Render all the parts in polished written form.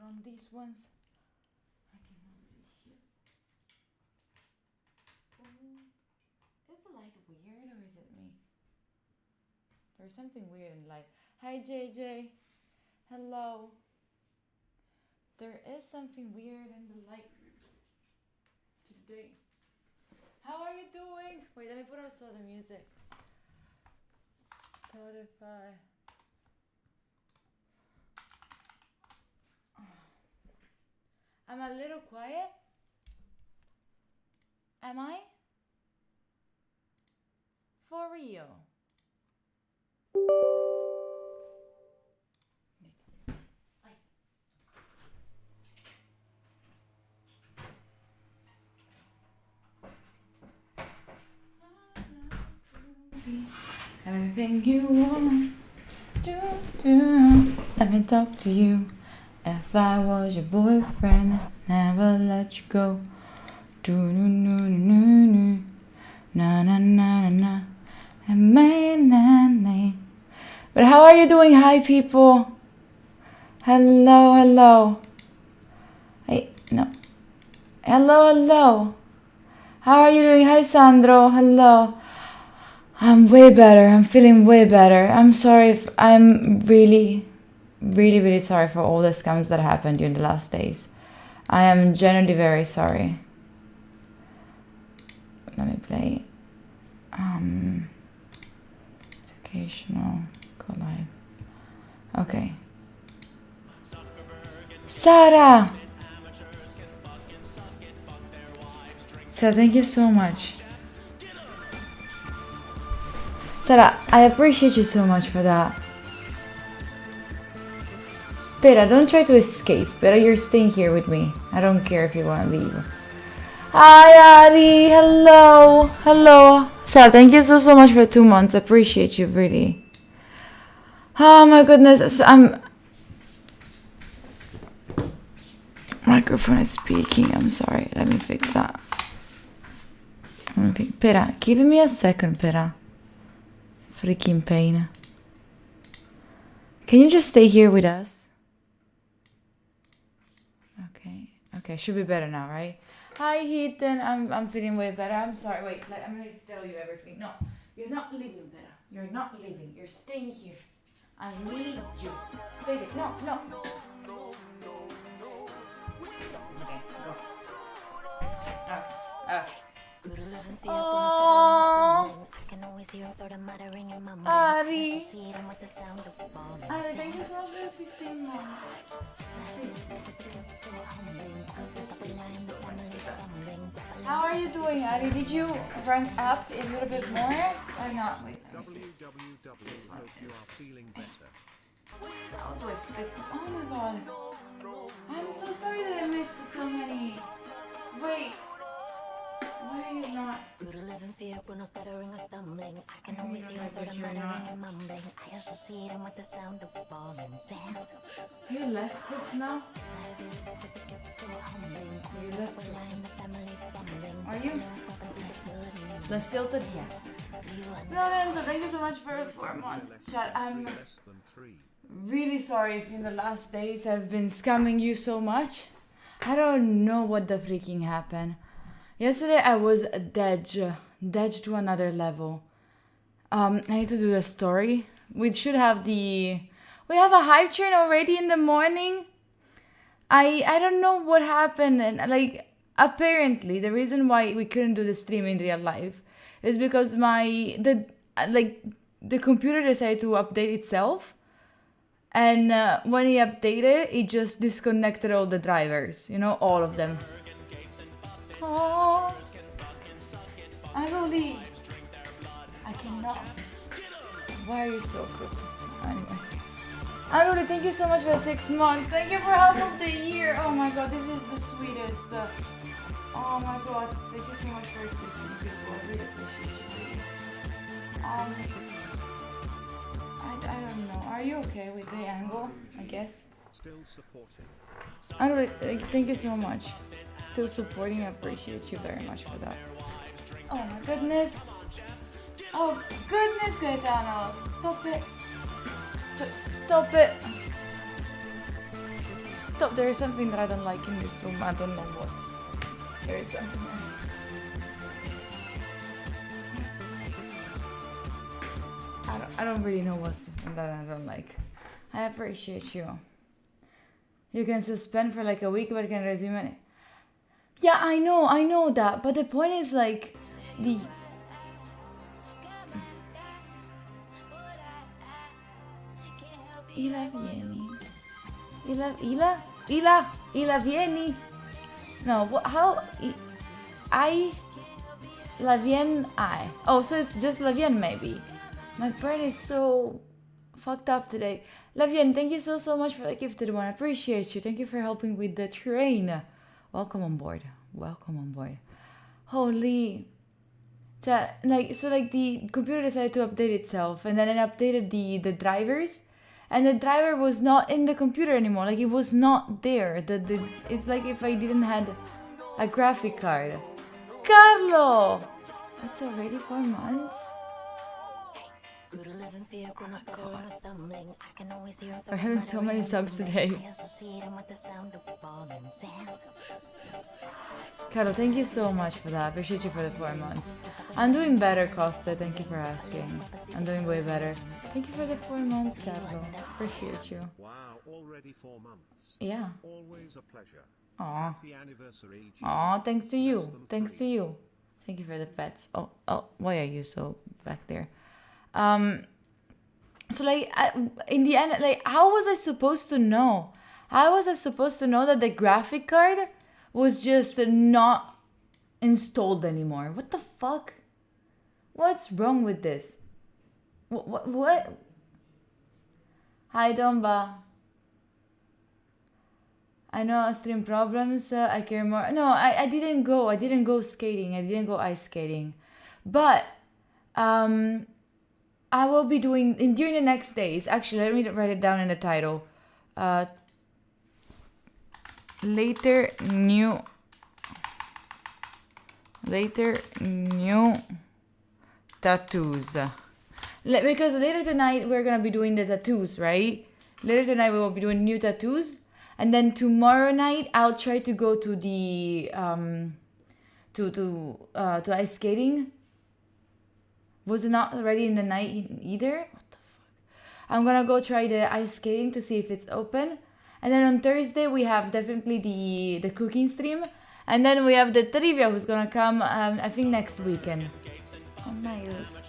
on these ones. I cannot see here. Is the light weird or is it me? There's something weird in the light. Hi JJ. Hello. There is something weird in the light today. How are you doing? Wait, let me put also the music. Spotify. I'm a little quiet. Am I? For real? Everything you want, do. Let me talk to you. If I was your boyfriend, never let you go. Do no no no no, na na na na, and may. But how are you doing? Hi people. Hello. Hey, no. Hello. How are you doing? Hi Sandro. Hello. I'm way better. I'm feeling way better. I'm sorry if I'm really sorry for all the scams that happened during the last days. I am genuinely very sorry. Let me play educational go live. Okay. Sarah, thank you so much. Sarah, I appreciate you so much for that. Pera, don't try to escape. Pera, you're staying here with me. I don't care if you want to leave. Hi, Ari. Hello. Sarah, thank you so much for 2 months. I appreciate you, really. Oh, my goodness. Microphone is speaking. I'm sorry. Let me fix that. Pera, give me a second, Pera. Freaking pain. Can you just stay here with us? Okay, should be better now, right? Hi, Heaton. I'm feeling way better. I'm sorry. Wait, I'm gonna tell you everything. No, you're not leaving, Pera. You're not leaving. You're staying here. I need you. Stay there. No. Okay, go. Okay. Oh, Ari, thank you so much for the 15 months. How are you doing, Ari? Did you rank up a little bit more or not? Wait, this one is... That was like fixed. Oh my god. I'm so sorry that I missed so many. Wait. Why are you not? Good to live in fear, but no stuttering or stumbling. I can always hear him sort of muttering and mumbling. I associate him with the sound of falling sand. Are you less cooked now? Are you less cooked? Are you? Less tilted? Yes. No, so thank you so much for 4 months. Chat, I'm really sorry if in the last days I've been scamming you so much. I don't know what the freaking happened. Yesterday I was dead to another level. I need to do a story. We have a hype train already in the morning. I don't know what happened, and apparently the reason why we couldn't do the stream in real life is because the computer decided to update itself, and when he updated, it just disconnected all the drivers, all of them. Oh, I cannot. Why are you so good? Anyway. Aruli, thank you so much for 6 months. Thank you for half of the year. Oh my god, this is the sweetest. Oh my god, thank you so much for existing, people. I really appreciate you. I don't know. Are you okay with the angle? I guess. Still supporting. Aruli, thank you so much. Still supporting. I appreciate you very much for that. Oh my goodness. Oh goodness, Gaetano. Stop it. Stop it. stop. There is something that I don't like in this room. I don't know what. There is something I don't really know what's that I don't like. I appreciate you. You can suspend for like a week, but can resume it. Yeah, I know that. But the point is like the. Ila vieni. Ila vieni. No, how? La vien I. Oh, so it's just la vien maybe. My brain is so fucked up today. La vien, thank you so much for the gifted one. I appreciate you. Thank you for helping with the train. Welcome on board. Welcome on board. Holy. So the computer decided to update itself, and then it updated the drivers. And the driver was not in the computer anymore. Like, it was not there. It's like if I didn't had a graphic card. Carlo! It's already 4 months? We're having so many subs today. Carlo, thank you so much for that. I appreciate you for the 4 months. I'm doing better, Costa. Thank you for asking. I'm doing way better. Thank you for the 4 months, Carlo. Appreciate you. Wow, already 4 months. Yeah. Always a pleasure. Aw. Happy anniversary. Aw, thanks to you. Thanks to you. Thank you for the pets. Oh, why are you so back there? So like, in the end, like, how was I supposed to know? How was I supposed to know that the graphic card was just not installed anymore? What the fuck? What's wrong with this? What? Hi, Domba. I know stream problems. I care more. No, I didn't go. I didn't go skating. I didn't go ice skating. But I will be doing during the next days. Actually, let me write it down in the title. Later new tattoos. Because later tonight we're gonna be doing the tattoos, right? Later tonight we will be doing new tattoos, and then tomorrow night I'll try to go to the to ice skating. Was it not ready in the night either? What the fuck? I'm gonna go try the ice skating to see if it's open. And then on Thursday we have definitely the cooking stream. And then we have the trivia who's gonna come, I think next weekend. Oh, nice.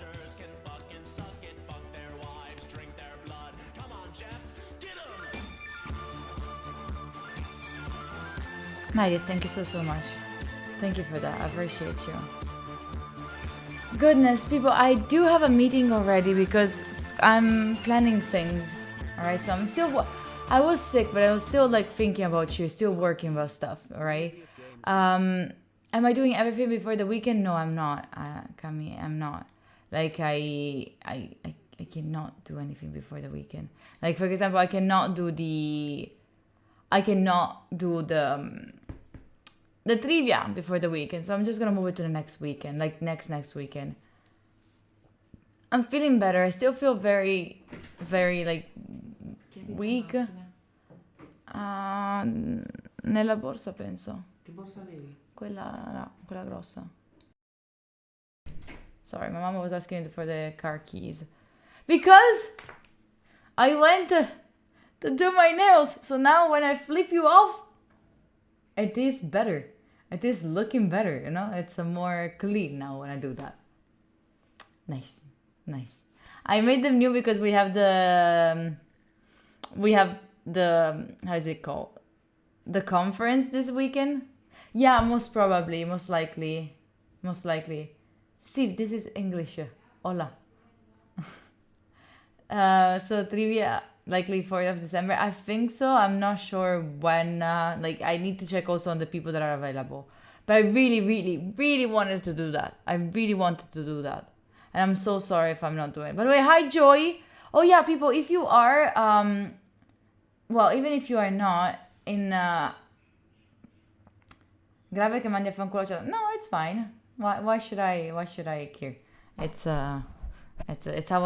Marius, thank you so much. Thank you for that. I appreciate you. Goodness, people, I do have a meeting already because I'm planning things. Alright, so I was sick, but I was still like thinking about you, still working about stuff, alright? Am I doing everything before the weekend? No, I'm not, Cami, I'm not. Like, I cannot do anything before the weekend. Like, for example, I cannot do the trivia before the weekend, so I'm just gonna move it to the next weekend, like next weekend. I'm feeling better. I still feel very, very like weak. Nella borsa penso. Che borsa avevi? Quella grossa. Sorry, my mama was asking for the car keys because I went to do my nails. So now when I flip you off, it is better. It is looking better, you know? It's more clean now when I do that. Nice. I made them new because we have the how is it called? The conference this weekend. Yeah, most likely. See, this is English. Hola. So trivia likely 4th of December. I think so. I'm not sure when. Like, I need to check also on the people that are available. But I really, really, really wanted to do that. And I'm so sorry if I'm not doing it. By the way, hi Joy. Oh yeah, people, if you are, well, even if you are not in, grave che mandi a fanculo. No, it's fine. Why should I care? It's our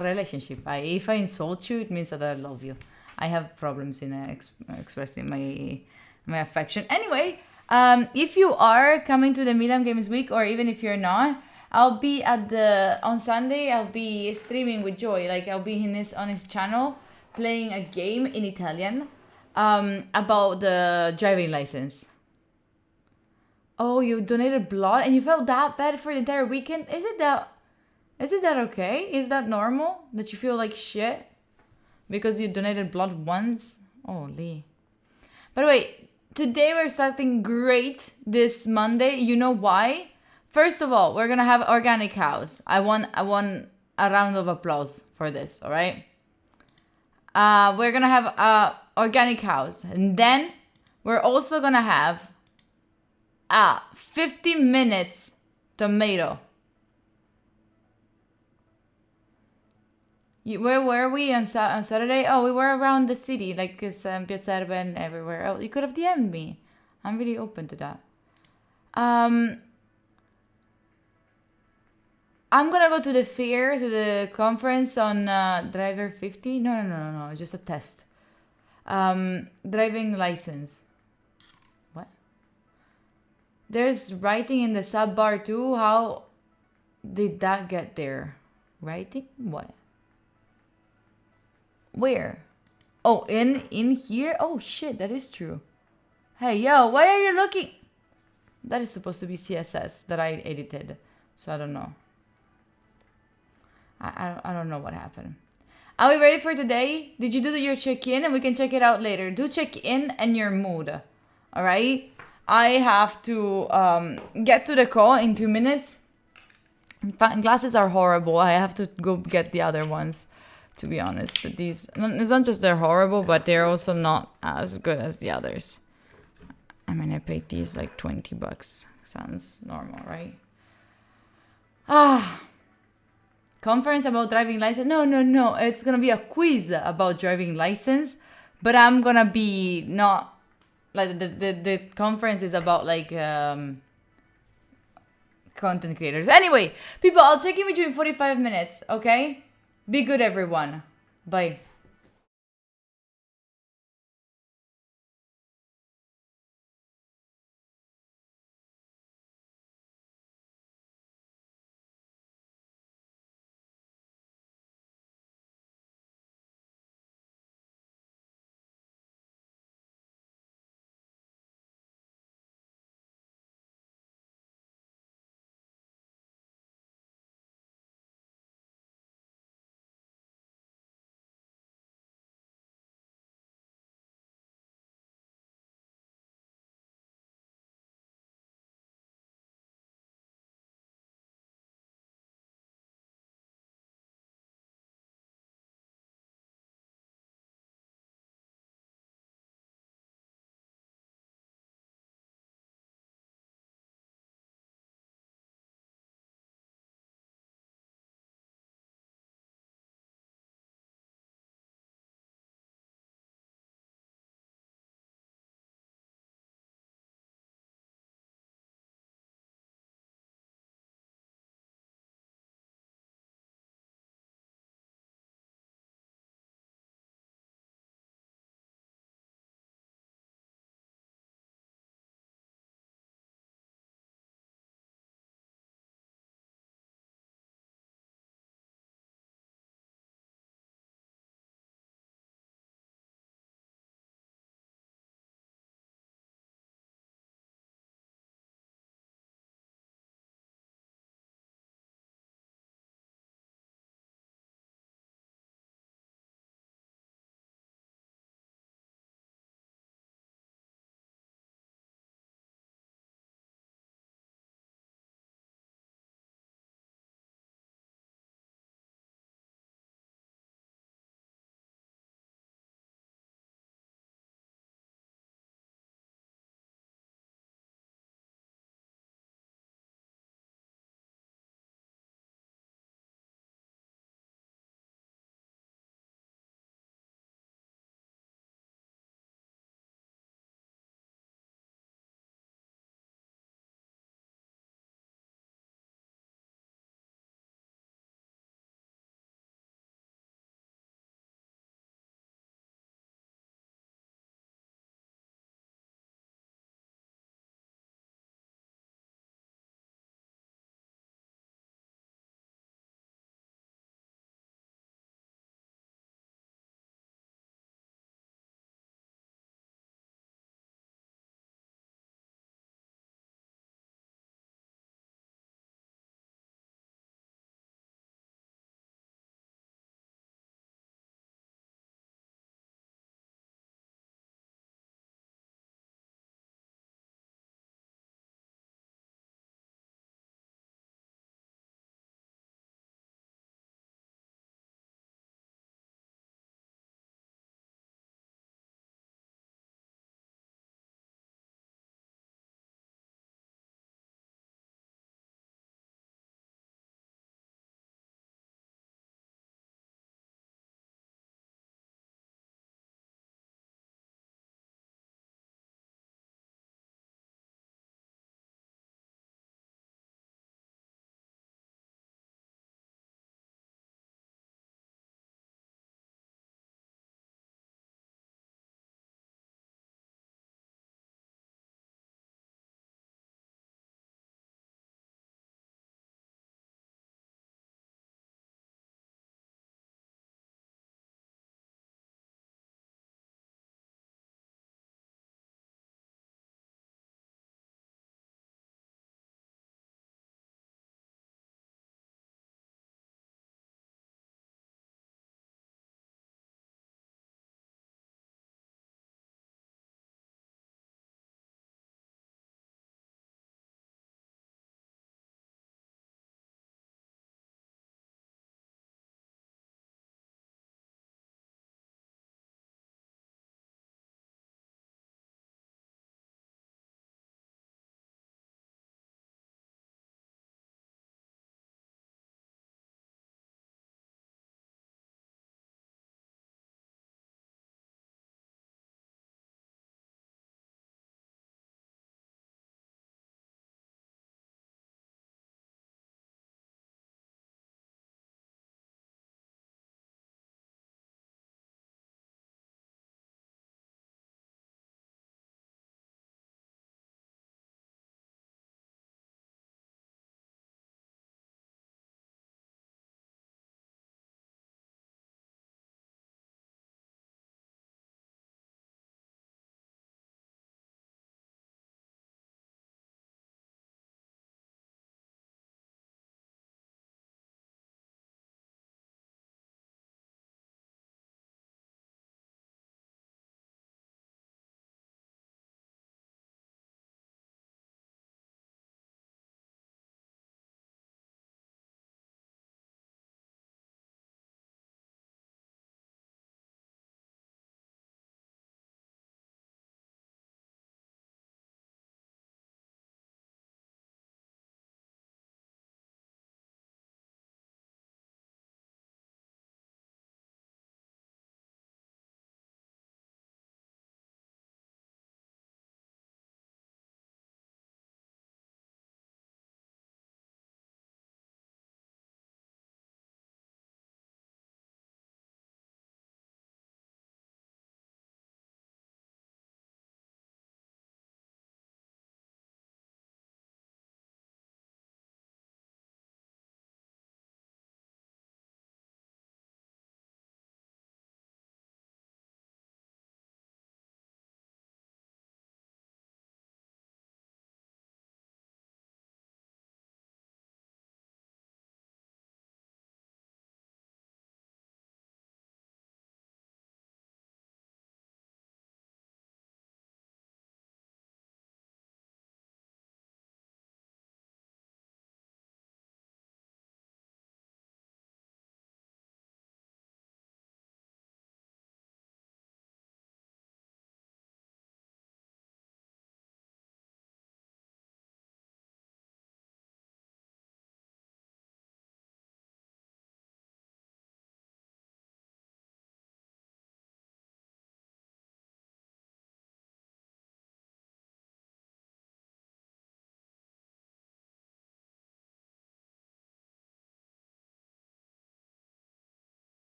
relationship. If I insult you, it means that I love you. I have problems in expressing my affection. Anyway, if you are coming to the Milan Games Week, or even if you're not, I'll be on Sunday. I'll be streaming with Joy. Like, I'll be on his channel playing a game in Italian about the driving license. Oh, you donated blood and you felt that bad for the entire weekend? Is it that okay? Is that normal? That you feel like shit because you donated blood once? Oh, Lee. By the way, today we're starting great this Monday. You know why? First of all, we're gonna have organic cows. I want a round of applause for this, all right? We're gonna have organic cows, and then we're also gonna have 50 minutes tomato. Where were we on Saturday? Oh, we were around the city, like Piazza Erba and everywhere. Oh, you could have DM'd me. I'm really open to that. I'm gonna go to the fair, to the conference on Driver 50. No, just a test. Driving license. What? There's writing in the sub bar too. How did that get there? Writing? What? Where? Oh, in here? Oh shit, that is true. Hey, yo, why are you looking? That is supposed to be CSS that I edited, so I don't know. I don't know what happened. Are we ready for today? Did you do your check-in? And we can check it out later. Do check-in and your mood. All right? I have to get to the call in 2 minutes. Glasses are horrible. I have to go get the other ones, to be honest. These, it's not just they're horrible, but they're also not as good as the others. I mean, I paid these like $20. Sounds normal, right? Conference about driving license? No. It's gonna be a quiz about driving license, but I'm gonna be not like the conference is about like content creators. Anyway, people, I'll check in with you in 45 minutes. Okay, be good, everyone. Bye.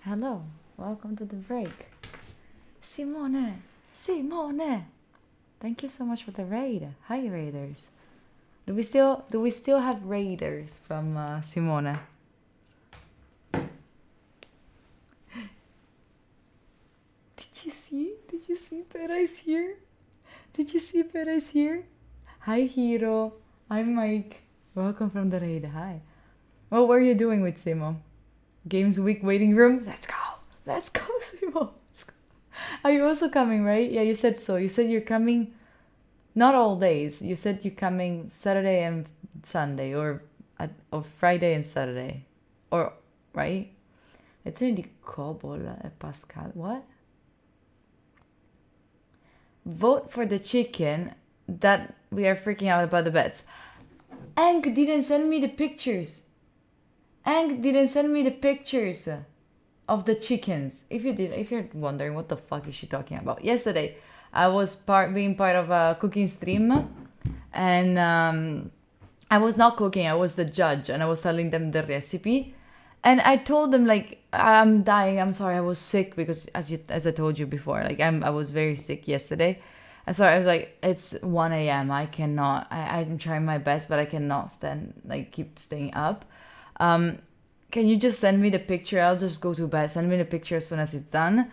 Hello. Welcome to the break. Simone. Simone. Thank you so much for the raid. Hi, raiders. Do we still have raiders from Simone? Did you see? Did you see Perez here? Did you see Perez here? Hi, Hiro. I'm Mike. Welcome from the raid. Hi. What were you doing with Simo? Games week waiting room? Let's go. Let's go, Simo. Let's go. Are you also coming, right? Yeah, you said so. You said you're coming not all days. You said you're coming Saturday and Sunday or Friday and Saturday. Or, right? It's in the Cobol, Pascal. What? Vote for the chicken that we are freaking out about the bets. Ank didn't send me the pictures. Ank didn't send me the pictures of the chickens. If you're wondering what the fuck is she talking about. Yesterday, I was being part of a cooking stream. And I was not cooking. I was the judge. And I was telling them the recipe. And I told them, like, I'm dying. I'm sorry. I was sick because, as I told you before, like, I was very sick yesterday. And so I was like, it's 1 a.m. I cannot. I'm trying my best, but I cannot keep staying up. Can you just send me the picture? I'll just go to bed. Send me the picture as soon as it's done.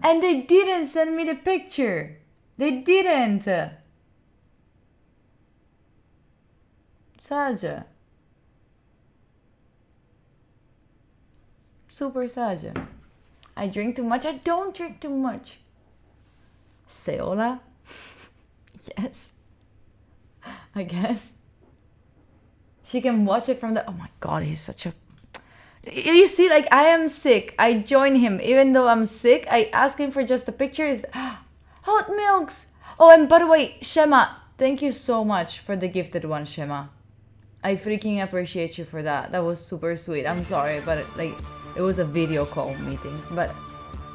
And they didn't send me the picture. They didn't. Saja. Super Saja. I drink too much. I don't drink too much. Seola? Yes. I guess. She can watch it from the... Oh my god, he's such a... You see, like, I am sick. I join him. Even though I'm sick, I ask him for just the pictures. Hot milks! Oh, and by the way, Shema, thank you so much for the gifted one, Shema. I freaking appreciate you for that. That was super sweet. I'm sorry, but it was a video call meeting. But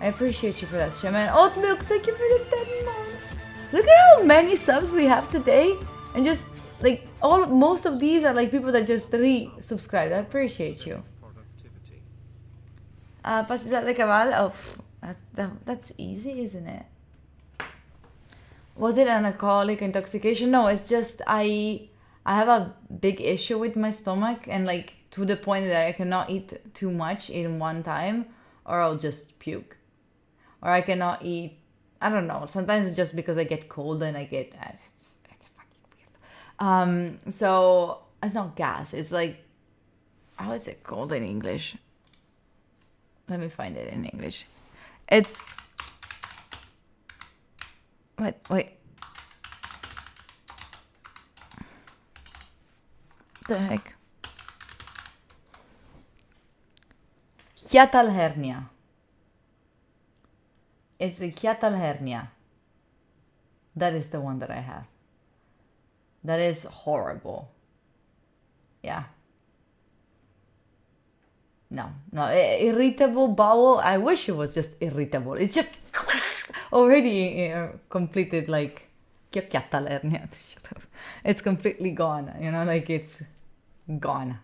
I appreciate you for that, Shema. And Hot milks, thank you for the 10 months. Look at how many subs we have today. And just, like, most of these are, like, people that just re-subscribed. I appreciate you. Pastilla de Caval. Oh, that's easy, isn't it? Was it an alcoholic intoxication? No, it's just I have a big issue with my stomach, and like to the point that I cannot eat too much in one time, or I'll just puke. Or I cannot eat. I don't know. Sometimes it's just because I get cold and I get. It's fucking weird. So it's not gas. It's like, how is it called in English? Let me find it in English. It's... Wait. The heck? Hiatal hernia. It's a hiatal hernia. That is the one that I have. That is horrible. Yeah. No, irritable bowel. I wish it was just irritable. It's just already completed, like, it's completely gone, you know, like it's gone.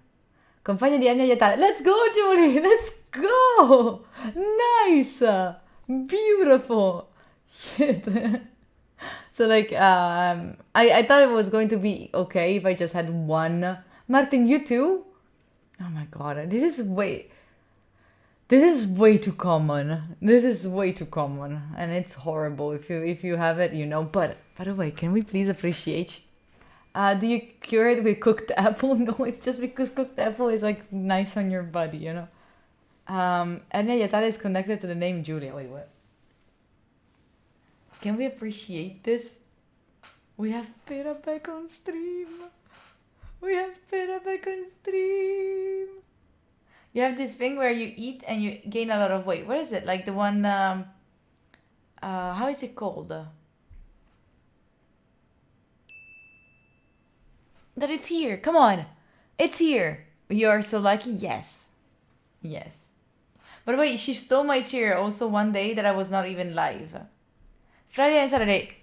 Compagna di Anya Iatale. Let's go, Julie, let's go. Nice, beautiful. Shit. So like, I thought it was going to be okay if I just had one. Martin, you too? Oh my god, this is way too common. This is way too common, and it's horrible if you have it, you know. But by the way, can we please appreciate? Do you cure it with cooked apple? No, it's just because cooked apple is like nice on your body, you know. Anya Iatale is connected to the name Julia. Wait, what? Can we appreciate this? We have Pera back on stream. We have Pera back on stream. You have this thing where you eat and you gain a lot of weight. What is it? Like the one, how is it called? That it's here. Come on. It's here. You're so lucky. Yes. Yes. By the way, she stole my chair also one day that I was not even live. Friday and Saturday.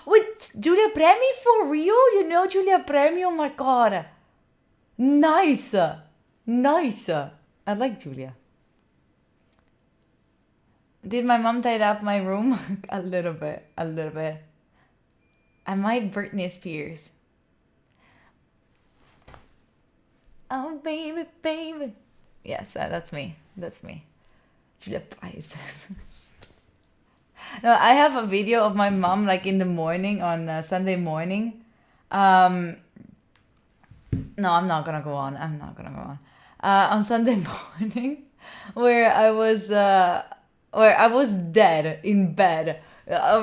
Wait, Giulia Premi for real? You know Giulia Premi? Oh my god. Nice. Nice. I like Giulia. Did my mom tidy up my room? A little bit. I might Britney Spears. Oh, baby, baby. Yes, that's me. Julia Price. No, I have a video of my mom like in the morning on Sunday morning. No, I'm not gonna go on. On Sunday morning, where I was dead in bed. I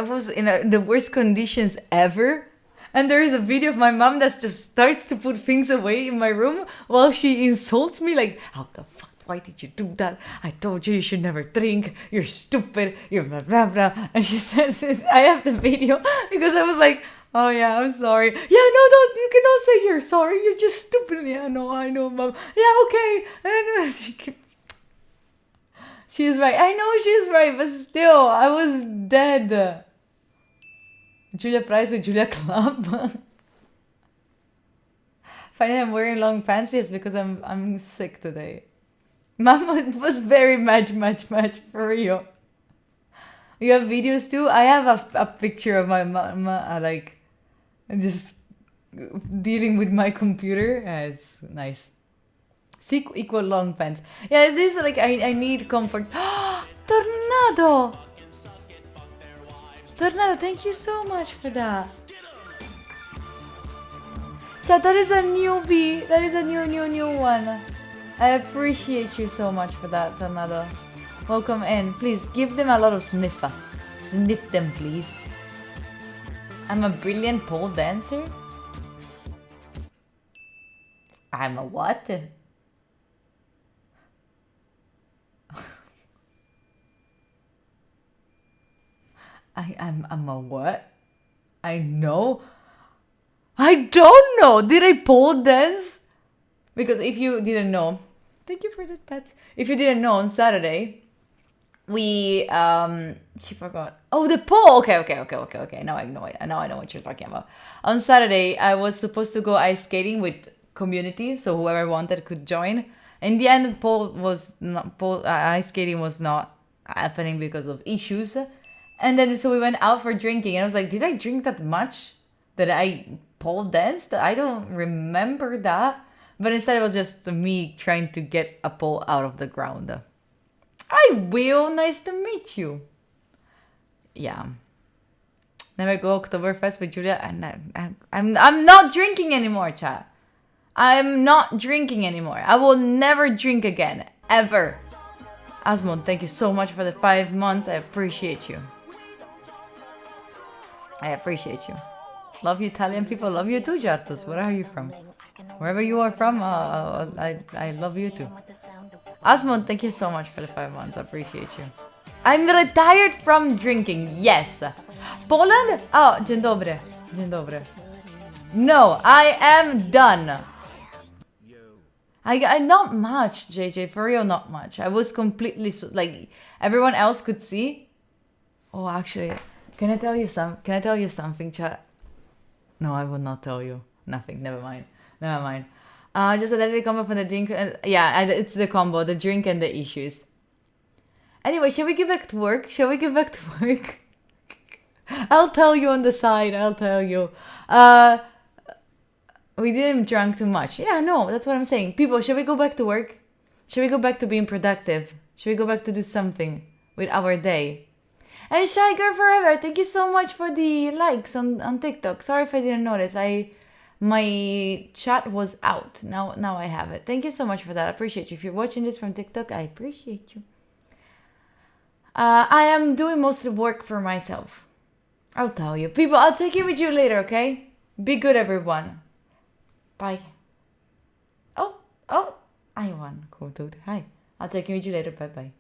was in the worst conditions ever. And there is a video of my mom that just starts to put things away in my room while she insults me like, how the fuck, why did you do that? I told you should never drink. You're stupid. You're blah, blah, blah. And she says, I have the video because I was like, oh yeah, I'm sorry. Yeah, no, don't, you cannot say you're sorry. You're just stupid. Yeah, no, I know, mom. Yeah, okay. And she's right. I know she's right, but still, I was dead. Julia Price with Julia Club. Finally, I'm wearing long pants. Yes, because I'm sick today. Mama was very much for you. You have videos too? I have a picture of my mama, like, just dealing with my computer. It's nice. Sick equal long pants. Yeah, is this like, I need comfort. Tornado! Tornado, thank you so much for that. Chat, that is a newbie. That is a new one. I appreciate you so much for that, Tornado. Welcome in. Please give them a lot of sniffer. Sniff them, please. I'm a brilliant pole dancer. I'm a what? I'm a what? I know. I don't know. Did I pole dance? Because if you didn't know, thank you for the pets. If you didn't know, on Saturday, we she forgot. Oh, the pole. Okay. Now I know it. Now I know what you're talking about. On Saturday, I was supposed to go ice skating with community, so whoever wanted could join. In the end, ice skating was not happening because of issues. And then so we went out for drinking, and I was like, did I drink that much that I pole danced? I don't remember that. But instead it was just me trying to get a pole out of the ground. I will. Nice to meet you. Yeah. Never go Oktoberfest with Julia. And I'm not drinking anymore, chat. I'm not drinking anymore. I will never drink again. Ever. Asmod, thank you so much for the 5 months. I appreciate you. I appreciate you. Love you, Italian people. Love you too, Jartus. Where are you from? Wherever you are from, I love you too. Asmod, thank you so much for the 5 months. I appreciate you. I'm retired from drinking. Yes. Poland? Oh, dzień dobry. Dzień dobry. No, I am done. I not much, JJ. For real, not much. I was completely like everyone else could see. Oh, actually, can I tell you something, chat? No, I will not tell you. Nothing. Never mind. Just a little combo for the drink. Yeah, it's the combo, the drink and the issues. Anyway, shall we get back to work? I'll tell you on the side. I'll tell you. We didn't drink too much. Yeah, no, that's what I'm saying. People, shall we go back to work? Shall we go back to being productive? Shall we go back to do something with our day? And Shy Girl Forever, thank you so much for the likes on TikTok. Sorry if I didn't notice. My chat was out. Now I have it. Thank you so much for that. I appreciate you. If you're watching this from TikTok, I appreciate you. I am doing most of the work for myself. I'll tell you. People, I'll take it with you later, okay? Be good, everyone. Bye. Oh, I won. Cool, dude. Hi. I'll check in with you later. Bye-bye.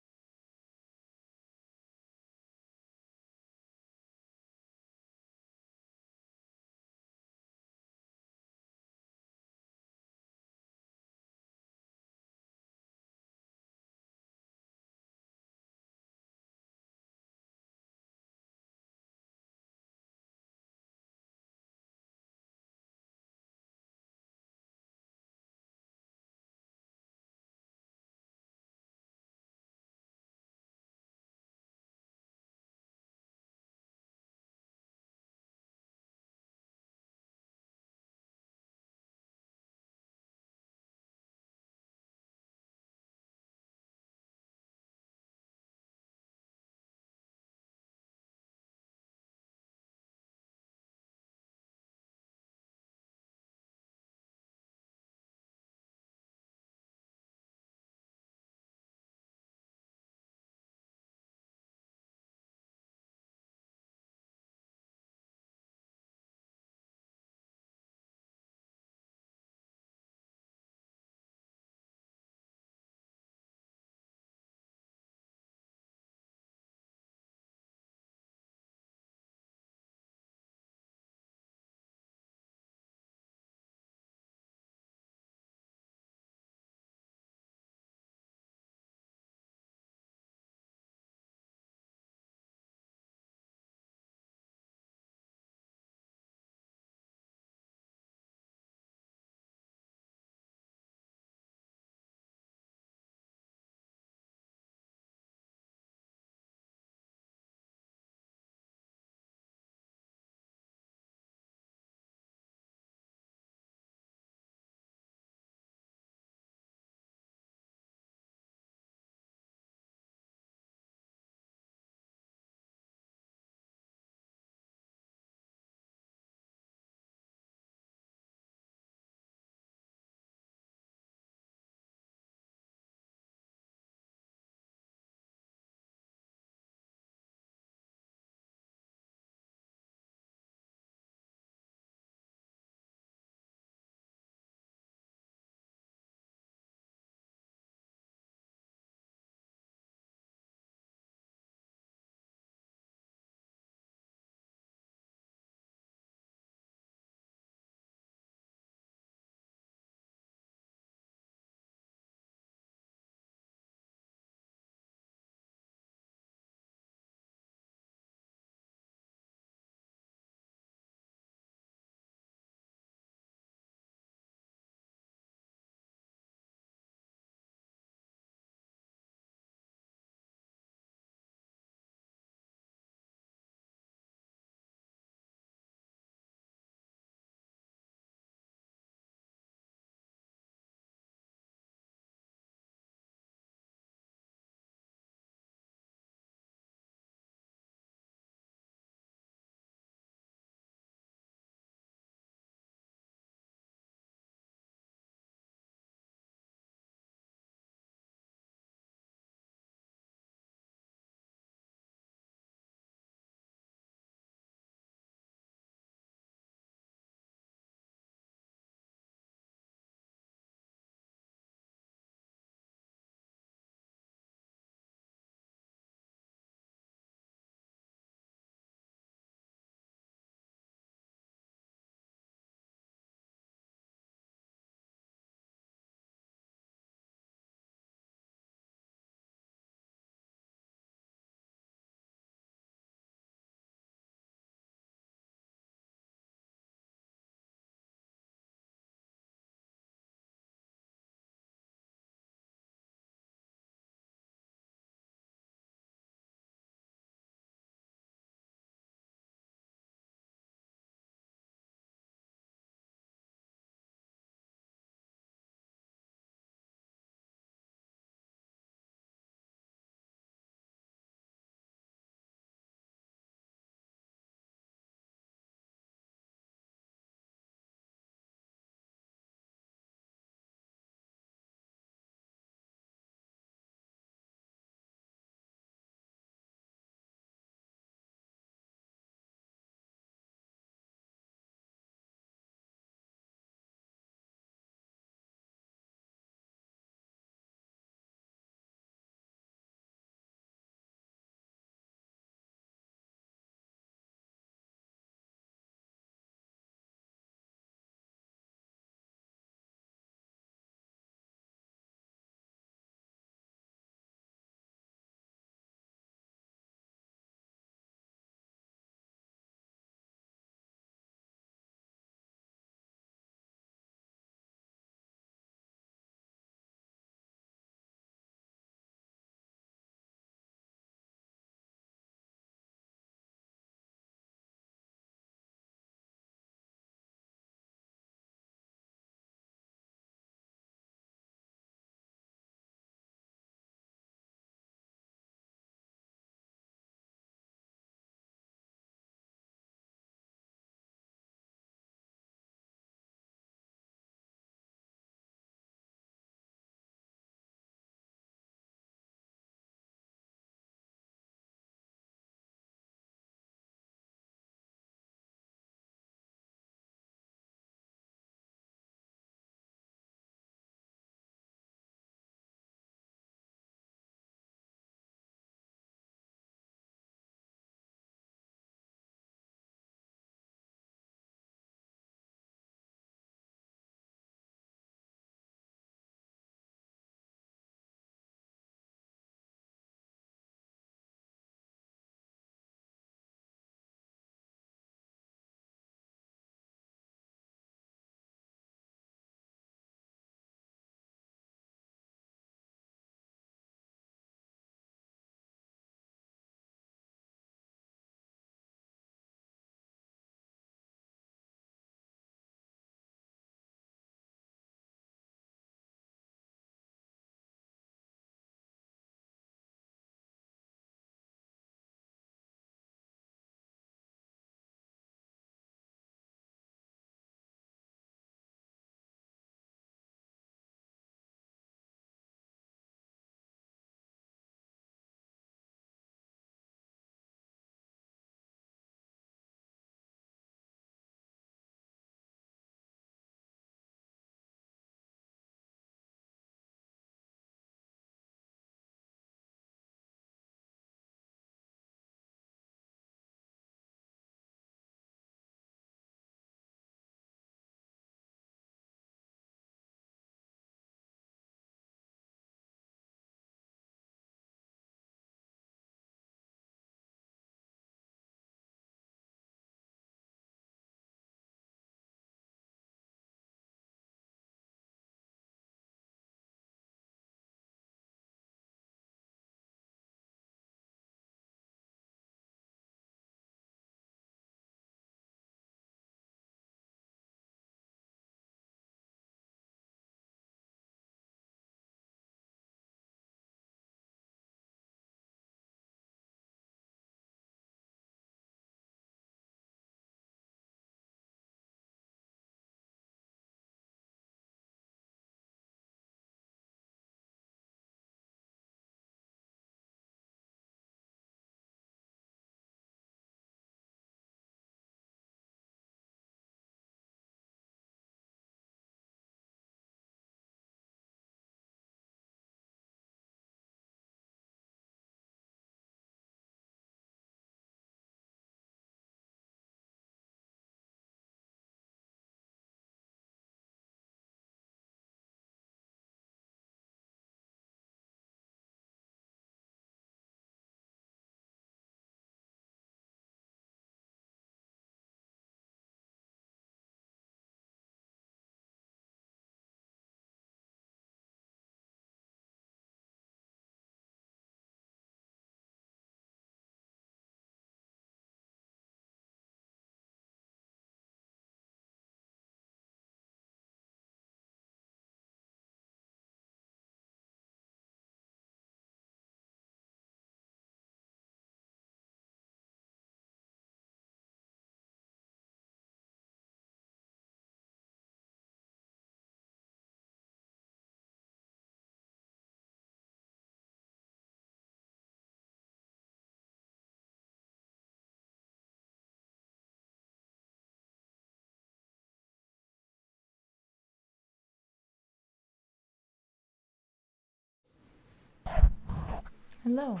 Hello.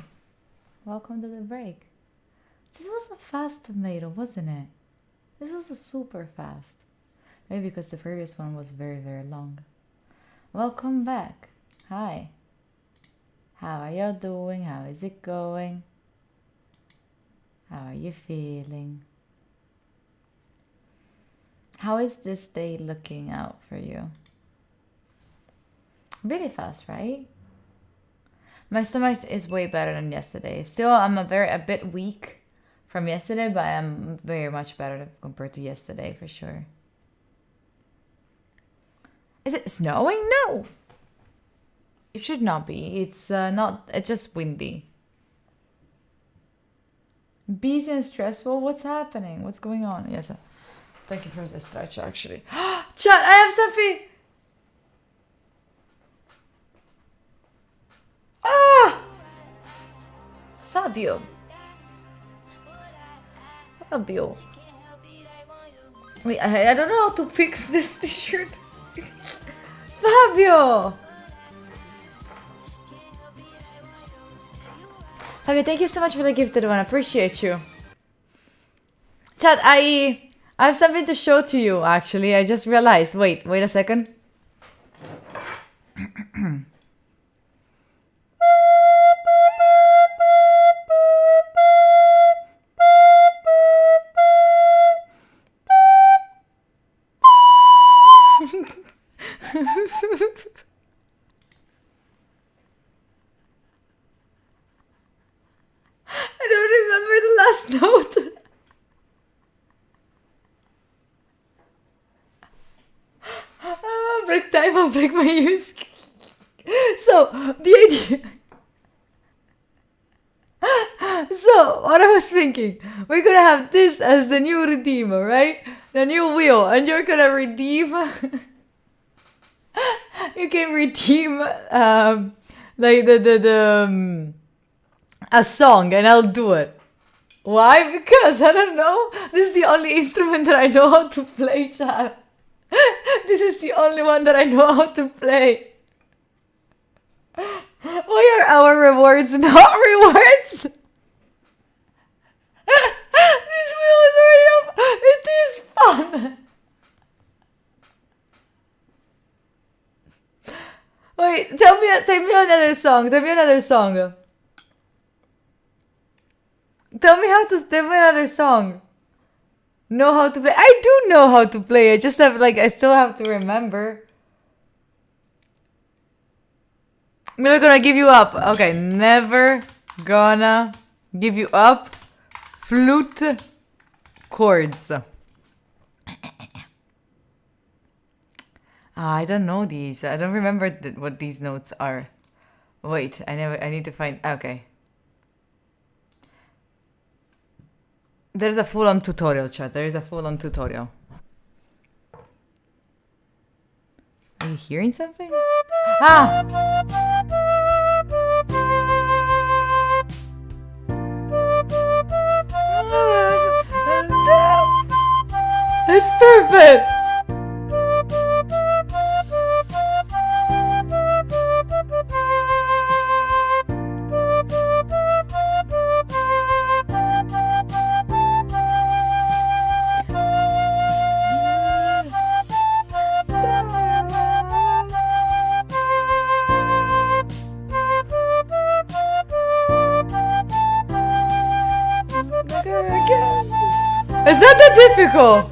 Welcome to the break. This was a fast tomato, wasn't it? This was a super fast. Maybe because the previous one was very, very long. Welcome back. Hi. How are you doing? How is it going? How are you feeling? How is this day looking out for you? Really fast, right? My stomach is way better than yesterday. Still, I'm a bit weak from yesterday, but I'm very much better compared to yesterday for sure. Is it snowing? No. It should not be. It's not. It's just windy. Busy and stressful. What's happening? What's going on? Yes. Thank you for the stretch. Actually, chat. I have something. Ah, Fabio. Fabio. Wait, I don't know how to fix this t-shirt. Fabio. Fabio, thank you so much for the gifted one. I appreciate you. Chat, I have something to show to you, actually. I just realized. Wait a second. I don't remember the last note. Break time, I'll break my ears. So, the idea... So, what I was thinking, we're gonna have this as the new redeemer, right? The new wheel, and you're gonna redeem... You can redeem, like a song, and I'll do it. Why? Because, I don't know, this is the only instrument that I know how to play, chat. This is the only one that I know how to play. Why are our rewards not rewards? This wheel is already up. It is fun. Wait, tell me another song. Tell me another song. Tell me another song. Know how to play. I do know how to play. I just have I still have to remember. Never gonna give you up. Okay, never gonna give you up. Flute chords. I don't know these. I don't remember what these notes are. Wait, I need to find. Okay. There's a full-on tutorial, chat. There is a full-on tutorial. Are you hearing something? Ah! It's perfect! It's not that difficult!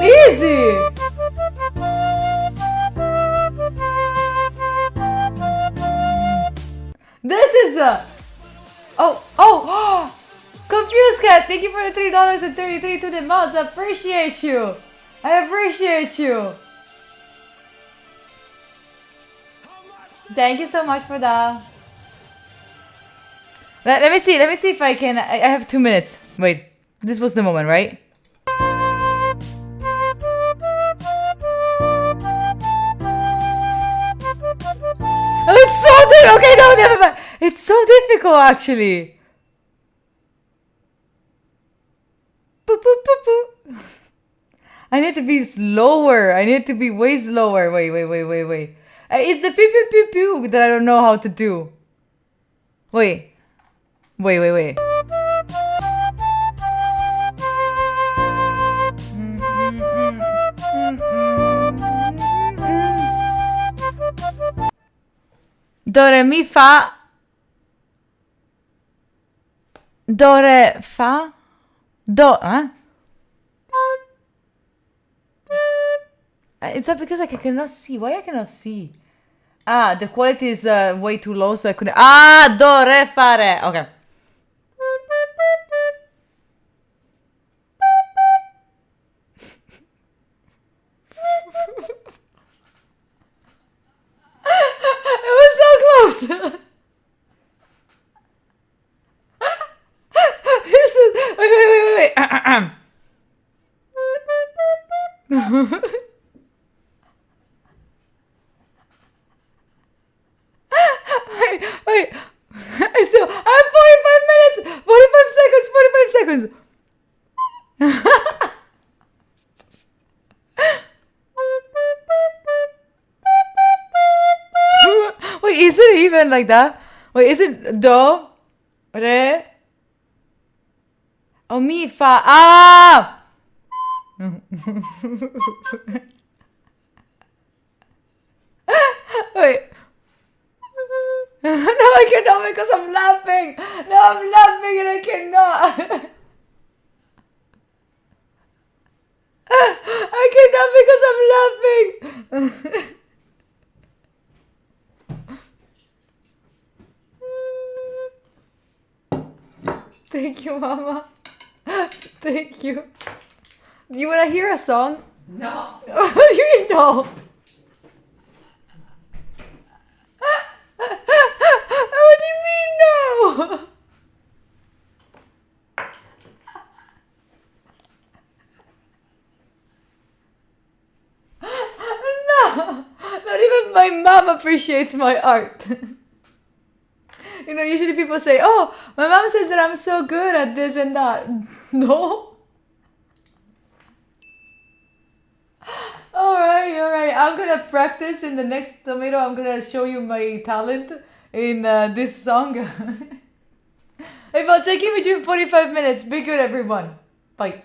Easy! This is a... Oh! Confused Cat, thank you for the $3.33 to the mods. I appreciate you. I appreciate you. Thank you so much for that. Let me see if I can. I have 2 minutes. Wait, this was the moment, right? Oh, it's so difficult. Okay, no, never mind. It's so difficult, actually. I need to be slower. I need to be way slower. Wait. It's the pew pew pew pew that I don't know how to do. Wait. Do, re, mi, fa. Do, re, fa. Do, huh? Is that because I cannot see? Why I cannot see? Ah, the quality is way too low, so I couldn't. Ah, do, re, fa, re. Okay. It was so close. This is, wait. wait. I still have 45 minutes. 45 seconds. 45 seconds. Wait, is it even like that? Wait, is it do, re, oh, mi, fa, ah! Wait. No, I cannot because I'm laughing. No, I'm laughing and I cannot. I cannot because I'm laughing. Thank you, Mama. Thank you. Do you want to hear a song? No. What do you mean no? What do you mean no? No. Not even my mom appreciates my art. You know, usually people say, oh, my mom says that I'm so good at this and that. No. Alright. I'm gonna practice in the next tomato. I'm gonna show you my talent in this song. If I'll take you between 45 minutes. Be good, everyone. Bye.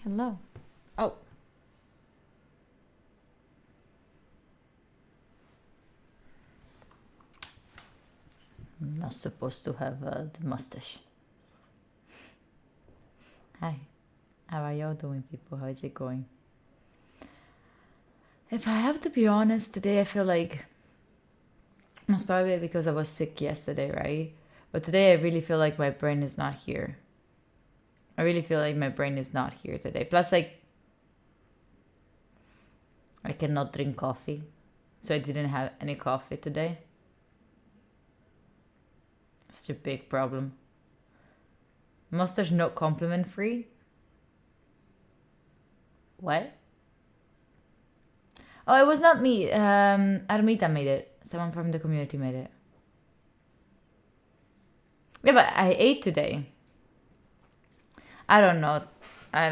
Hello. Oh. I'm not supposed to have the mustache. Hi. How are y'all doing, people? How is it going? If I have to be honest, today I feel like... Most probably because I was sick yesterday, right? But today I really feel like my brain is not here. I really feel like my brain is not here today. Plus, like, I cannot drink coffee. So I didn't have any coffee today. Such a big problem. Mustache not compliment free? What? Oh, it was not me. Armita made it. Someone from the community made it. Yeah, but I ate today. I don't know. I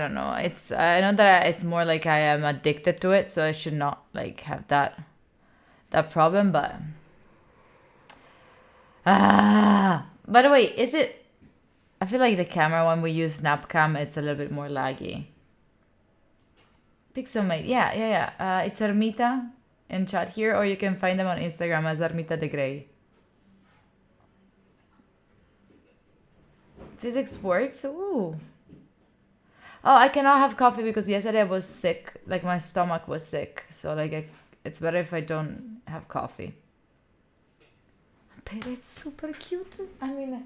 know that it's more like I am addicted to it, so I should not like have that problem, but by the way, is it... I feel like the camera when we use Snapcam, it's a little bit more laggy. Pixelmate, yeah. It's Armita in chat here, or you can find them on Instagram as Armita de Grey. Physics works? Ooh. Oh, I cannot have coffee because yesterday I was sick. Like, my stomach was sick. So, like, it's better if I don't have coffee. But it's super cute. I mean,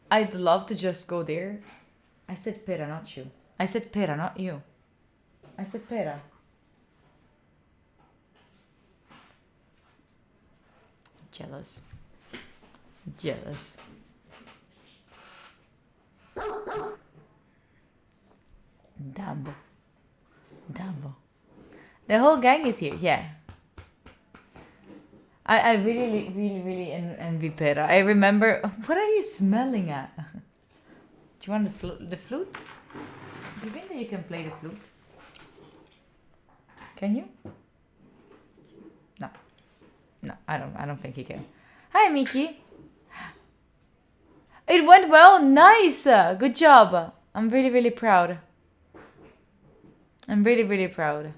I'd love to just go there. I said pera, not you. I said pera, not you. I said pera. Jealous. Dumbo. The whole gang is here, yeah. I really envy Pera. I remember... What are you smelling at? Do you want the flute? Do you think that you can play the flute? Can you? No, I don't think you can. Hi, Miki. It went well. Nice. Good job. I'm really proud. I'm really proud.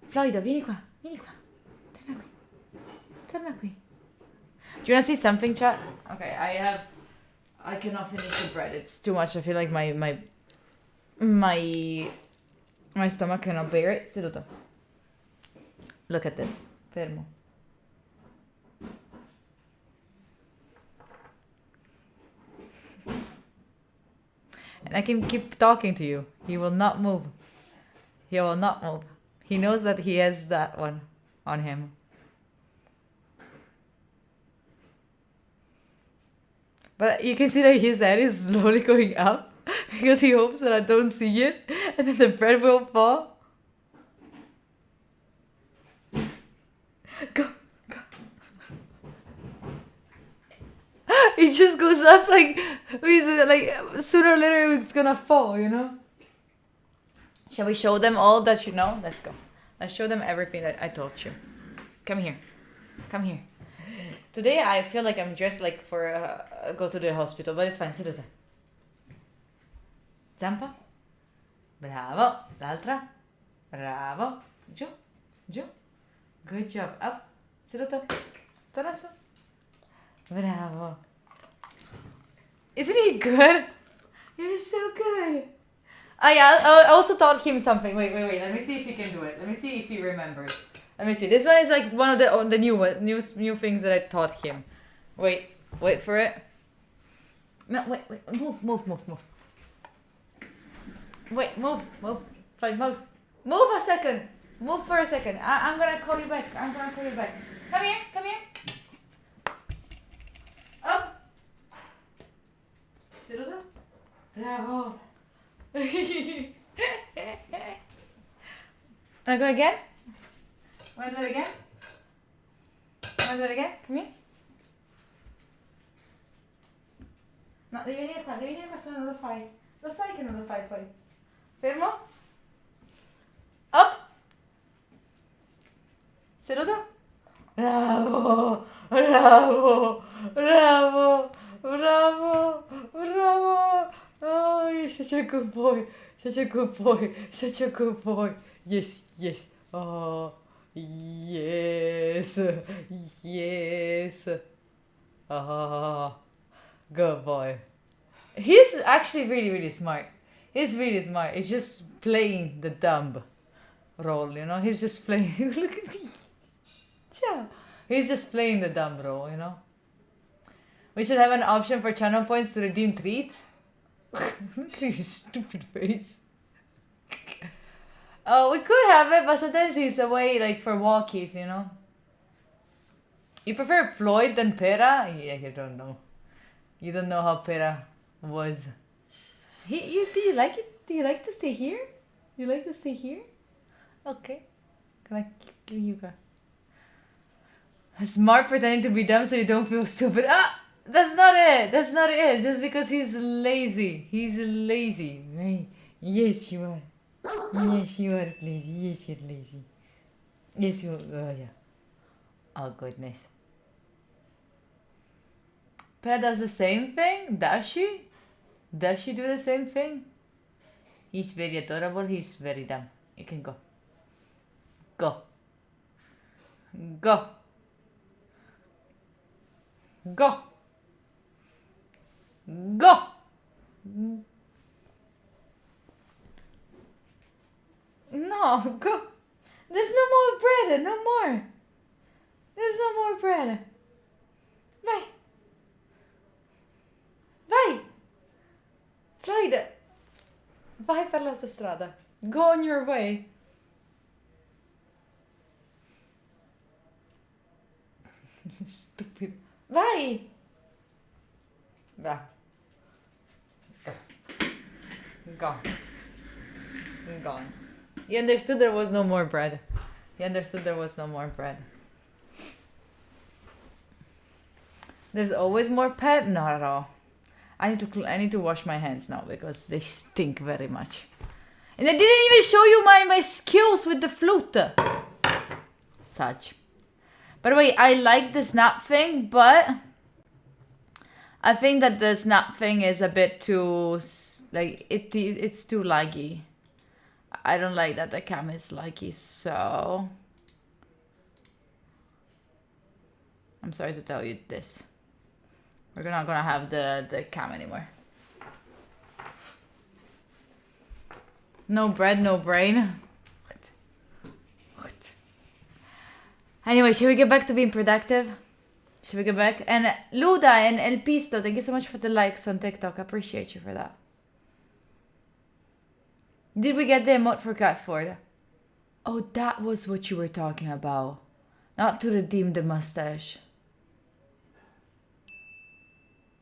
Floyda, vieni qua. Torna qui. Do you want to see something, chat? Okay, I cannot finish the bread. It's too much. I feel like my stomach cannot bear it. Seduto. Look at this. Fermo. And I can keep talking to you. He will not move. He will not move. He knows that he has that one on him. But you can see that his head is slowly going up because he hopes that I don't see it and then the bread will fall. Go. It just goes up like sooner or later it's gonna fall, you know? Shall we show them all that you know? Let's go. Let's show them everything that I taught you. Come here. Today I feel like I'm dressed like for go to the hospital, but it's fine. Seduta. Zampa. Bravo. L'altra. Bravo. Giù. Good job. Up. Seduta. Torna su. Bravo. Isn't he good? You're so good. Oh yeah, I also taught him something. Wait. Let me see if he can do it. Let me see if he remembers. Let me see. This one is like one of the new things that I taught him. Wait for it. No, wait. Move. Wait, move. Like, move. Move a second. Move for a second. I'm gonna call you back. Come here. Up. Seduto. Bravo. Wanna go again? Wanna do it again? Come here. No, devi venire qua se no non lo fai. Lo sai che non lo fai poi. Fermo. Up. Seduto. Bravo. Bravo! Bravo! Oh, you're such a good boy. Such a good boy. Such a good boy. Yes, yes. Oh, yes. Yes. Ah, good boy. He's actually really, really smart. He's really smart. He's just playing the dumb role, you know? He's just playing. Look at me. Ciao. He's just playing the dumb role, you know? We should have an option for channel points to redeem treats. Look at your stupid face. Oh, we could have it, but sometimes he's away, like, for walkies, you know? You prefer Floyd than Pera? Yeah, you don't know. You don't know how Pera was. Do you like it? Do you like to stay here? You like to stay here? Okay. Can I give you a smart pretending to be dumb so you don't feel stupid? Ah! That's not it. That's not it. Just because he's lazy. He's lazy. Right? Yes, you are. Yes, you are lazy. Yes, you're lazy. Yes, you are. Oh, yeah. Oh, goodness. Pera does the same thing? Does she? Does she do the same thing? He's very adorable. He's very dumb. You can go. Go. Go. Go. Go. No, go. There's no more bread. No more. There's no more bread. Vai. Vai. Floyd. Vai per la tua strada. Go on your way. Stupido. Vai. Da. Gone. Gone. He understood there was no more bread. He understood there was no more bread. There's always more pet? Not at all. I need to wash my hands now because they stink very much. And I didn't even show you my skills with the flute. Such. By the way, I like the snap thing, but I think that the snap thing is a bit too, like, it's too laggy. I don't like that the cam is laggy, so I'm sorry to tell you this. We're not gonna have the cam anymore. No bread, no brain. What? Anyway, should we get back to being productive? Should we get back? And Luda and El Pisto, thank you so much for the likes on TikTok. I appreciate you for that. Did we get the emote for Catford? Oh, that was what you were talking about. Not to redeem the mustache.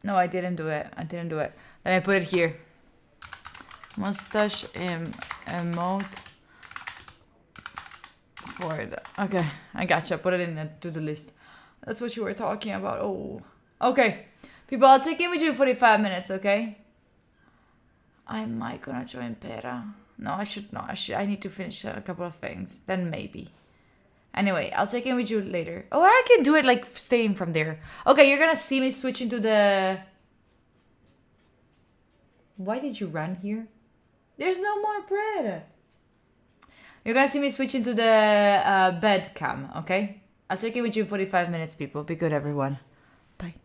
No, I didn't do it. I didn't do it. Then I put it here. Mustache emote for the... Okay, I gotcha. Put it in the to-do list. That's what you were talking about. Oh. Okay. People, I'll check in with you in 45 minutes, okay? I might gonna join Pera. No, I should not. I need to finish a couple of things. Then maybe. Anyway, I'll check in with you later. Oh, I can do it like staying from there. Okay, you're gonna see me switch into the... Why did you run here? There's no more bread. You're gonna see me switch into the bed cam, okay? I'll check in with you in 45 minutes, people. Be good, everyone. Bye.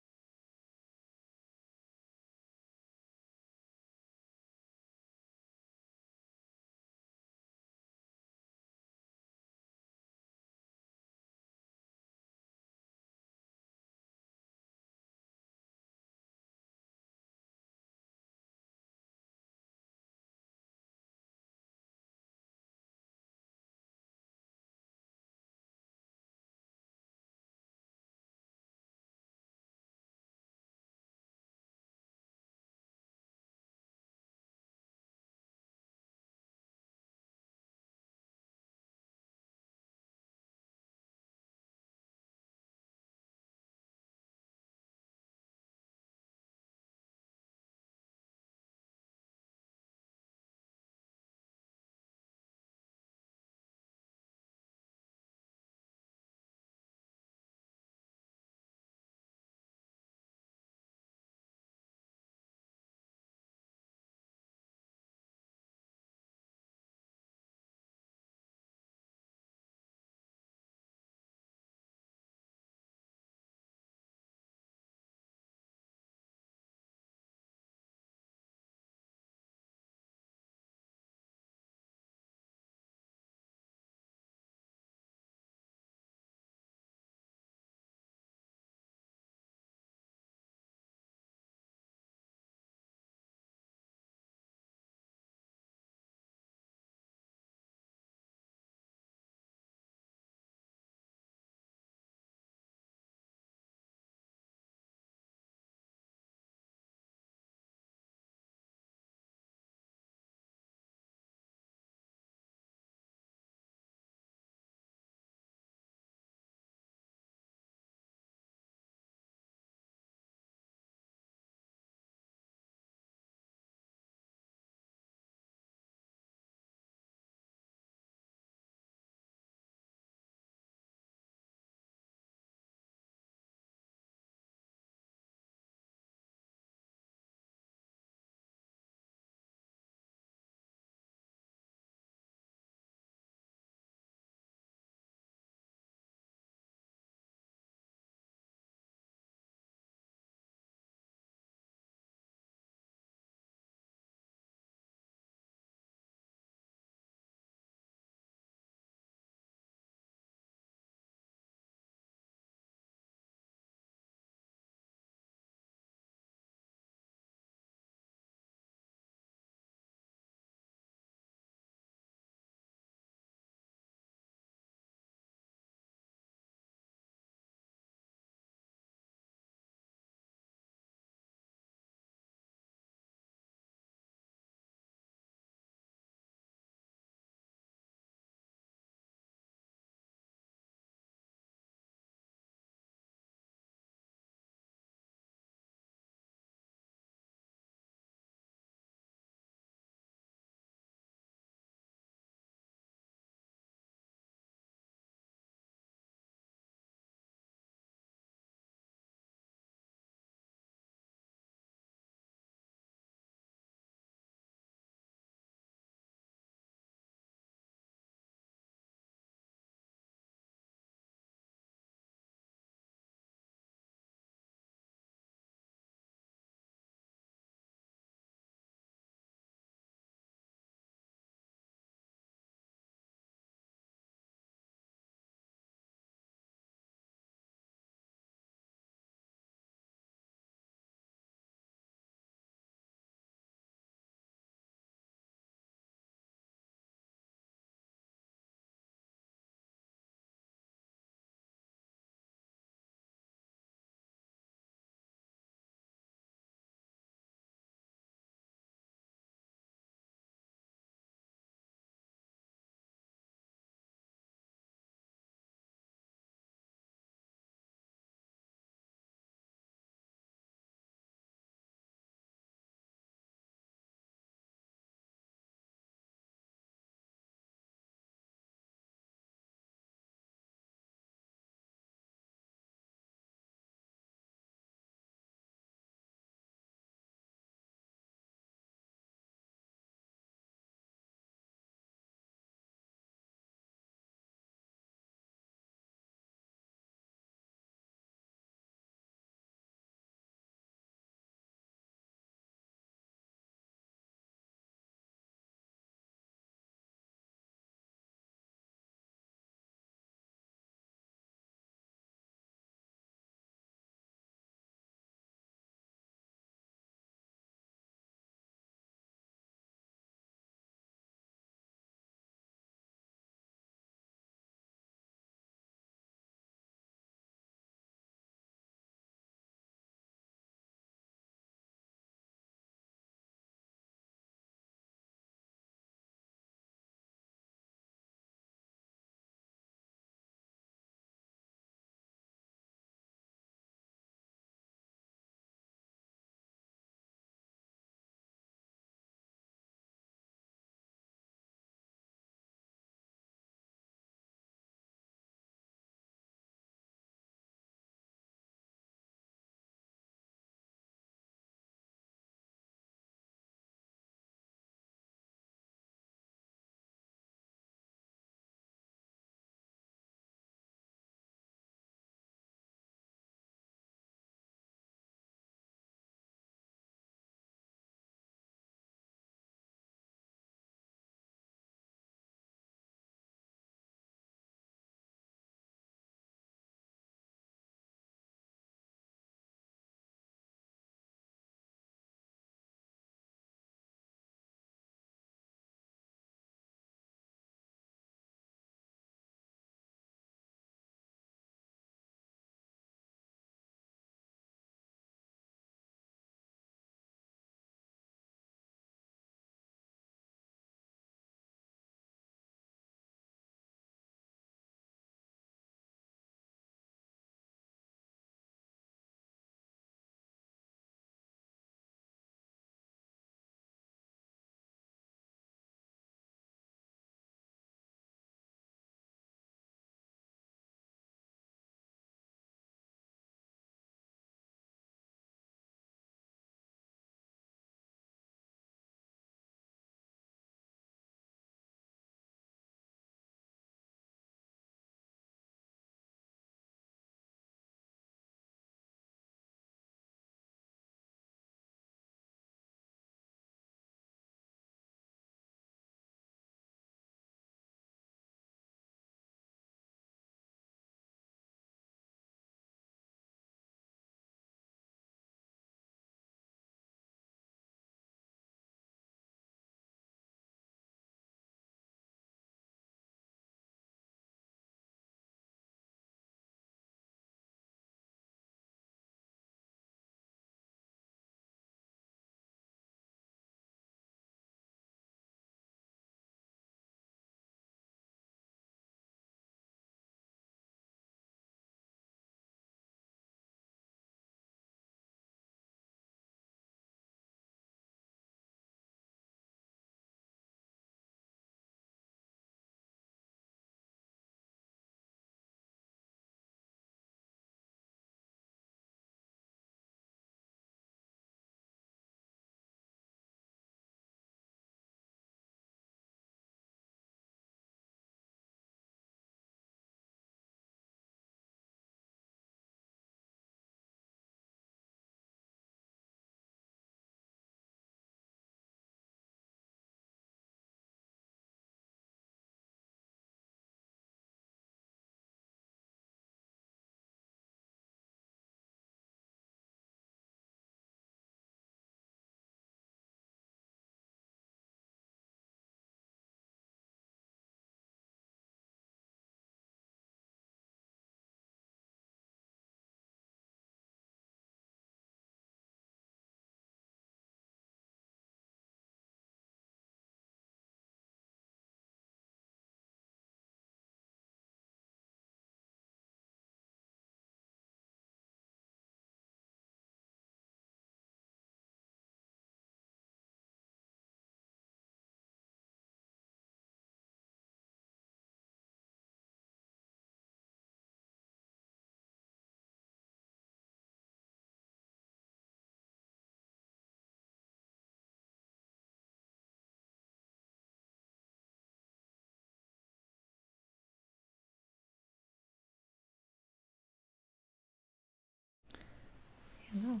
Hello.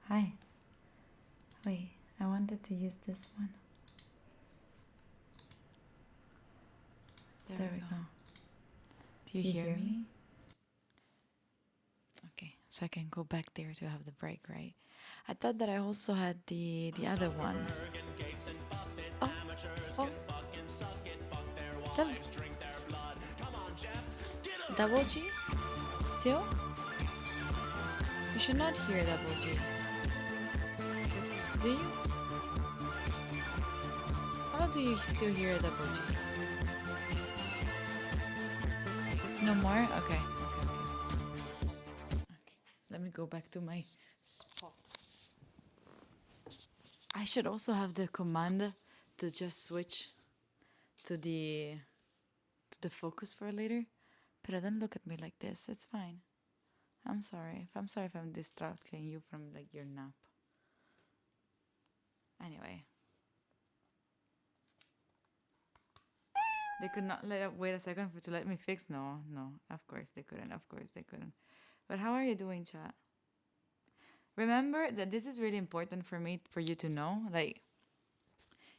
Hi. Wait, I wanted to use this one. There we go. Do you hear me? Okay, so I can go back there to have the break, right? I thought that I also had the other one. Oh, oh. Double G? Still? You should not hear double G. Do you? How do you still hear double G? No more? Okay. Let me go back to my spot. I should also have the command to just switch to the focus for later. But don't look at me like this. It's fine. I'm sorry. I'm sorry if I'm distracting you from like your nap. Anyway. They could not wait a second to let me fix. No. Of course they couldn't. But how are you doing, chat? Remember that this is really important for you to know. Like,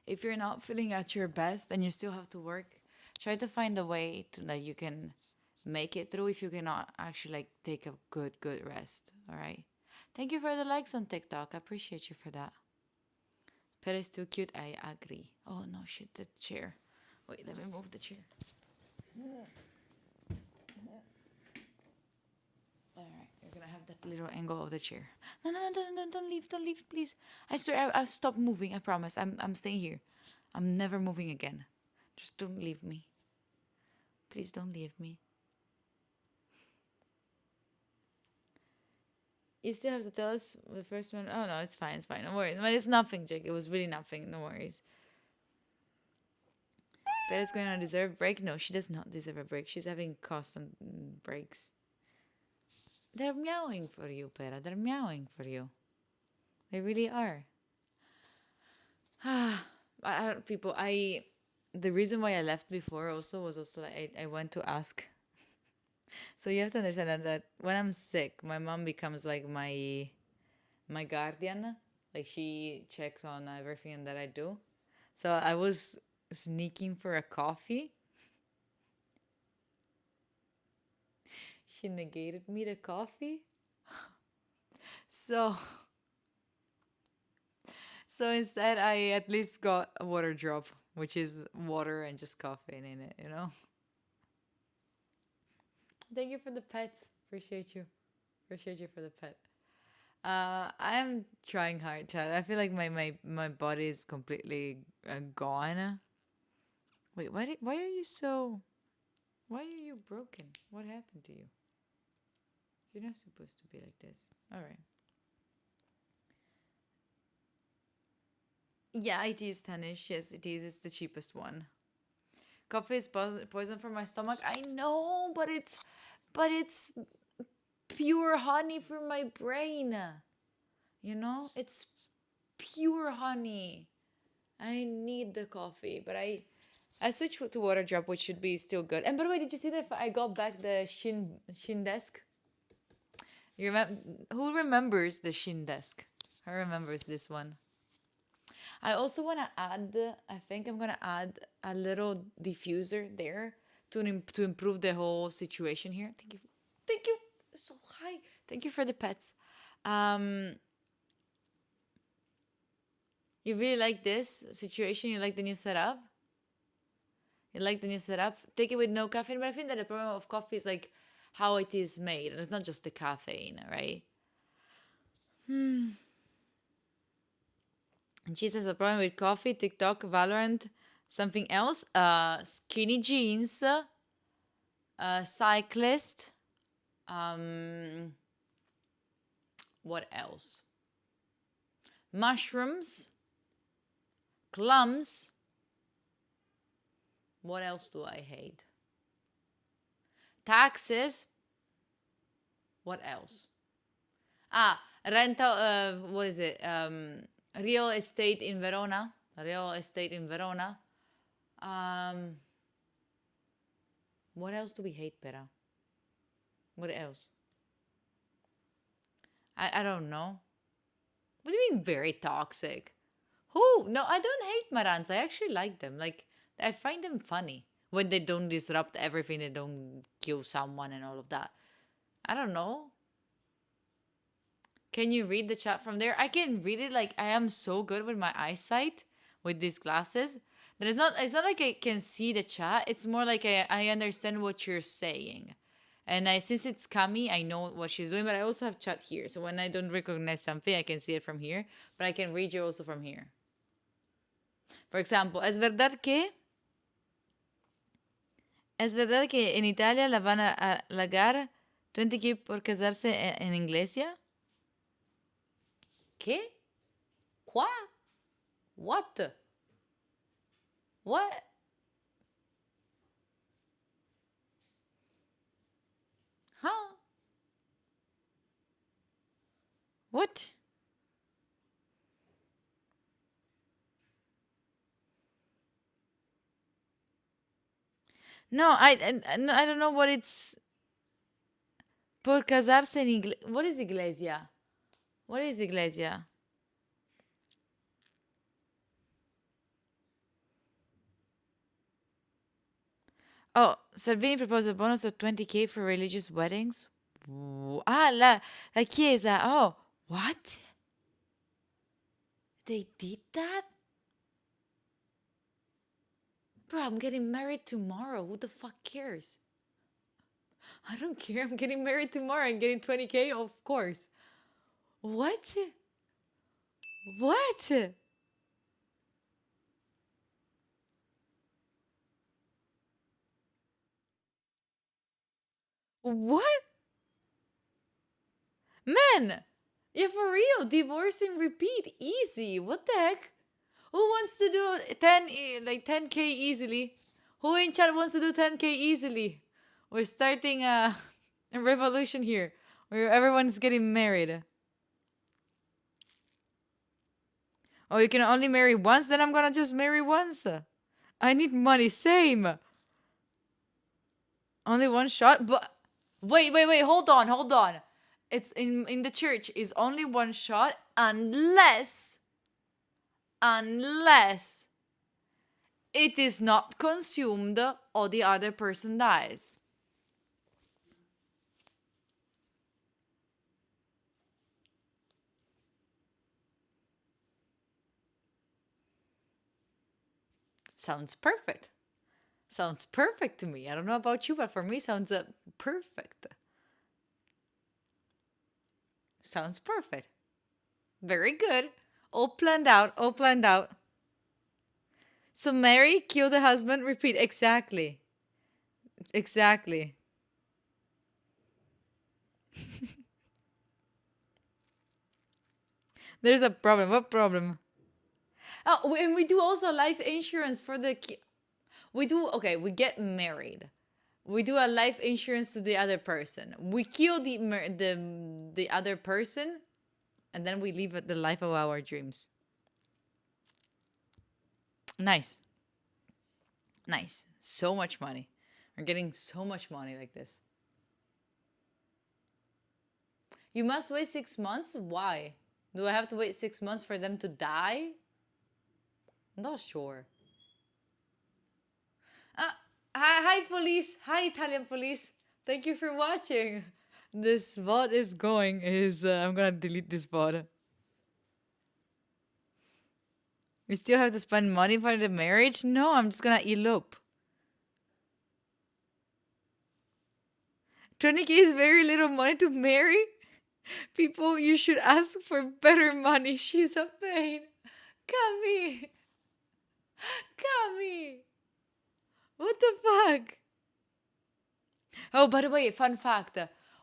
if you're not feeling at your best and you still have to work, try to find a way to you can make it through if you cannot actually take a good rest. All right. Thank you for the likes on TikTok. I appreciate you for that. Pet is too cute. I agree. Oh no, shit, the chair. Wait, let me move the chair. Alright, you're gonna have that little angle of the chair. No, don't leave, please. I swear, I'll stop moving, I promise. I'm staying here. I'm never moving again. Just don't leave me. Please don't leave me. You still have to tell us the first one. Oh no, it's fine. Don't worry. But it's nothing, Jake. It was really nothing. No worries. Betta's going on a deserved break? No, she does not deserve a break. She's having constant breaks. They're meowing for you, Pera. They're meowing for you. They really are. The reason why I left before also was also like I went to ask. So you have to understand that when I'm sick, my mom becomes like my guardian. Like she checks on everything that I do. So I was sneaking for a coffee. She negated me the coffee. So instead I at least got a water drop, which is water and just caffeine in it, you know? Thank you for the pets. Appreciate you for the pet. I'm trying hard, Chad. I feel like my body is completely gone. Wait, why are you broken? What happened to you? You're not supposed to be like this. All right. Yeah, it is Tanish. Yes, it is. It's the cheapest one. Coffee is poison for my stomach. I know, but it's pure honey for my brain. You know, it's pure honey. I need the coffee, but I switched to water drop, which should be still good. And by the way, did you see that I got back the Shin desk? You who remembers the Shin desk? Who remembers this one? I also want to add, I think I'm going to add a little diffuser there to improve the whole situation here. Thank you. So high. Thank you for the pets. You really like this situation? You like the new setup? Take it with no caffeine. But I think that the problem of coffee is like how it is made. And it's not just the caffeine, right? She says a problem with coffee, TikTok, Valorant, something else. Skinny jeans, cyclist. What else? Mushrooms, clumps. What else do I hate? Taxes. What else? Rental. What is it? Real estate in Verona. What else do we hate, Pera? What else? I don't know. What do you mean very toxic? Who? No, I don't hate Marans. I actually like them. Like, I find them funny when they don't disrupt everything, they don't kill someone and all of that. I don't know. Can you read the chat from there? I can read it. Like, I am so good with my eyesight with these glasses that it's not like I can see the chat. It's more like I understand what you're saying. And since it's Kami, I know what she's doing, but I also have chat here. So when I don't recognize something, I can see it from here, but I can read you also from here. For example, ¿Es verdad que en Italia la van a lagar 20K por casarse en iglesia? ¿Qué? Quoi? What? What? Huh? What? No, I don't know what it's. Por casarse en iglesia. What is iglesia? What is iglesia? Oh, Salvini proposed a bonus of 20K for religious weddings. La chiesa. Oh, what? They did that? Bro, I'm getting married tomorrow. Who the fuck cares? I don't care. I'm getting married tomorrow. I'm getting 20K, of course. What? What? What? Man! Yeah, for real. Divorce and repeat. Easy. What the heck? Who wants to do 10K easily? Who in chat wants to do 10K easily? We're starting a revolution here where everyone's getting married. Oh, you can only marry once? Then I'm gonna just marry once. I need money. Same. Only one shot? But wait. Hold on. It's in the church is only one shot unless it is not consumed or the other person dies. Sounds perfect. Sounds perfect to me. I don't know about you, but for me, sounds perfect. Sounds perfect. Very good. All planned out. So marry, kill the husband, repeat. Exactly. There's a problem. What problem? Oh, and we do also life insurance for the we get married. We do a life insurance to the other person. We kill the other person, and then we live the life of our dreams. Nice. So much money. We're getting so much money like this. You must wait 6 months? Why? Do I have to wait 6 months for them to die? Not sure. Hi police. Hi Italian police. Thank you for watching. This VOD is going. I'm gonna delete this VOD. We still have to spend money for the marriage? No, I'm just gonna elope. 20K is very little money to marry. People, you should ask for better money. She's a pain. Kami. What the fuck? Oh, by the way, fun fact.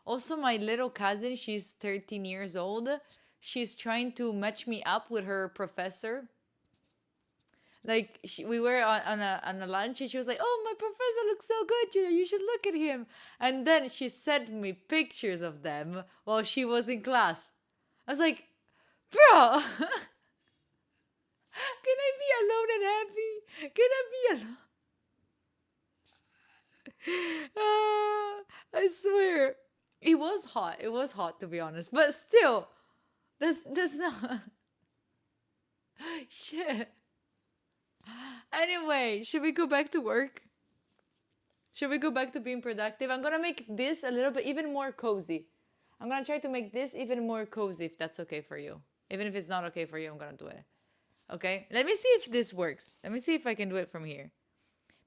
Also, my little cousin, she's 13 years old. She's trying to match me up with her professor. Like, we were on a lunch and she was like, oh, my professor looks so good, you should look at him. And then she sent me pictures of them while she was in class. I was like, bro, can I be alone and happy? Can I be alone? I swear. It was hot. It was hot, to be honest. But still, that's not shit. Anyway, should we go back to work? Should we go back to being productive? I'm gonna make this a little bit even more cozy. I'm gonna try to make this even more cozy if that's okay for you. Even if it's not okay for you, I'm gonna do it. Okay? Let me see if this works. Let me see if I can do it from here.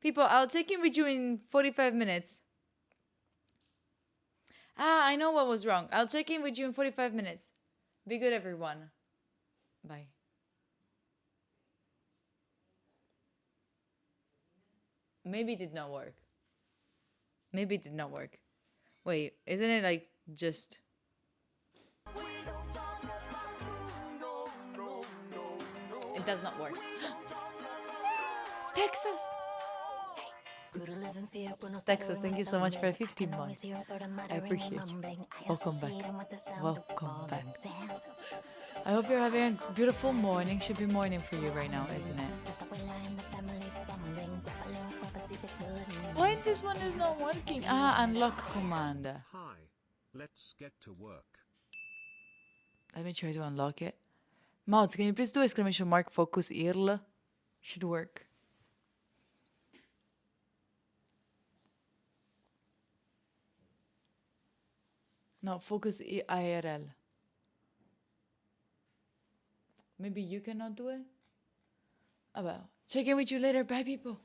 People, I'll check in with you in 45 minutes. I know what was wrong. I'll check in with you in 45 minutes. Be good, everyone. Bye. Maybe it did not work. Maybe it did not work. Wait, isn't it like just... It does not work. Texas! Texas, thank you so much for 15 months. I appreciate you. Welcome back. Welcome back. I hope you're having a beautiful morning. Should be morning for you right now, isn't it? Why this one is not working? Unlock command. Hi. Let's get to work. Let me try to unlock it. Mods, can you please do exclamation mark focus IRL? Should work. No, focus IRL. Maybe you cannot do it? Oh well. Check in with you later. Bye, people.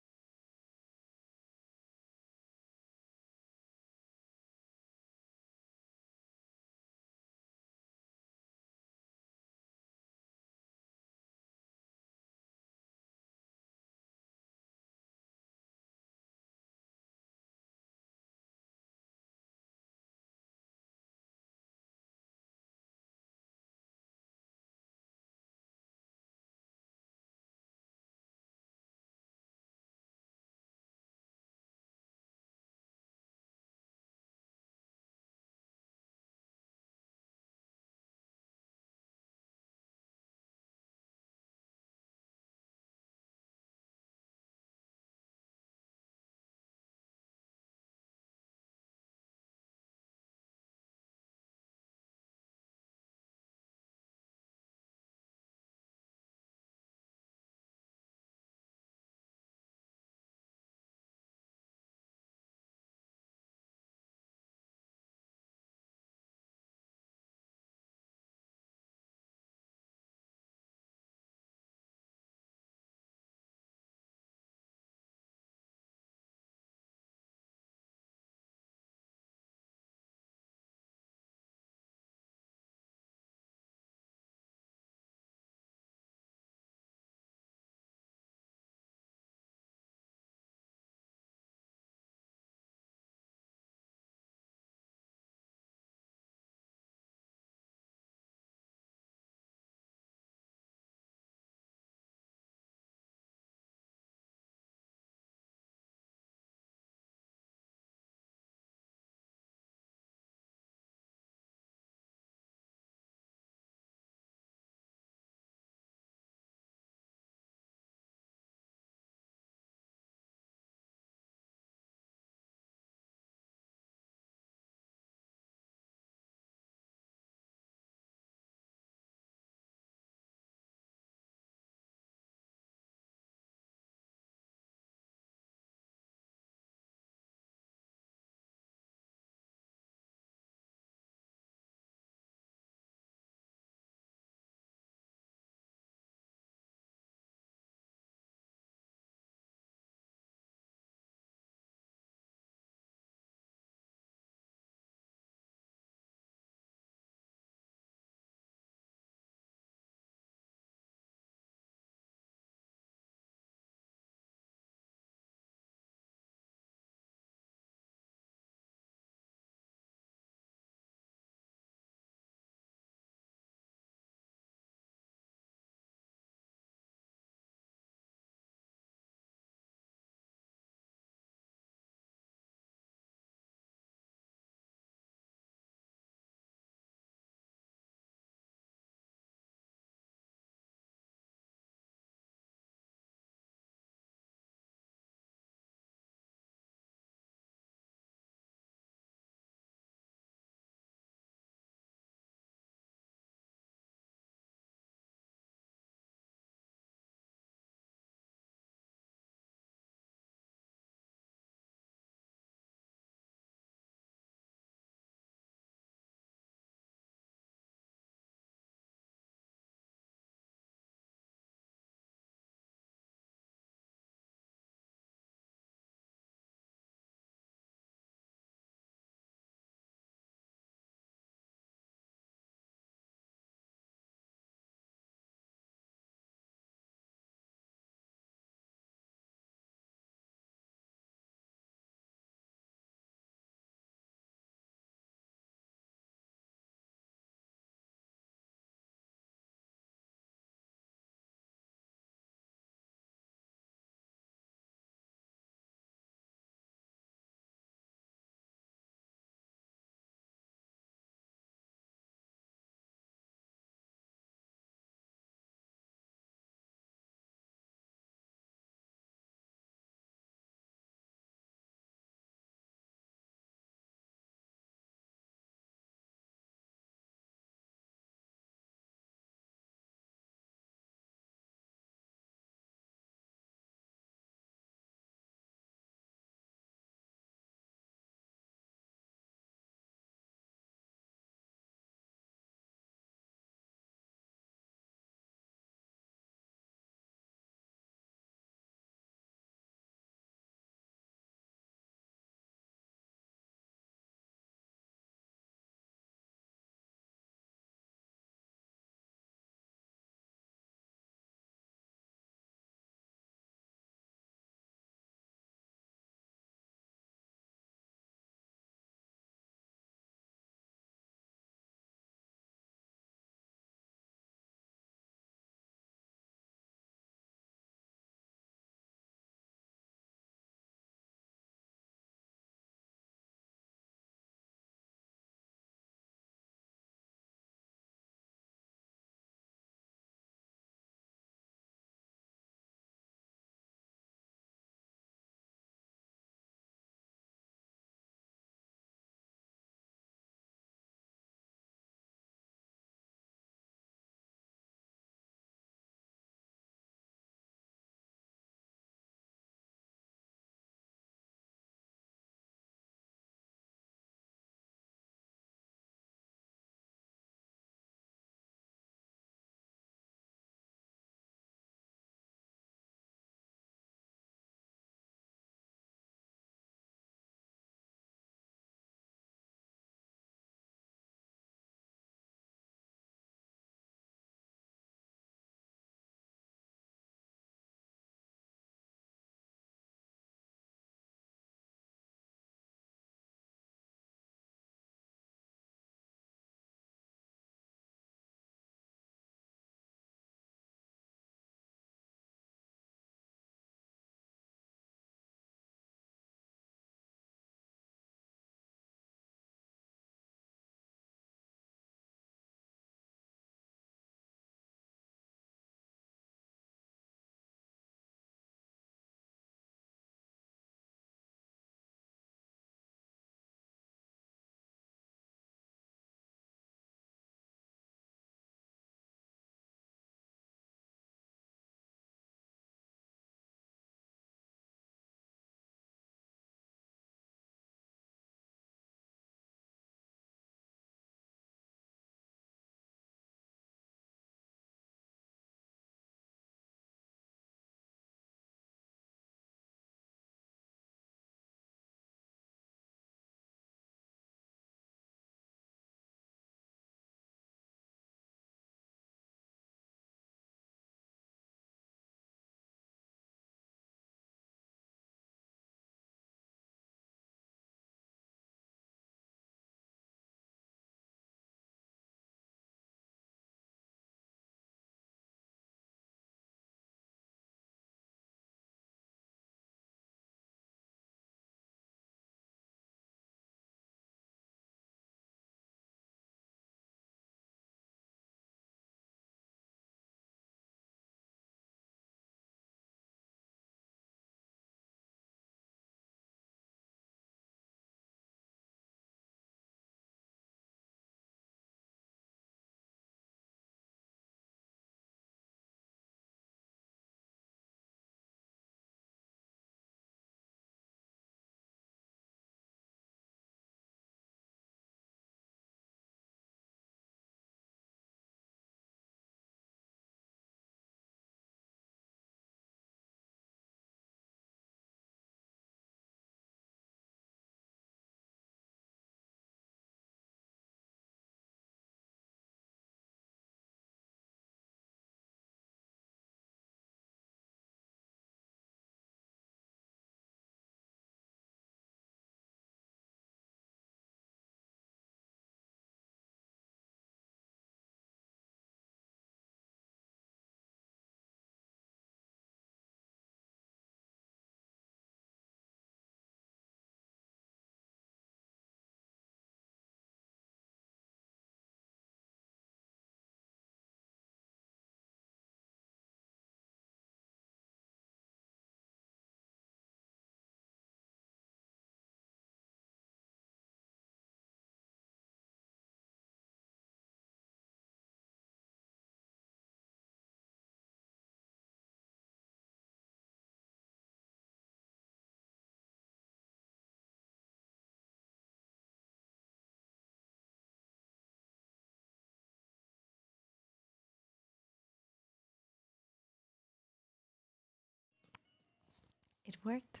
It worked.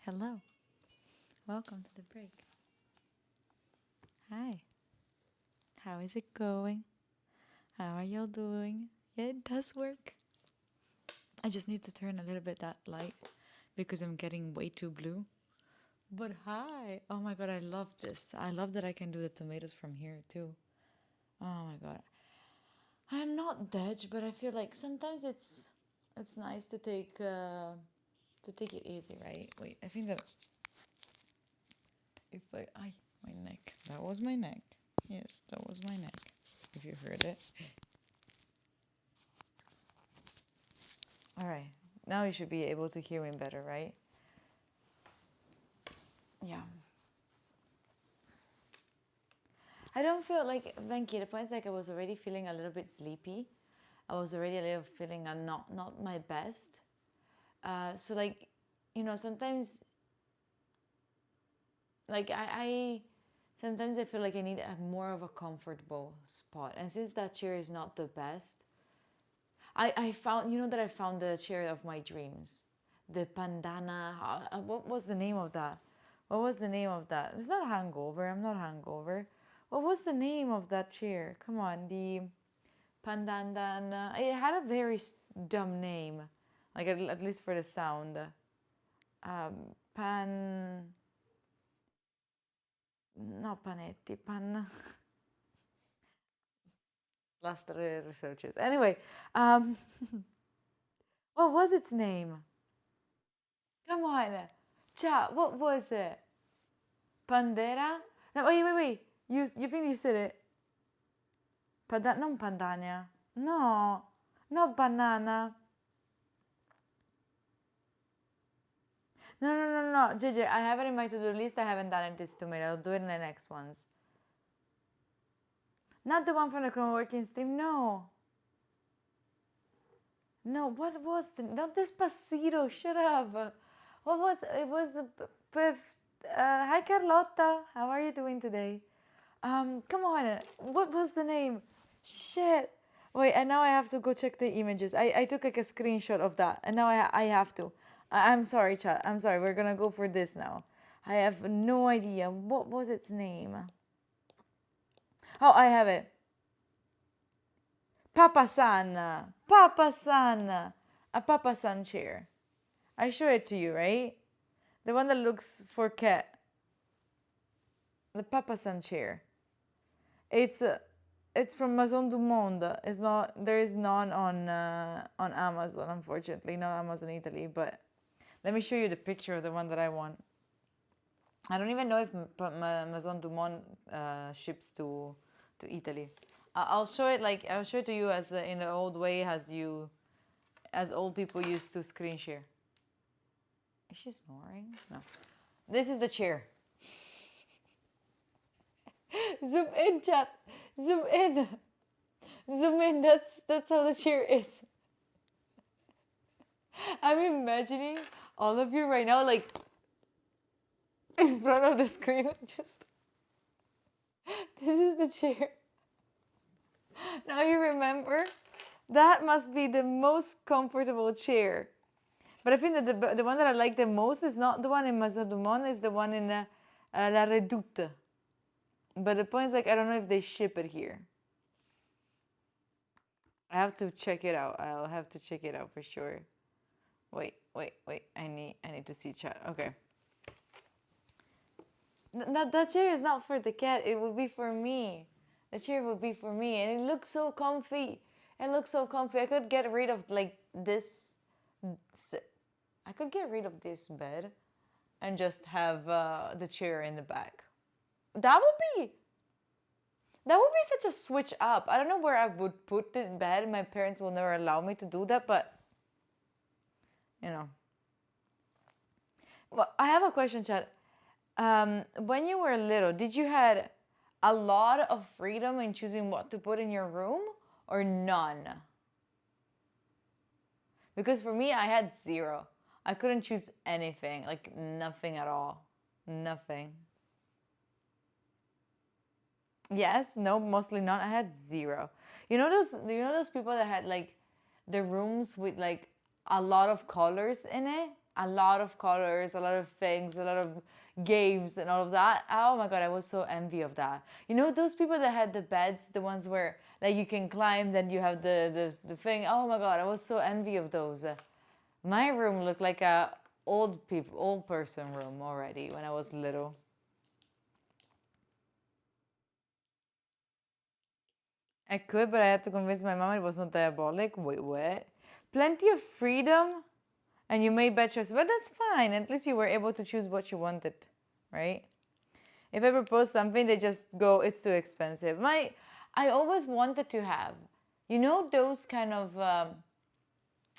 Hello. Welcome to the break. Hi. How is it going? How are y'all doing? Yeah, it does work. I just need to turn a little bit that light because I'm getting way too blue. But hi. Oh my god, I love this. I love that I can do the tomatoes from here too. Oh my god. I'm not Dutch, but I feel like sometimes it's nice to take it easy, right? Wait, I think that if my neck. That was my neck. Yes, that was my neck. If you heard it. All right. Now you should be able to hear me better, right? Yeah. I don't feel like, Venki, the point is like I was already feeling a little bit sleepy. I was already a little feeling not my best. So like, sometimes like I sometimes I feel like I need a more of a comfortable spot. And since that chair is not the best, I found, that I found the chair of my dreams. The Pandana, what was the name of that? What was the name of that? It's not Hangover, I'm not Hangover. What was the name of that chair? Come on, the Pandana. It had a very dumb name, like at least for the sound. Not Panetti, last researches. Anyway, what was its name? Come on, chat. What was it? Pandera? No, wait. You think you said it? Non Pandania. No, not banana. No. JJ, I have it in my to-do list. I haven't done it this tomato. I'll do it in the next ones. Not the one from the Chrome working stream. No, what was the... Not Despacito. Shut up. What was... It was... Hi, Carlotta. How are you doing today? Come on. What was the name? Shit. Wait, and now I have to go check the images. I took like a screenshot of that, and now I have to. I'm sorry, chat. I'm sorry. We're gonna go for this now. I have no idea. What was its name? Oh, I have it. Papa-san. Papa-san. A Papa-san chair. I show it to you, right? The one that looks for cat. The Papa-san chair. It's from Maison du Monde. It's not. There is none on Amazon, unfortunately, not Amazon Italy. But let me show you the picture of the one that I want. I don't even know if Maison du Monde ships to Italy. I'll show it I'll show it to you as in the old way as old people used to screen share. Is she snoring? No. This is the chair. Zoom in, chat. Zoom in. Zoom in. That's how the chair is. I'm imagining all of you right now, like in front of the screen. Just this is the chair. Now you remember, that must be the most comfortable chair. But I think that the one that I like the most is not the one in Maison du Monde, it's the one in La Redoute. But the point is, like, I don't know if they ship it here. I have to check it out. I'll have to check it out for sure. Wait. I need to see chat. Okay. That chair is not for the cat. It would be for me. The chair would be for me. And it looks so comfy. It looks so comfy. I could get rid of, like, this. I could get rid of this bed and just have the chair in the back. That would be such a switch up. I don't know where I would put the bed. My parents will never allow me to do that, but Well, I have a question, chat. When you were little, did you had a lot of freedom in choosing what to put in your room or none? Because for me, I had zero. I couldn't choose anything, like nothing at all. Nothing. Yes, no, mostly not. I had zero. You know those people that had like the rooms with like a lot of colors in it? a lot of colors, a lot of things, a lot of games and all of that. Oh my god, I was so envy of that. You know those people that had the beds, the ones where like you can climb, then you have the thing. Oh my god, I was so envy of those. My room looked like a old person room already when I was little. I could, but I had to convince my mom it was not diabolic. Wait, what? Plenty of freedom, and you made bad choices. But that's fine. At least you were able to choose what you wanted, right? If I propose something, they just go, it's too expensive. I always wanted to have, you know, those kind of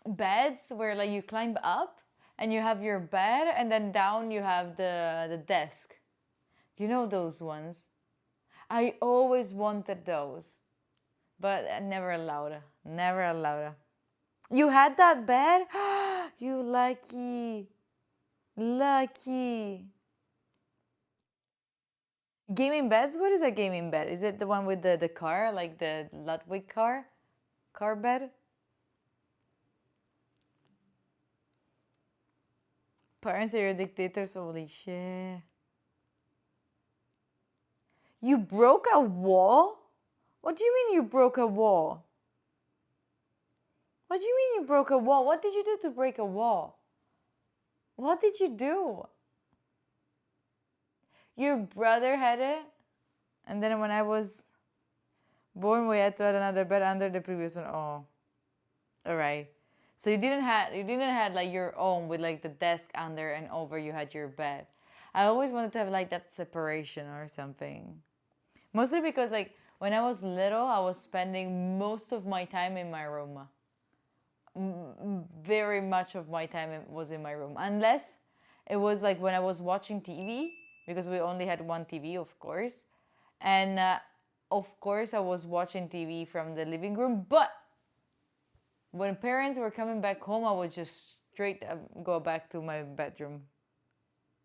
beds where like you climb up and you have your bed, and then down you have the desk. Do you know those ones? I always wanted those. But never allowed. Never allowed. You had that bed? You lucky. Lucky. Gaming beds? What is a gaming bed? Is it the one with the car? Like the Ludwig car? Car bed? Parents are your dictators. Holy shit. You broke a wall? What do you mean you broke a wall? What do you mean you broke a wall? What did you do to break a wall? What did you do? Your brother had it? And then when I was born, we had to add another bed under the previous one. Oh. Alright. So you didn't have like your own with like the desk under and over you had your bed. I always wanted to have like that separation or something. Mostly because like when I was little, I was spending most of my time in my room. Very much of my time was in my room. Unless it was like when I was watching TV, because we only had one TV, of course. And of course, I was watching TV from the living room. But when parents were coming back home, I would just straight go back to my bedroom.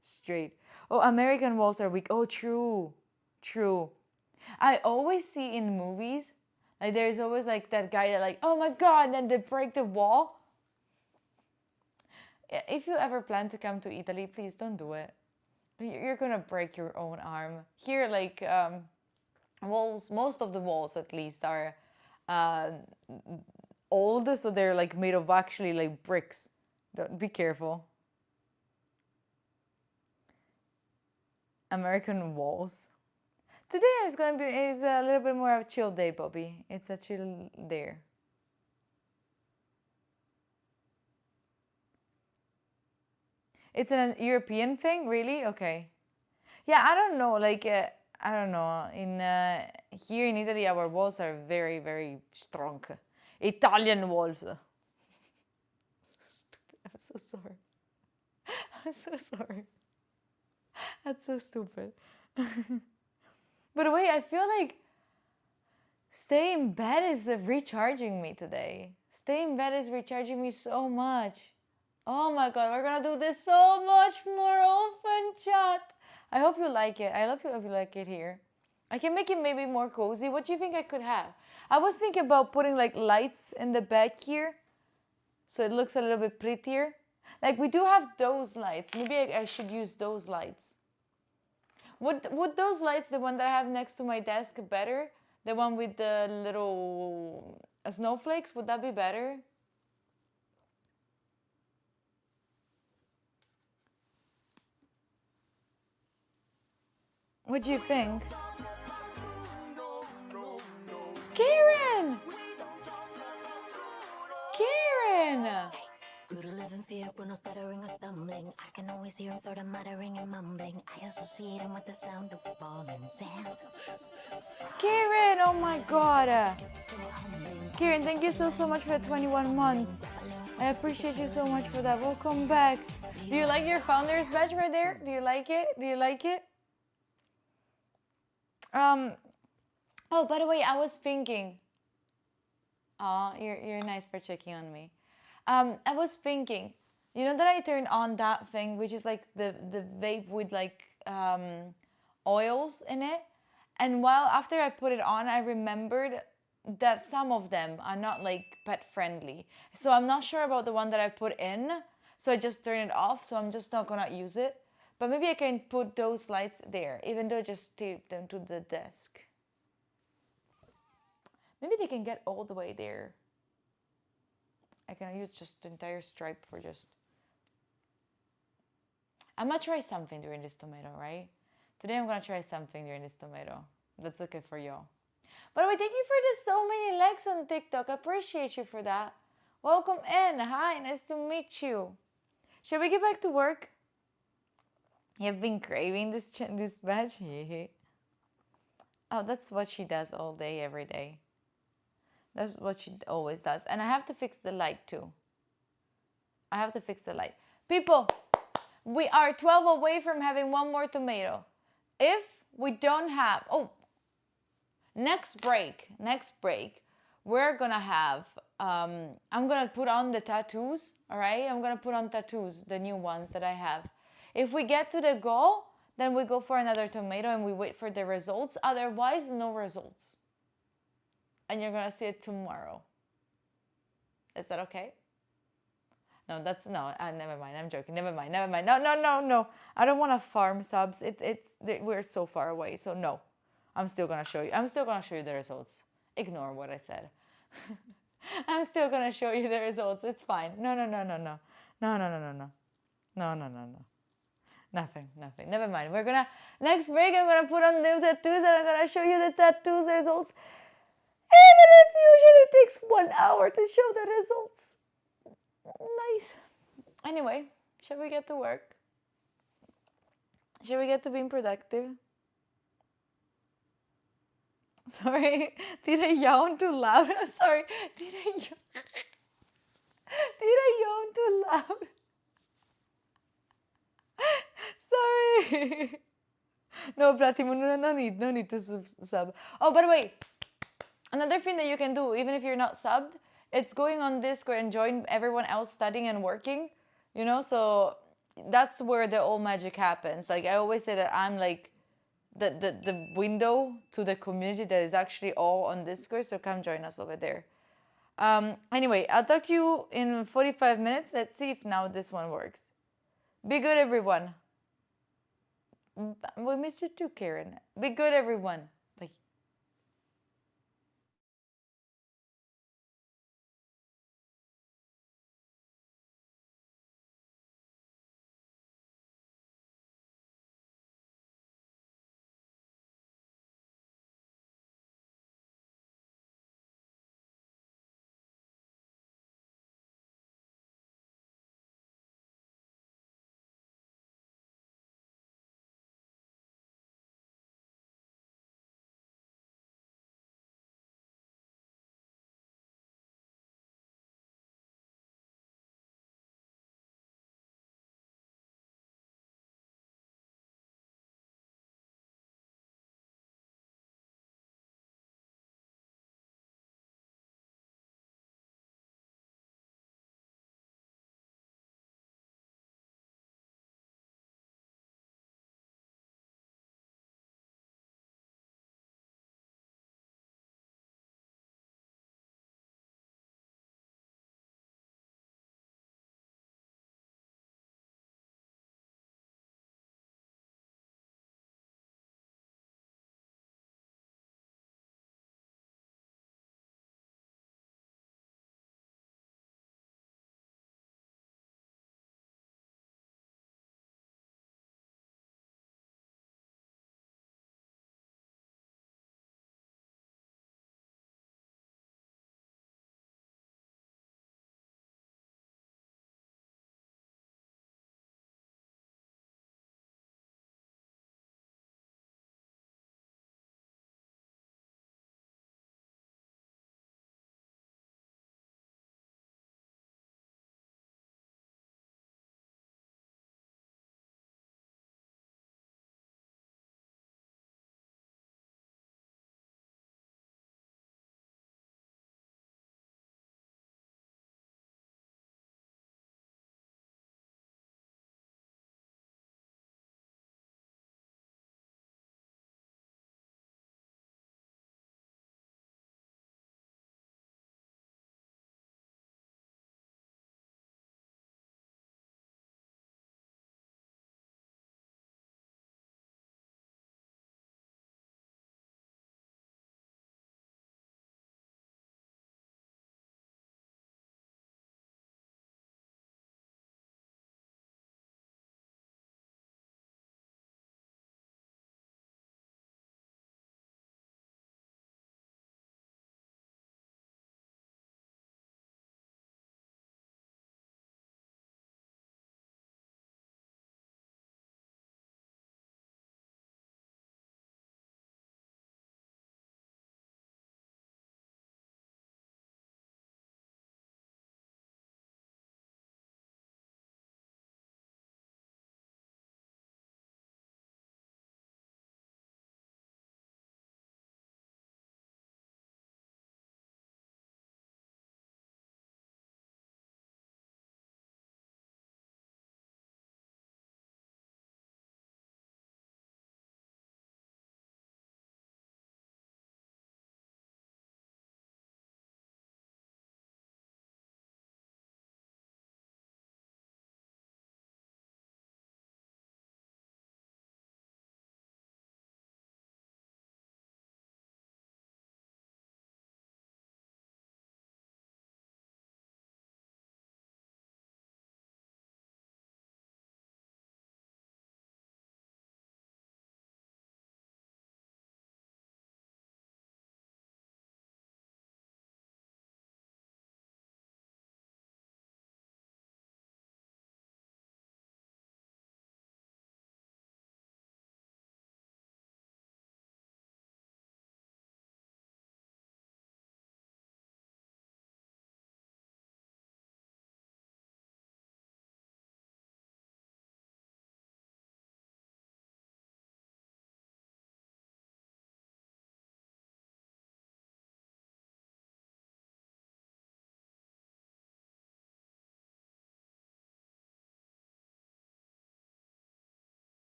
Straight. Oh, American walls are weak. Oh, true. True. I always see in movies, like there's always like that guy that like, oh my god, and then they break the wall. If you ever plan to come to Italy, please don't do it. You're gonna break your own arm. Here, like walls, most of the walls at least are old, so they're like made of actually like bricks. Don't be careful. American walls. Today is a little bit more of a chill day, Bobby. It's a chill day. It's a European thing, really? Okay. Yeah, I don't know. Like I don't know. In here in Italy, our walls are very, very strong. Italian walls. I'm so sorry. I'm so sorry. That's so stupid. By the way, I feel like staying in bed is recharging me today. Staying in bed is recharging me so much. Oh my god, we're gonna do this so much more often, chat. I hope you like it. I love you if you like it here. I can make it maybe more cozy. What do you think I could have? I was thinking about putting like lights in the back here, so it looks a little bit prettier. Like we do have those lights. Maybe I should use those lights. Would those lights, the one that I have next to my desk, better? The one with the little snowflakes, would that be better? What do you think? Karen! Karen! Grew to live in fear, Bruno stuttering or stumbling. I can always hear him sort of muttering and mumbling. I associate him with the sound of falling sand. Karen, oh my god. Karen, thank you so much for 21 months. I appreciate you so much for that. Welcome back. Do you like your founder's badge right there? Do you like it? Do you like it? Oh, by the way, I was thinking. Oh, you're nice for checking on me. I was thinking, you know that I turned on that thing, which is like the vape with like oils in it. And while after I put it on, I remembered that some of them are not like pet friendly. So I'm not sure about the one that I put in, So I just turn it off, so I'm just not gonna use it. But maybe I can put those lights there, even though I just tape them to the desk. Maybe they can get all the way there. I can use just the entire stripe for just... I'm gonna try something during this tomato, right? Today I'm gonna try something during this tomato. That's okay for y'all. By the way, thank you for the so many likes on TikTok. I appreciate you for that. Welcome in. Hi, nice to meet you. Shall we get back to work? You've been craving this batch? Oh, that's what she does all day, every day. That's what she always does. And I have to fix the light too. I have to fix the light. People, we are 12 away from having one more tomato. If we don't have... Oh, next break, we're gonna have... I'm gonna put on the tattoos, all right? I'm gonna put on tattoos, the new ones that I have. If we get to the goal, then we go for another tomato and we wait for the results. Otherwise, no results. And you're gonna see it tomorrow. Is that okay? No, that's no. Never mind. I'm joking. Never mind. No. I don't want to farm subs. We're so far away. So no, I'm still gonna show you. I'm still gonna show you the results. Ignore what I said. I'm still gonna show you the results. It's fine. No. Nothing. Never mind. We're gonna next break. I'm gonna put on the tattoos and I'm gonna show you the tattoos results. Even if it usually takes 1 hour to show the results. Nice. Anyway, shall we get to work? Shall we get to being productive? Sorry, did I yawn too loud? Sorry, did I yawn too loud? Sorry. No, Pratimo, no need to sub. Oh, by the way, another thing that you can do, even if you're not subbed, it's going on Discord and join everyone else studying and working, you know? So that's where the old magic happens. Like I always say that I'm like the window to the community that is actually all on Discord. So come join us over there. Anyway, I'll talk to you in 45 minutes. Let's see if now this one works. Be good, everyone. We miss you too, Karen. Be good, everyone.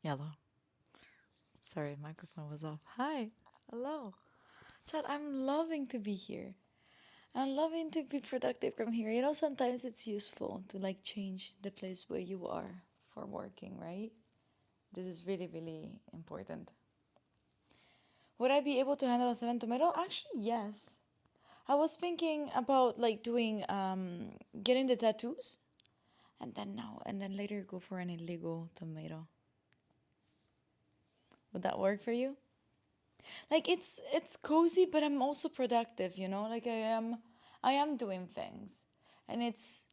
Yellow. Sorry, microphone was off. Hi. Hello. Chat, I'm loving to be here. I'm loving to be productive from here. You know, sometimes it's useful to like change the place where you are for working, right? This is really, really important. Would I be able to handle a 7 tomato? Actually, yes. I was thinking about like doing, getting the tattoos and then later go for an illegal tomato. Would that work for you? Like it's cozy, but I'm also productive, you know? Like I am doing things. And it's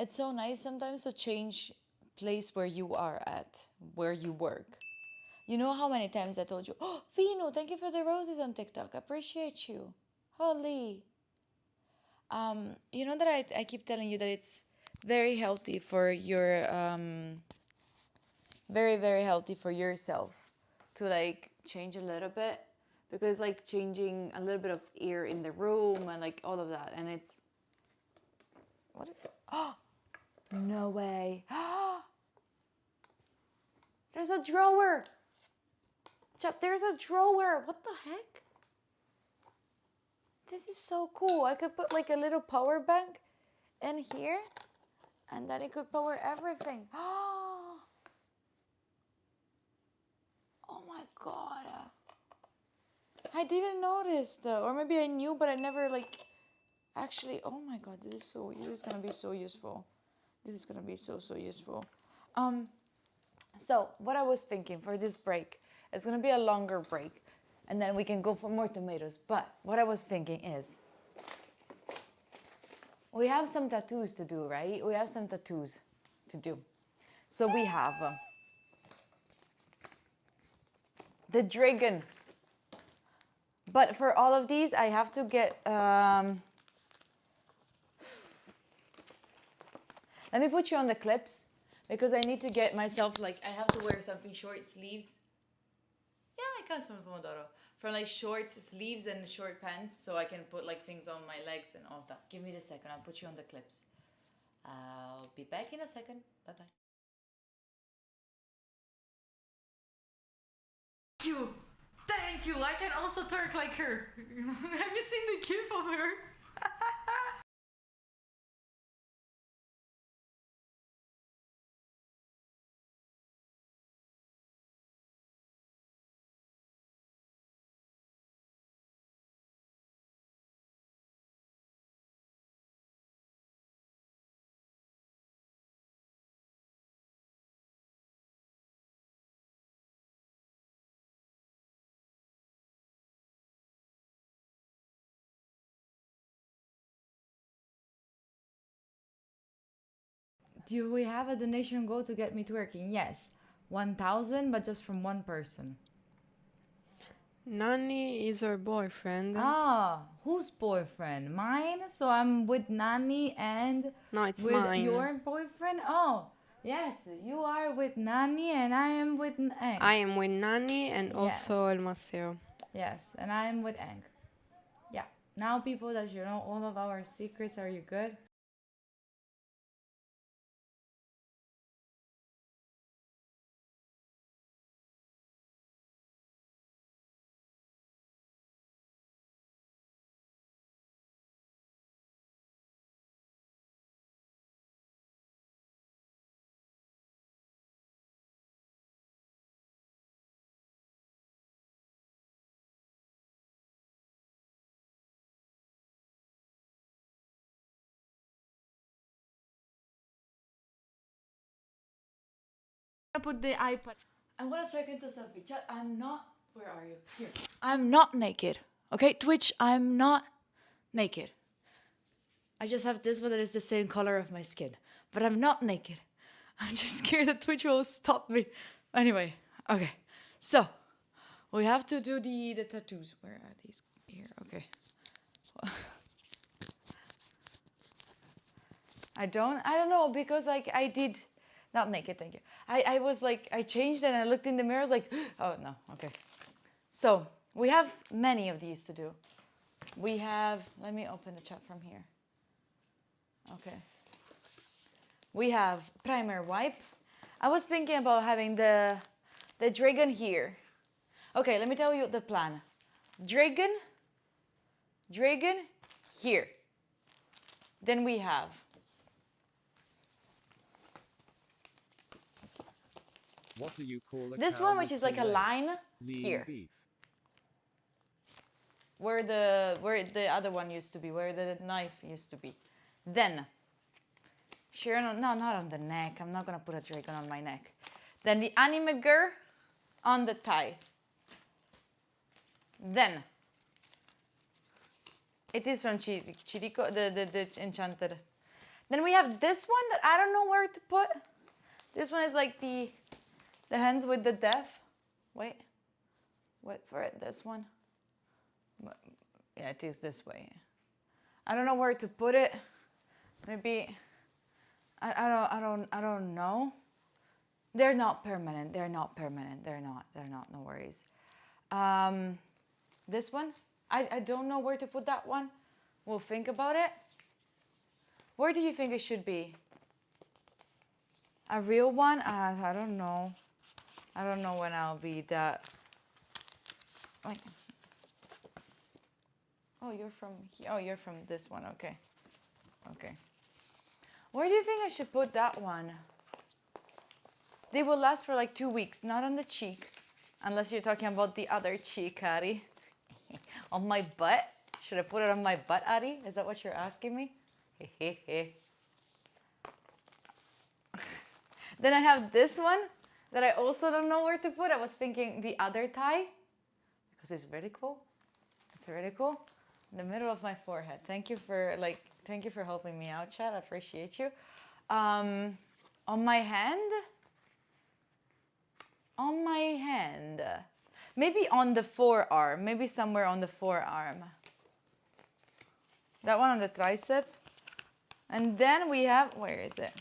so nice sometimes to change place where you are at, where you work. You know how many times I told you, oh, Vino, thank you for the roses on TikTok. Appreciate you. Holy. You know that I keep telling you that it's very healthy for your, very, very healthy for yourself to like change a little bit, because like changing a little bit of air in the room and like all of that, and it's what is it? Oh no way. There's a drawer. There's a drawer. What the heck? This is so cool. I could put like a little power bank in here and then it could power everything. Oh my god. I didn't notice, or maybe I knew, but I never like actually. Oh my god, this is gonna be so useful. This is gonna be so useful. So what I was thinking for this break, it's gonna be a longer break, and then we can go for more tomatoes. But what I was thinking is, we have some tattoos to do, right? We have some tattoos to do. So we have the dragon. But for all of these, I have to get, let me put you on the clips, because I need to get myself, like, I have to wear something short sleeves. Yeah, I can from Pomodoro. For like short sleeves and short pants, so I can put like things on my legs and all that. Give me a second, I'll put you on the clips. I'll be back in a second. Bye-bye. Thank you. I can also twerk like her. Have you seen the clip of her? Do we have a donation goal to get me twerking? Yes. 1,000, but just from one person. Nani is her boyfriend. Ah, whose boyfriend? Mine? So I'm with Nani and No, it's with mine. your boyfriend? Oh, yes, you are with Nani and I am with Eng. I am with Nani and also El Maceo. Yes, and I am with Eng. Yeah. Now, people, that you know all of our secrets, are you good? Put the iPad. I'm gonna check into something. Chat, I'm not. Where are you? Here. I'm not naked. Okay, Twitch, I'm not naked. I just have this one that is the same color of my skin. But I'm not naked. I'm just scared that Twitch will stop me. Anyway, okay. So, we have to do the tattoos. Where are these? Here, okay. I don't know, because like I did, not naked, thank you. I was like, I changed and I looked in the mirror, I was like, oh no, okay. So, we have many of these to do. We have, let me open the chat from here. Okay. We have primer wipe. I was thinking about having the dragon here. Okay, let me tell you the plan. Dragon here. Then we have What do you call a this cow one, with which is like a two legs? line Lean here, beef. where the other one used to be, where the knife used to be. Then, sure, no, not on the neck. I'm not gonna put a dragon on my neck. Then the anime girl on the thigh. Then, it is from Chiriko, the Enchanted. Then we have this one that I don't know where to put. This one is like the hands with the death. Wait for it, this one. Yeah, it is this way. I don't know where to put it. Maybe, I don't know. They're not permanent. They're not, no worries. This one, I don't know where to put that one. We'll think about it. Where do you think it should be? A real one? I don't know. I don't know when I'll be that. Wait. Oh, you're from here. Oh, you're from this one. Okay. Okay. Where do you think I should put that one? They will last for like 2 weeks, not on the cheek. Unless you're talking about the other cheek, Ari. On my butt? Should I put it on my butt, Ari? Is that what you're asking me? Then I have this one that I also don't know where to put. I was thinking the other thigh because it's really cool. It's really cool. In the middle of my forehead. Thank you for helping me out, chat. I appreciate you. On my hand. On my hand. Maybe on the forearm. Maybe somewhere on the forearm. That one on the triceps. And then we have, where is it?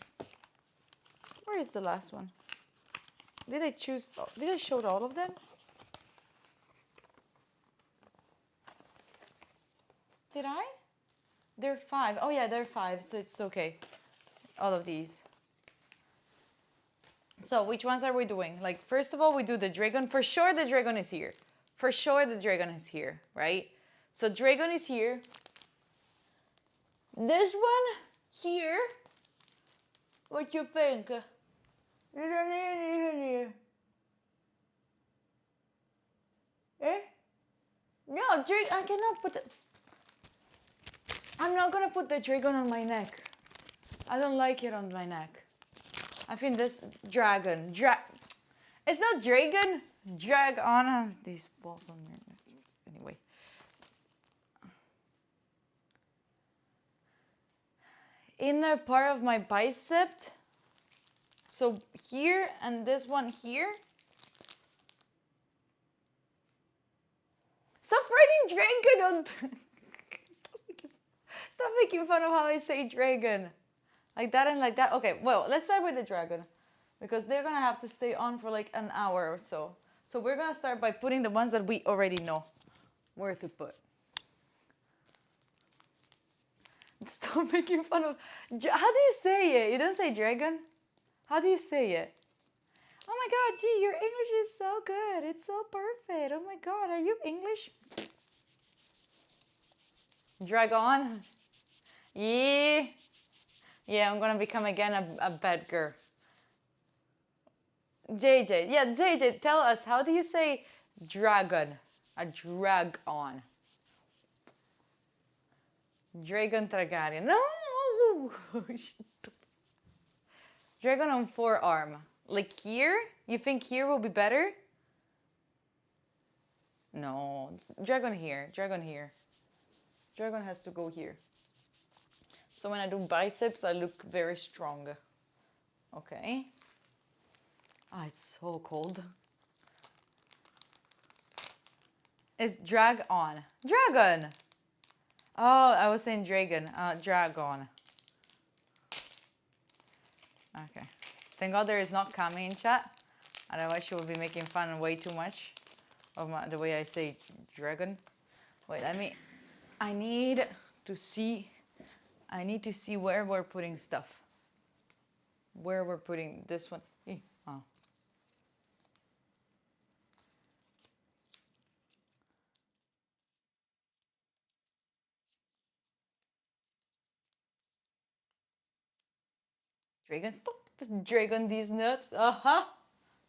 Where is the last one? Did I show all of them? Did I? They're 5. Oh yeah, they're 5, so it's okay. All of these. So which ones are we doing? Like, first of all, we do the dragon. For sure the dragon is here. For sure the dragon is here, right? So dragon is here. This one here. What you think? Eh? No, I cannot put it. I'm not gonna put the dragon on my neck. I don't like it on my neck. I think this dragon. It's not dragon. Drag on these balls on your neck. Anyway. Inner part of my bicep. So here and this one here. Stop writing dragon on. Stop making fun of how I say dragon. Like that and like that. Okay, well, let's start with the dragon. Because they're going to have to stay on for like an hour or so. So we're going to start by putting the ones that we already know where to put. Stop making fun of... How do you say it? You don't say dragon? How do you say it? Oh my God, gee, your English is so good. It's so perfect. Oh my God, are you English? Dragon. Yeah. Yeah, I'm going to become again a bad girl. JJ. Yeah, JJ, tell us, how do you say dragon? A drag-on. Dragon Targaryen. No! Dragon on forearm. Like here? You think here will be better? No. Dragon here. Dragon here. Dragon has to go here. So when I do biceps, I look very strong. Okay. Ah, it's so cold. It's drag on. Dragon! Oh, I was saying dragon. Dragon. Okay. Thank God there is not Kami in chat. Otherwise she will be making fun way too much of the way I say dragon. Wait, I need to see where we're putting stuff. where we're putting this one. Oh. Dragon, stop dragon these nuts.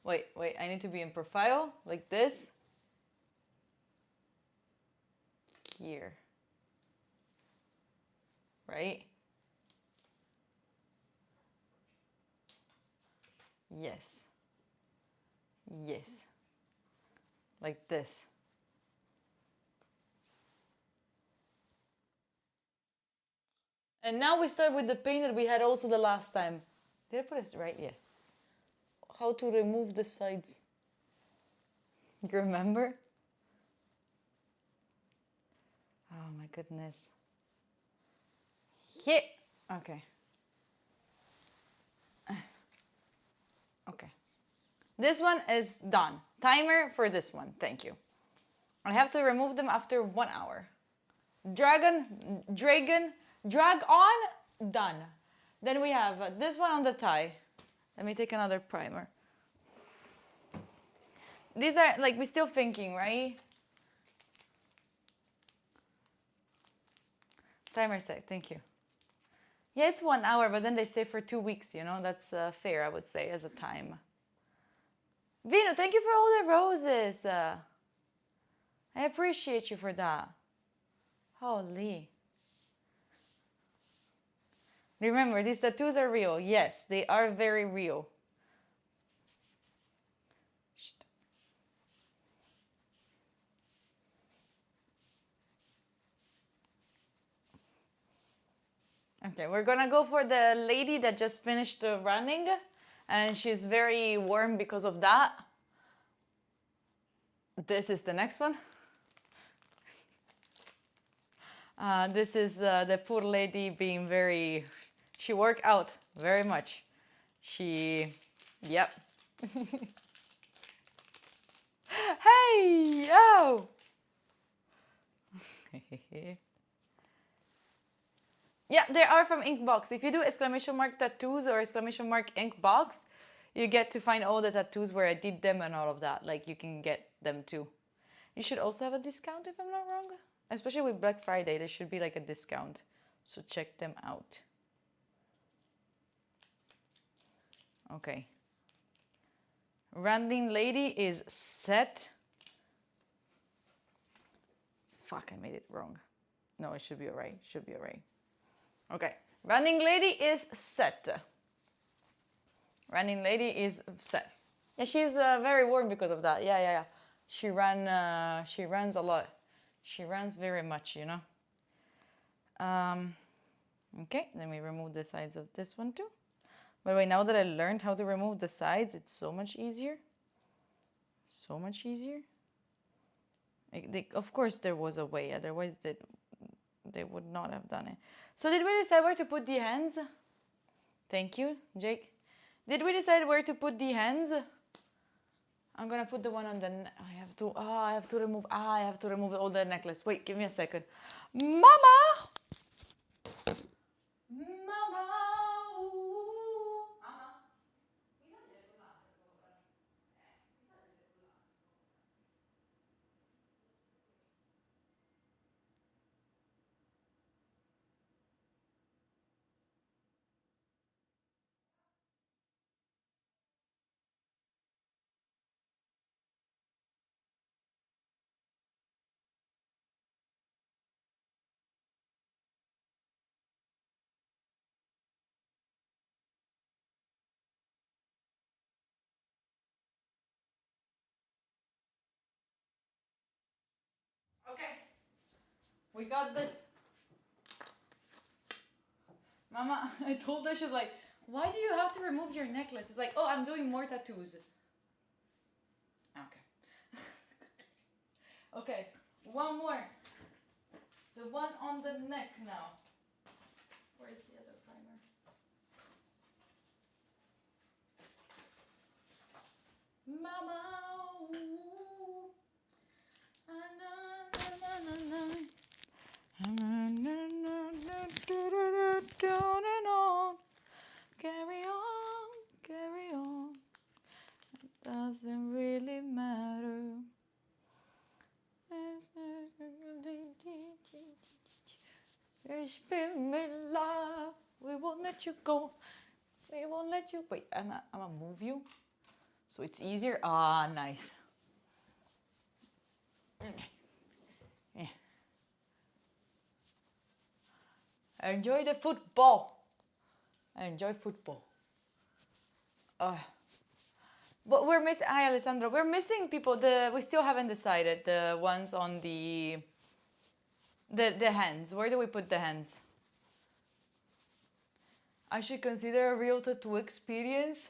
Wait, I need to be in profile, like this. Here. Right? Yes. Yes. Like this. And now we start with the paint that we had also the last time. Did I put it right? Yeah. How to remove the sides. You remember? Oh my goodness. Hit. Okay. Okay. This one is done. Timer for this one. Thank you. I have to remove them after 1 hour. Drag on, done. Then we have this one on the tie. Let me take another primer. These are, like, we're still thinking, right? Timer set, thank you. Yeah, it's 1 hour, but then they stay for 2 weeks, you know? That's fair, I would say, as a time. Vino, thank you for all the roses. I appreciate you for that. Holy. Remember, these tattoos are real. Yes, they are very real. Okay, we're gonna go for the lady that just finished running, and she's very warm because of that. This is the next one. This is the poor lady being very, she worked out very much. Yep. Hey, yo! Yeah, they are from Inkbox. If you do exclamation mark tattoos or exclamation mark Inkbox, you get to find all the tattoos where I did them and all of that. Like, you can get them too. You should also have a discount if I'm not wrong. Especially with Black Friday, there should be like a discount. So check them out. Okay. Randing Lady is set. Fuck, I made it wrong. No, it should be alright. It should be alright. Okay. Running Lady is set. Running Lady is set. Yeah, she's very warm because of that. Yeah. She runs a lot. She runs very much, you know. Okay, then we remove the sides of this one too. By the way, now that I learned how to remove the sides, it's so much easier. So much easier. Of course, there was a way. Otherwise, they would not have done it. So did we decide where to put the hands? Thank you, Jake. Did we decide where to put the hands? I'm gonna put the one on the. I have to remove all the necklace. Wait, give me a second, Mama. Okay, we got this. Mama, I told her, she's like, why do you have to remove your necklace? It's like, oh, I'm doing more tattoos. Okay. Okay, one more. The one on the neck now. Where's the other primer? Mama, ooh, carry on. doesn't really matter. Bismillah, we won't let you go. We won't let you. Wait, I'm gonna move you so it's easier. Ah, nice. Yeah. Enjoy the football. Enjoy football. But we're missing. Hi, Alessandro. We're missing people. We still haven't decided the ones on the hands. Where do we put the hands? I should consider a real tattoo experience.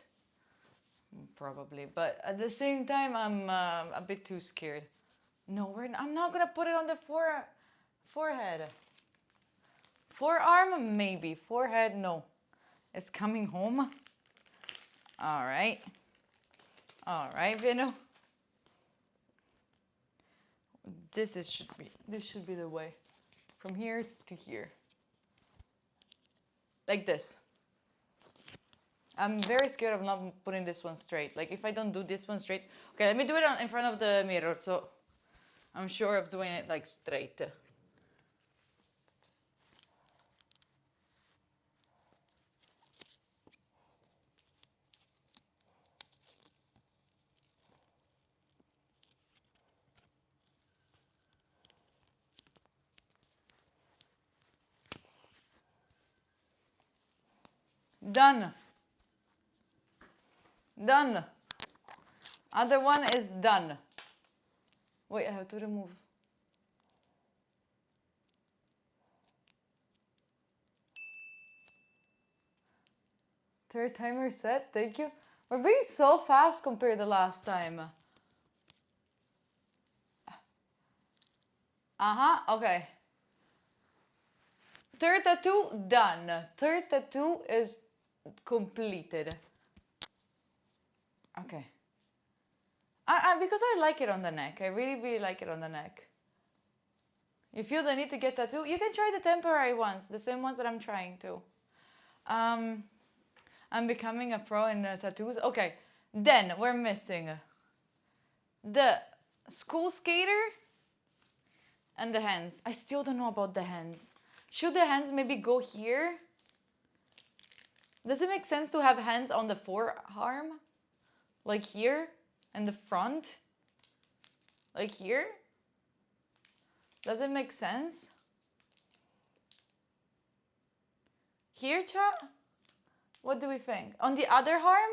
Probably, but at the same time, I'm a bit too scared. No, I'm not gonna put it on the forehead. Forearm, maybe. Forehead, no. It's coming home. All right. All right, Vino. This should be the way. From here to here. Like this. I'm very scared of not putting this one straight. Like if I don't do this one straight. Okay, let me do it in front of the mirror so I'm sure of doing it like straight. Done. Done. Other one is done. Wait, I have to remove. Third timer set, thank you. We're being so fast compared to last time. Okay. Third tattoo, done. Third tattoo is completed. Okay. Because I like it on the neck. I really, really like it on the neck. You feel the need to get tattoo? You can try the temporary ones, the same ones that I'm trying to. I'm becoming a pro in tattoos. Okay, then we're missing the school skater and the hands. I still don't know about the hands. Should the hands maybe go here? Does it make sense to have hands on the forearm? Like here? And the front? Like here? Does it make sense? Here, chat? What do we think? On the other arm?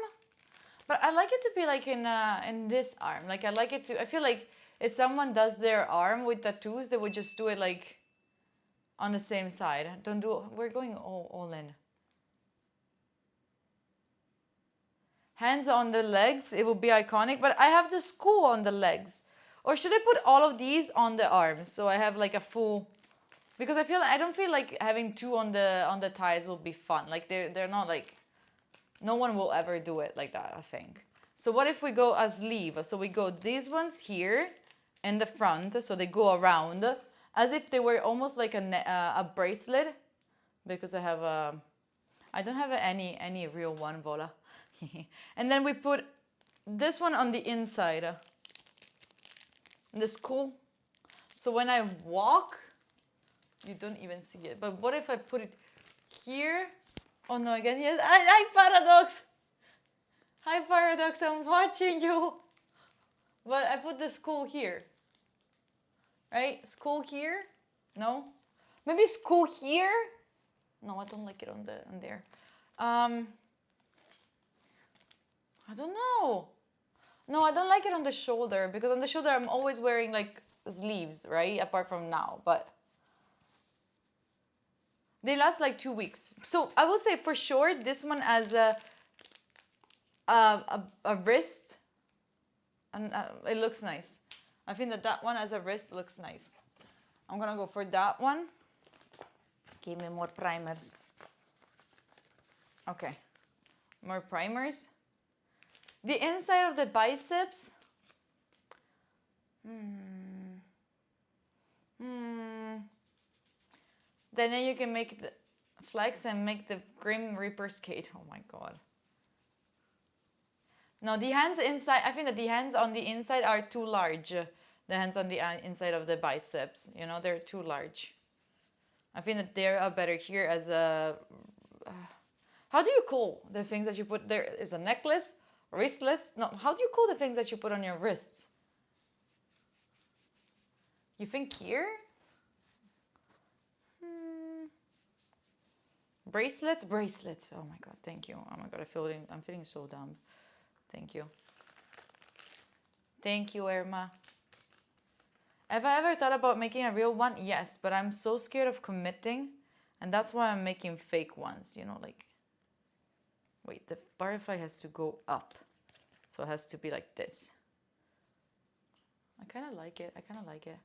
But I like it to be like in this arm. Like I like it to, I feel like if someone does their arm with tattoos, they would just do it like on the same side. Don't do, we're going all in. Hands on the legs, it would be iconic, but I have the skull on the legs. Or should I put all of these on the arms? So I have like a full, because I don't feel like having two on the thighs will be fun. Like they're not like, no one will ever do it like that, I think. So what if we go a sleeve? So we go these ones here in the front, so they go around as if they were almost like a bracelet, because I have I don't have any real one, Vola. And then we put this one on the inside. This cool. So when I walk, you don't even see it. But what if I put it here? Oh no, again, yes. Hi, Paradox. Hi, Paradox, I'm watching you. But I put the skull here. Right? Skull here? No? Maybe skull here? No, I don't like it on there. I don't know. No, I don't like it on the shoulder, because on the shoulder I'm always wearing like sleeves, right? Apart from now, but they last like 2 weeks. So I would say for sure this one as a wrist, and it looks nice. I think that one as a wrist looks nice. I'm gonna go for that one. Give me more primers. Okay, more primers. The inside of the biceps. Then you can make the flex and make the Grim Reaper skate. Oh my god. No, the hands inside, I think that the hands on the inside are too large. The hands on the inside of the biceps, you know, they're too large. I think that they are better here as a... how do you call the things that you put there? Is a necklace? Wristless? No, how do you call the things that you put on your wrists? You think here? Bracelets? Bracelets. Oh my god, thank you. Oh my god, I'm feeling so dumb. Thank you. Thank you, Irma. Have I ever thought about making a real one? Yes, but I'm so scared of committing, and that's why I'm making fake ones, you know, like... Wait, the butterfly has to go up. So it has to be like this. I kind of like it. I kind of like it.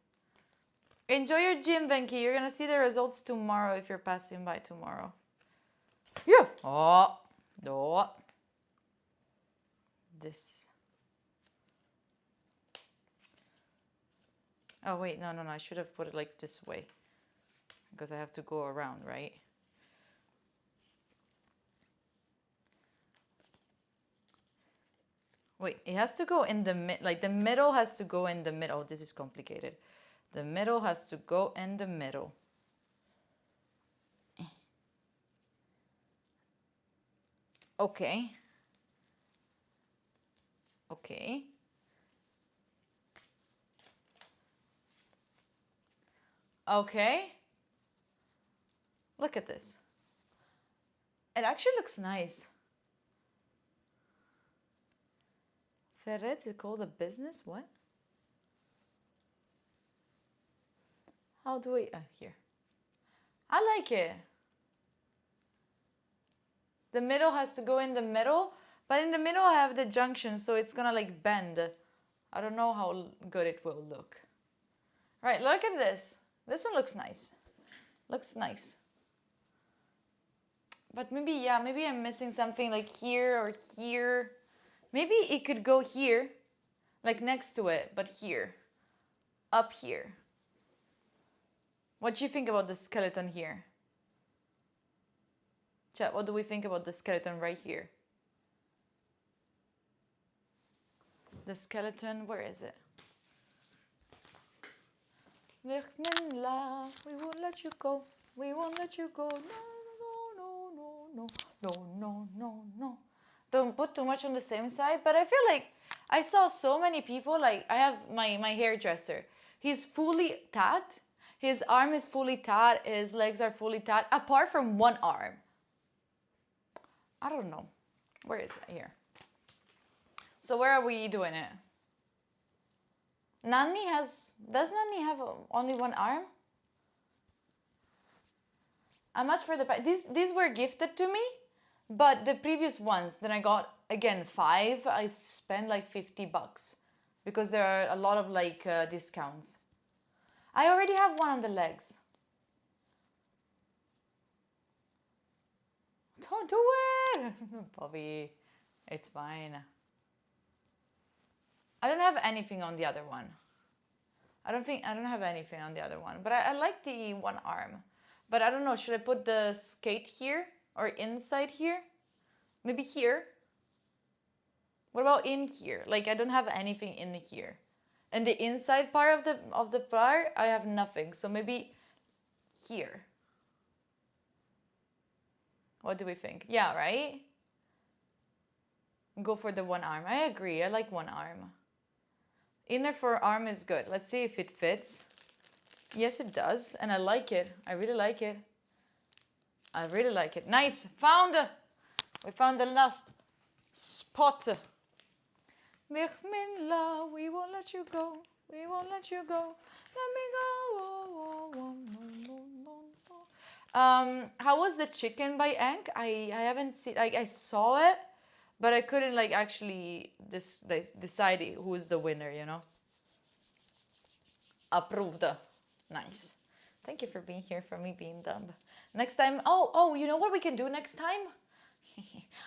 Enjoy your gym, Venki. You're going to see the results tomorrow if you're passing by tomorrow. Yeah. Oh. No. This. Oh, wait. No. I should have put it like this way. Because I have to go around, right? Wait, it has to go in the like the middle has to go in the middle. This is complicated. The middle has to go in the middle. Okay. Okay. Okay. Look at this. It actually looks nice. Ferret is called a business? What? How do we... here. I like it. The middle has to go in the middle, but in the middle I have the junction, so it's gonna like bend. I don't know how good it will look. Right, look at this. This one looks nice. Looks nice. But maybe, yeah, maybe I'm missing something like here or here. Maybe it could go here, like next to it, but here, up here. What do you think about the skeleton here? Chat, what do we think about the skeleton right here? The skeleton, where is it? We won't let you go. We won't let you go. No. Don't put too much on the same side, but I feel like I saw so many people, like I have my hairdresser. He's fully tat. His arm is fully tat. His legs are fully tat, apart from one arm. I don't know. Where is it? Here. So where are we doing it? Does Nani have only one arm? How much for the pack? These were gifted to me. But the previous ones that I got, again, 5, I spent like $50 because there are a lot of like discounts. I already have one on the legs. Don't do it, Bobby. It's fine. I don't have anything on the other one. I don't have anything on the other one, but I like the one arm. But I don't know, should I put the skate here? Or inside here? Maybe here? What about in here? Like I don't have anything in here. And the inside part of the bar, I have nothing. So maybe here. What do we think? Yeah, right? Go for the one arm. I agree. I like one arm. Inner forearm is good. Let's see if it fits. Yes, it does. And I like it. I really like it. I really like it. Nice. We found the last spot. We won't let you go. We won't let you go. Let me go. How was the chicken by Ank? I haven't seen. I saw it, but I couldn't like actually decide who is the winner. You know. Approved. Nice. Thank you for being here, for me being dumb. Next time, oh, you know what we can do next time?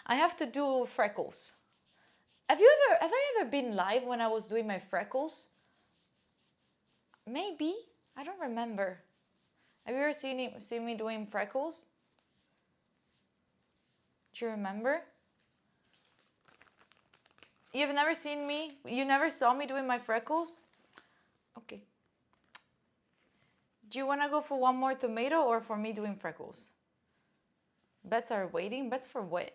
I have to do freckles. Have I ever been live when I was doing my freckles? Maybe. I don't remember. Have you ever seen me doing freckles? Do you remember? You've never seen me? You never saw me doing my freckles? Okay. Do you want to go for one more tomato or for me doing freckles? Bets are waiting. Bets for what?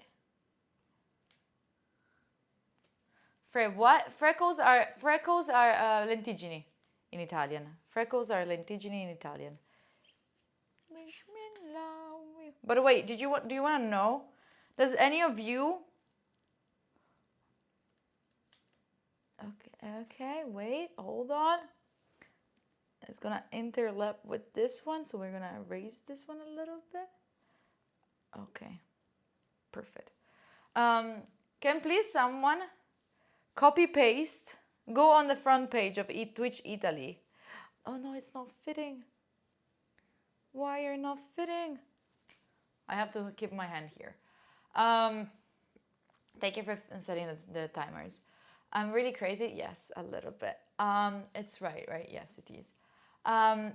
Fred, what? Freckles are lentiggini in Italian. Freckles are lentiggini in Italian. But wait, do you want to know? Does any of you? Okay, wait, hold on. It's gonna interlap with this one, so we're gonna erase this one a little bit. Okay, perfect. Can please someone copy paste, go on the front page of Twitch Italy. Oh no, it's not fitting. Why are you not fitting? I have to keep my hand here. Thank you for setting the timers. I'm really crazy. Yes, a little bit. It's right. Yes, it is. Can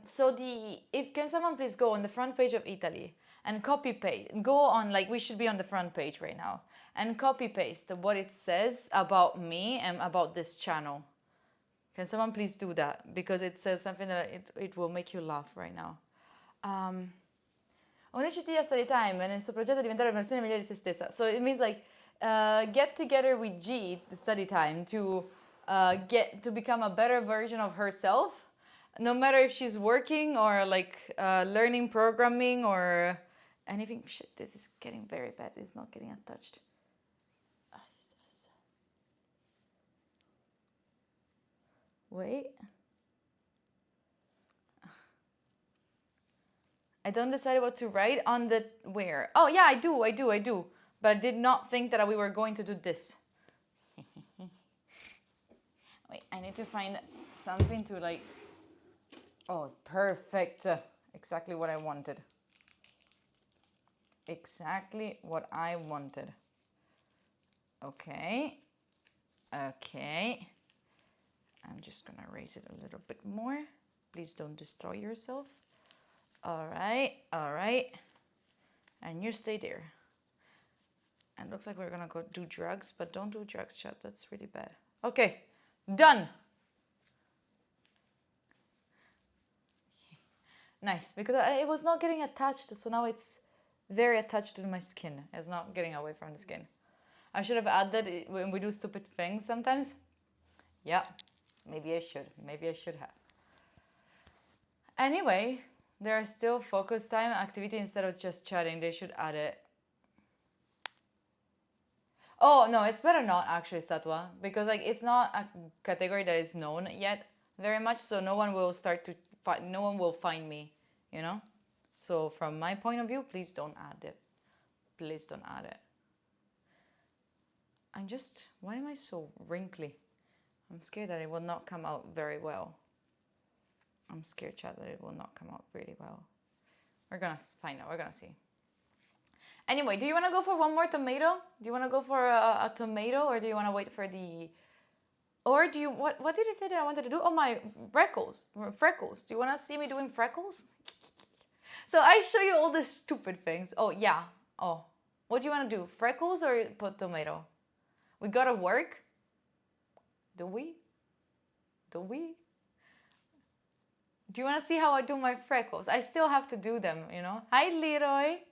someone please go on the front page of Italy and copy paste, go on, like we should be on the front page right now, and copy paste what it says about me and about this channel. Can someone please do that? Because it says something that it will make you laugh right now. Uniciti a study time nel suo progetto diventare una versione migliore di se stessa. So it means like get together with G, the study time, to become a better version of herself. No matter if she's working or like learning programming or anything. Shit, this is getting very bad. It's not getting untouched. Wait. I don't decide what to write on the where. Oh yeah, I do. But I did not think that we were going to do this. Wait, I need to find something to like. Oh, perfect. Exactly what I wanted. Exactly what I wanted. Okay. I'm just gonna raise it a little bit more. Please don't destroy yourself. All right. And you stay there. And looks like we're gonna go do drugs, but don't do drugs, chat. That's really bad. Okay, done. Nice, because it was not getting attached, so now it's very attached to my skin. It's not getting away from the skin. I should have added it when we do stupid things sometimes. Yeah, maybe I should have. Anyway, there are still focus time activity instead of just chatting. They should add it. Oh no, it's better not actually, Satwa, because like it's not a category that is known yet very much, so no one will find me, you know. So from my point of view, please don't add it. Please don't add it. Why am I so wrinkly? I'm scared that it will not come out very well. I'm scared, chat, that it will not come out really well. We're gonna find out. We're gonna see. Anyway, do you want to go for one more tomato? Do you want to go for a tomato, or do you want to wait for the... Or do you... What did I say that I wanted to do? Oh, my freckles. Do you want to see me doing freckles? So I show you all the stupid things. Oh, yeah. Oh, what do you want to do? Freckles or put tomato? We gotta work? Do we? Do you want to see how I do my freckles? I still have to do them, you know? Hi, Leroy.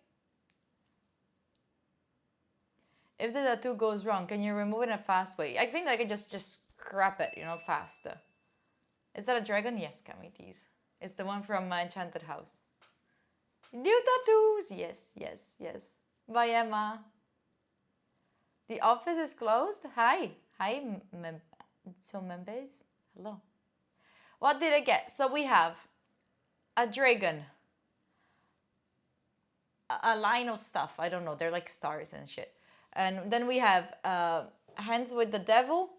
If the tattoo goes wrong, can you remove it in a fast way? I think I can just scrap it, you know, faster. Is that a dragon? Yes, Kamitis. It's the one from my enchanted house. New tattoos! Yes. Bye, Emma. The office is closed? Hi, members. Hello. What did I get? So we have a dragon. A line of stuff. I don't know. They're like stars and shit. And then we have hands with the devil,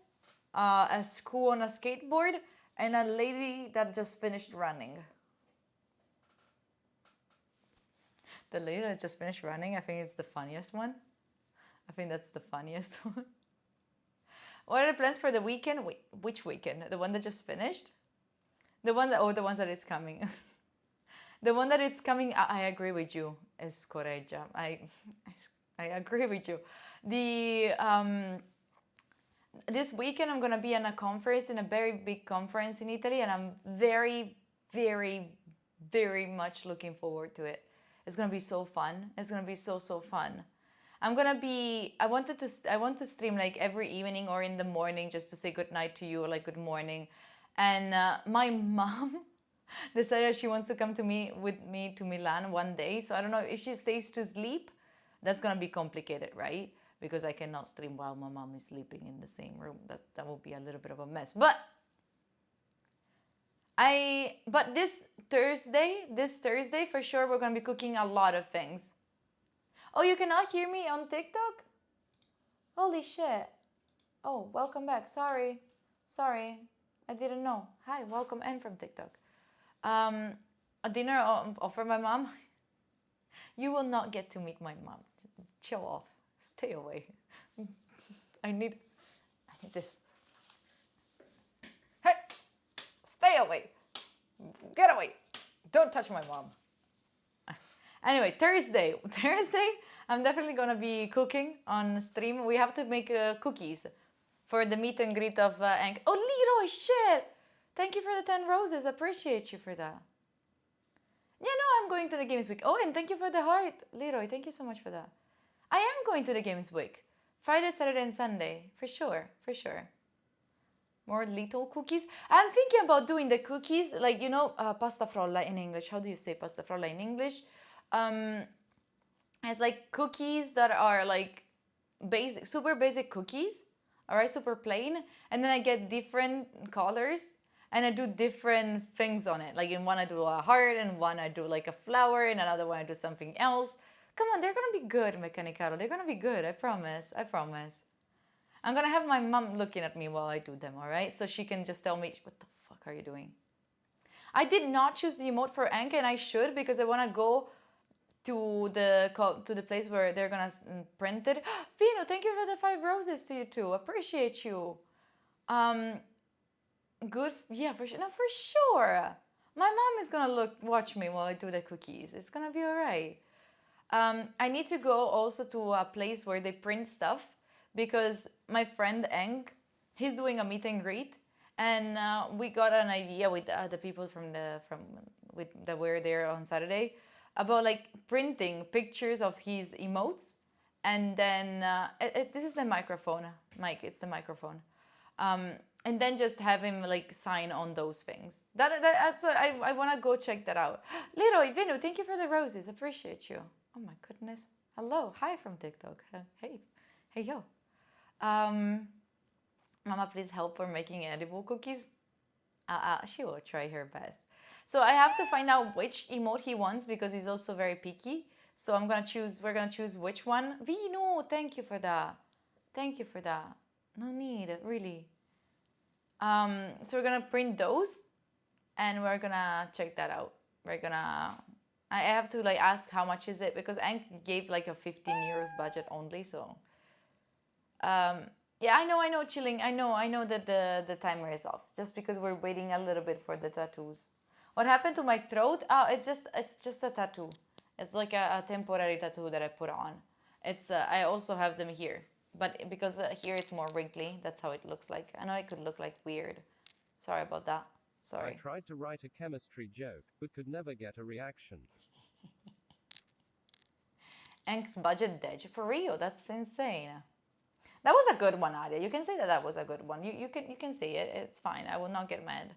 a school on a skateboard, and a lady that just finished running. The lady that just finished running, I think it's the funniest one. I think that's the funniest one. What are the plans for the weekend? Wait, which weekend? The one that just finished? The ones that is coming. The one that it's coming, I agree with you, Escoregia. I agree with you. The this weekend I'm gonna be in a conference, in a very big conference in Italy, and I'm very, very, very much looking forward to it. It's gonna be so fun. It's gonna be so fun. I want to stream like every evening or in the morning just to say good night to you, or like good morning. And my mom decided she wants to come with me to Milan one day. So I don't know if she stays to sleep. That's gonna be complicated, right? Because I cannot stream while my mom is sleeping in the same room. That will be a little bit of a mess. But this Thursday for sure we're gonna be cooking a lot of things. Oh, you cannot hear me on TikTok? Holy shit. Oh, welcome back. Sorry. I didn't know. Hi, welcome in from TikTok. A dinner offer my mom. You will not get to meet my mom. Chill off. Stay away. I need this. Hey, stay away. Get away. Don't touch my mom. Anyway, Thursday, I'm definitely gonna be cooking on stream. We have to make cookies for the meet and greet of Ank. Oh, Leroy, shit! Thank you for the 10 roses. Appreciate you for that. Yeah, no, I'm going to the Games Week. Oh, and thank you for the heart, Leroy. Thank you so much for that. I am going to the Games Week. Friday, Saturday, and Sunday. For sure. More little cookies. I'm thinking about doing the cookies, like, you know, pasta frolla in English. How do you say pasta frolla in English? It's like cookies that are like basic, super basic cookies. All right, super plain. And then I get different colors and I do different things on it. Like in one I do a heart, and one I do like a flower, and another one I do something else. Come on, they're gonna be good, Mechanicaro. They're gonna be good, I promise. I'm gonna have my mom looking at me while I do them, all right? So she can just tell me, what the fuck are you doing? I did not choose the emote for Anka, and I should, because I wanna go to the place where they're gonna print it. Vino, thank you for the 5 roses to you too. Appreciate you. Good, yeah, for sure. No, for sure. My mom is gonna watch me while I do the cookies. It's gonna be all right. I need to go also to a place where they print stuff, because my friend Eng, he's doing a meet and greet, and we got an idea with the people that were there on Saturday about like printing pictures of his emotes, and then this is the microphone, Mike. It's the microphone, and then just have him like sign on those things. That's what I want to go check that out. Leroy, Vinu, thank you for the roses. Appreciate you. Oh my goodness. Hello, hi from TikTok. Hey yo. Mama, please help her making edible cookies. She will try her best. So I have to find out which emote he wants, because he's also very picky. So we're gonna choose which one. Vino, thank you for that. No need, really. So we're gonna print those, and we're gonna check that out. I have to like ask how much is it, because Ank gave like a 15 euros budget only, so. Yeah, I know, chilling. I know that the timer is off, just because we're waiting a little bit for the tattoos. What happened to my throat? Oh, it's just a tattoo. It's like a temporary tattoo that I put on. It's I also have them here, but because here it's more wrinkly, that's how it looks like. I know it could look like weird. Sorry about that. Sorry. I tried to write a chemistry joke, but could never get a reaction. Ank's budget dej for Rio. That's insane. That was a good one, Adia. You can say that was a good one. You can say it. It's fine. I will not get mad.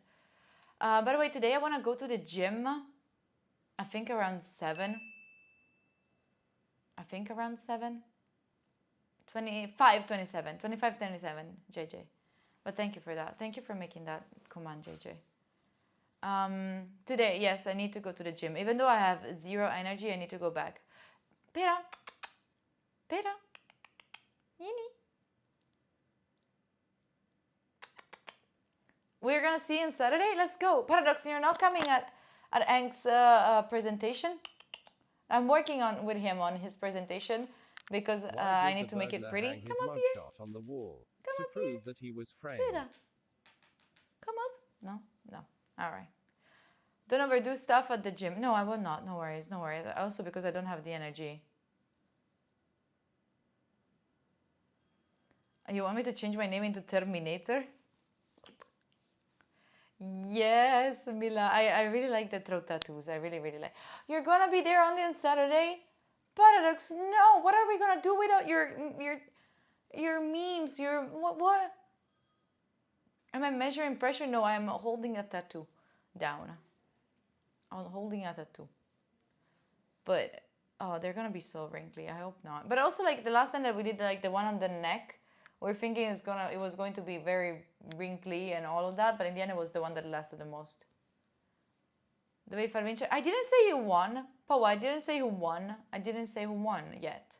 By the way, today I want to go to the gym. I think around 7. 25:27, JJ. But thank you for that. Thank you for making that command, JJ. Today, yes, I need to go to the gym. Even though I have 0 energy, I need to go back. Pera. Yini. We're gonna see you on Saturday. Let's go. Paradox, you're not coming at Ank's presentation. I'm working with him on his presentation, because I need to make it pretty. Come up here. On the wall Come to up prove here. that he was framed. Pera. Come up. No. All right. Don't overdo stuff at the gym. No, I will not. No worries. Also because I don't have the energy. You want me to change my name into Terminator? Yes, Mila. I really like the throat tattoos. I really, really like. You're gonna be there only on Saturday? Paradox, no. What are we gonna do without your memes? Your what? Am I measuring pressure? No, I am holding a tattoo down. I'm holding a tattoo. But oh, they're gonna be so wrinkly. I hope not. But also, like the last time that we did like the one on the neck, we're thinking it was going to be very wrinkly and all of that, but in the end it was the one that lasted the most. The way Farvinci, I didn't say who won. Pau, I didn't say who won. I didn't say who won yet.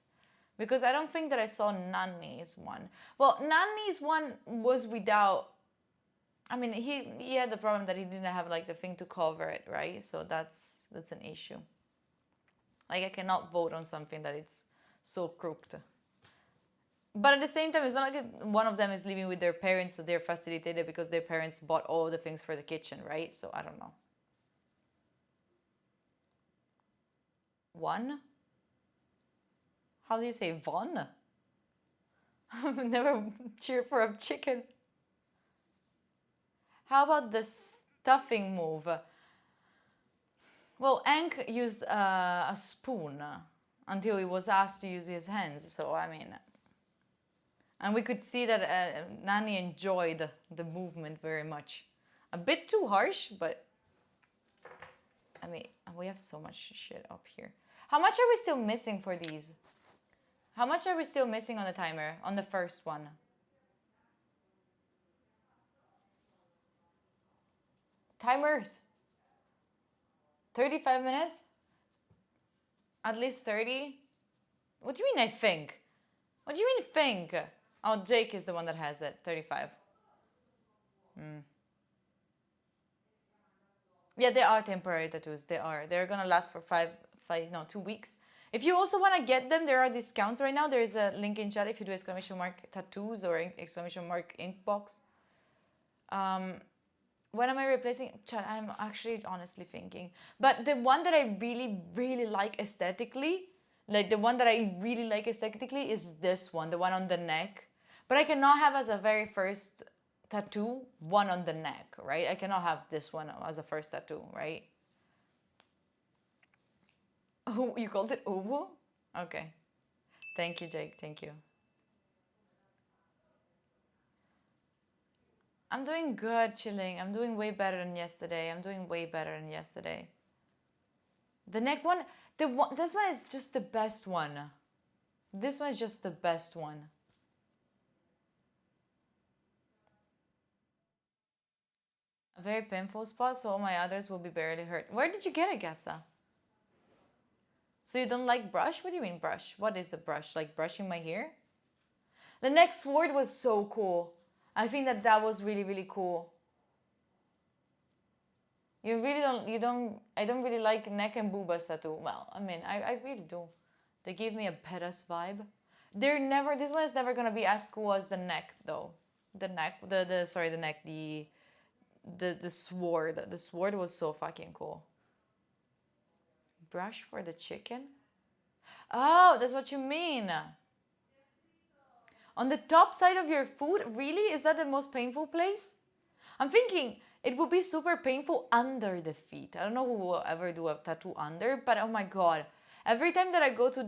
Because I don't think that I saw Nani's one. Well, Nani's one was without, I mean, he had the problem that he didn't have like the thing to cover it, right? So that's an issue. Like I cannot vote on something that it's so crooked. But at the same time, it's not like one of them is living with their parents, so they're facilitated because their parents bought all the things for the kitchen, right? So I don't know. One? How do you say von? I've never cheered for a chicken. How about the stuffing move? Well, Hank used a spoon until he was asked to use his hands. So, I mean, and we could see that Nani enjoyed the movement very much. A bit too harsh, but I mean, we have so much shit up here. How much are we still missing for these? How much are we still missing on the timer, on the first one? Timers. 35 minutes? At least 30? What do you mean I think? What do you mean think? Oh, Jake is the one that has it. 35. Yeah, they are temporary tattoos. They are. They're gonna last for 2 weeks. If you also want to get them, there are discounts right now. There is a link in chat if you do !" tattoos or !" ink box. When am I replacing? Chat, I'm actually honestly thinking. But the one that I really, really like aesthetically, like the one that I really like aesthetically is this one, the one on the neck. But I cannot have as a very first tattoo one on the neck, right? I cannot have this one as a first tattoo, right? Oh, you called it Ubu? Okay. Thank you, Jake. Thank you. I'm doing good, chilling. I'm doing way better than yesterday. The neck one, this one is just the best one. This one is just the best one. A very painful spot, so all my others will be barely hurt. Where did you get it, Gassa? So you don't like brush? What do you mean brush? What is a brush? Like brushing my hair? The neck sword was so cool. I think that was really, really cool. I don't really like neck and booba tattoo. Well, I mean, I really do. They give me a badass vibe. This one is never gonna be as cool as the neck though. The sword. The sword was so fucking cool. Brush for the chicken? Oh, that's what you mean. On the top side of your foot? Really? Is that the most painful place? I'm thinking it would be super painful under the feet. I don't know who will ever do a tattoo under, but oh my god. Every time that I go to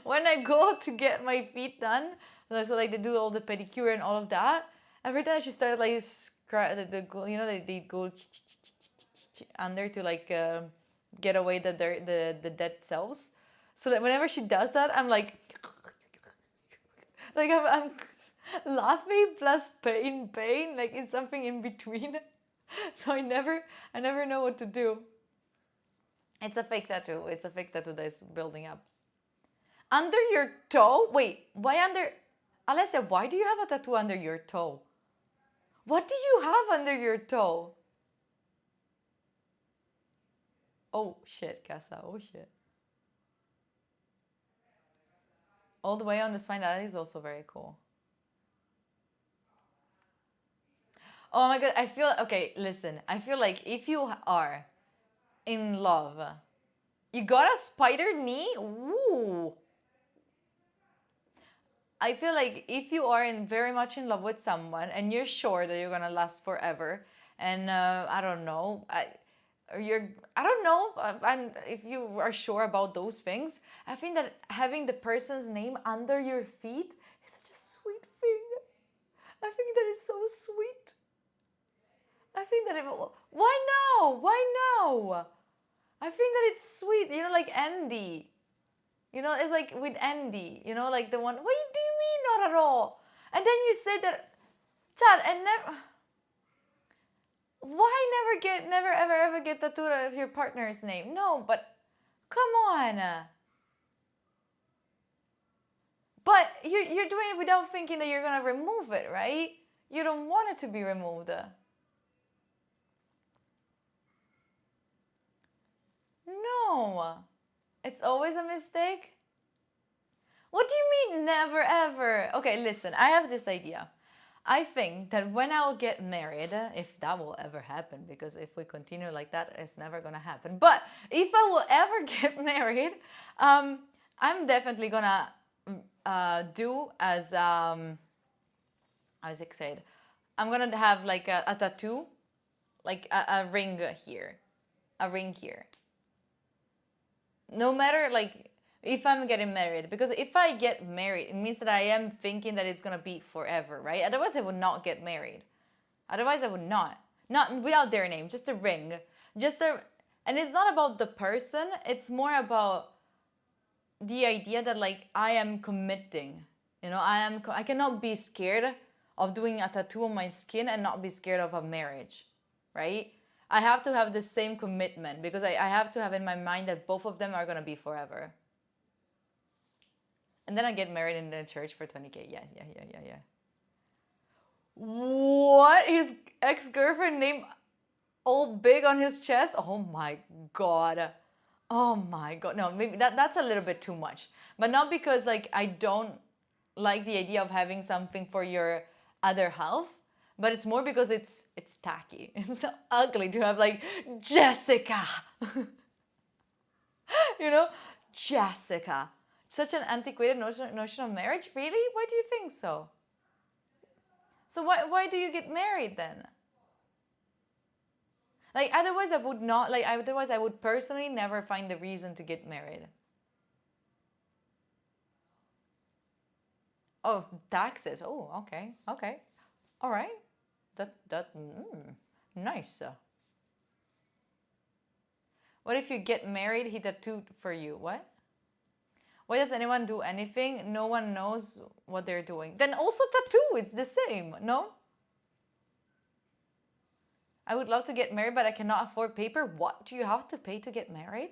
when I go to get my feet done, so like they do all the pedicure and all of that, every time she started like they go under to like get away the dead cells. So that whenever she does that, I'm like I'm laughing plus pain, like it's something in between. So I never know what to do. It's a fake tattoo. It's a fake tattoo that is building up. Under your toe? Wait, why under? Alessia, why do you have a tattoo under your toe? What do you have under your toe? Oh shit, Casa. Oh shit. All the way on the spine, that is also very cool. Oh my god, okay, listen. I feel like if you are in love, you got a spider knee? Ooh. I feel like if you are very much in love with someone and you're sure that you're gonna last forever, and I don't know, I don't know, and if you are sure about those things, I think that having the person's name under your feet is such a sweet thing. I think that it's so sweet. I think that why no? Why no? I think that it's sweet, you know, like Andy. You know, it's like with Andy, you know, like the one, what do you mean not at all? And then you say that, Chad, and never, why never ever get tattooed of your partner's name? No, but come on. But you're doing it without thinking that you're gonna remove it, right? You don't want it to be removed. No, it's always a mistake. What do you mean never ever? Okay, listen, I have this idea. I think that when I'll get married, if that will ever happen, because if we continue like that, it's never gonna happen. But if I will ever get married, I'm definitely gonna do as Isaac said. I'm gonna have like a tattoo, like a ring here, a ring here. No matter like if I'm getting married, because if I get married, it means that I am thinking that it's gonna be forever, right? Otherwise I would not get married. Otherwise I would not without their name, just a ring, and it's not about the person, it's more about the idea that like I am committing, you know, I cannot be scared of doing a tattoo on my skin and not be scared of a marriage, right? I have to have the same commitment, because I have to have in my mind that both of them are gonna be forever. And then I get married in the church for 20K. Yeah. What? His ex-girlfriend name all big on his chest? Oh my god. Oh my god. No, maybe that's a little bit too much. But not because like I don't like the idea of having something for your other half, but it's more because it's tacky. It's so ugly to have like Jessica. You know? Jessica. Such an antiquated notion of marriage? Really? Why do you think so? So why do you get married then? Like otherwise I would not, like otherwise I would personally never find a reason to get married. Oh, taxes. Oh, okay. All right. Nice. What if you get married, he tattooed for you? What? Why does anyone do anything? No one knows what they're doing. Then also tattoo, it's the same, no? I would love to get married, but I cannot afford paper. What? Do you have to pay to get married?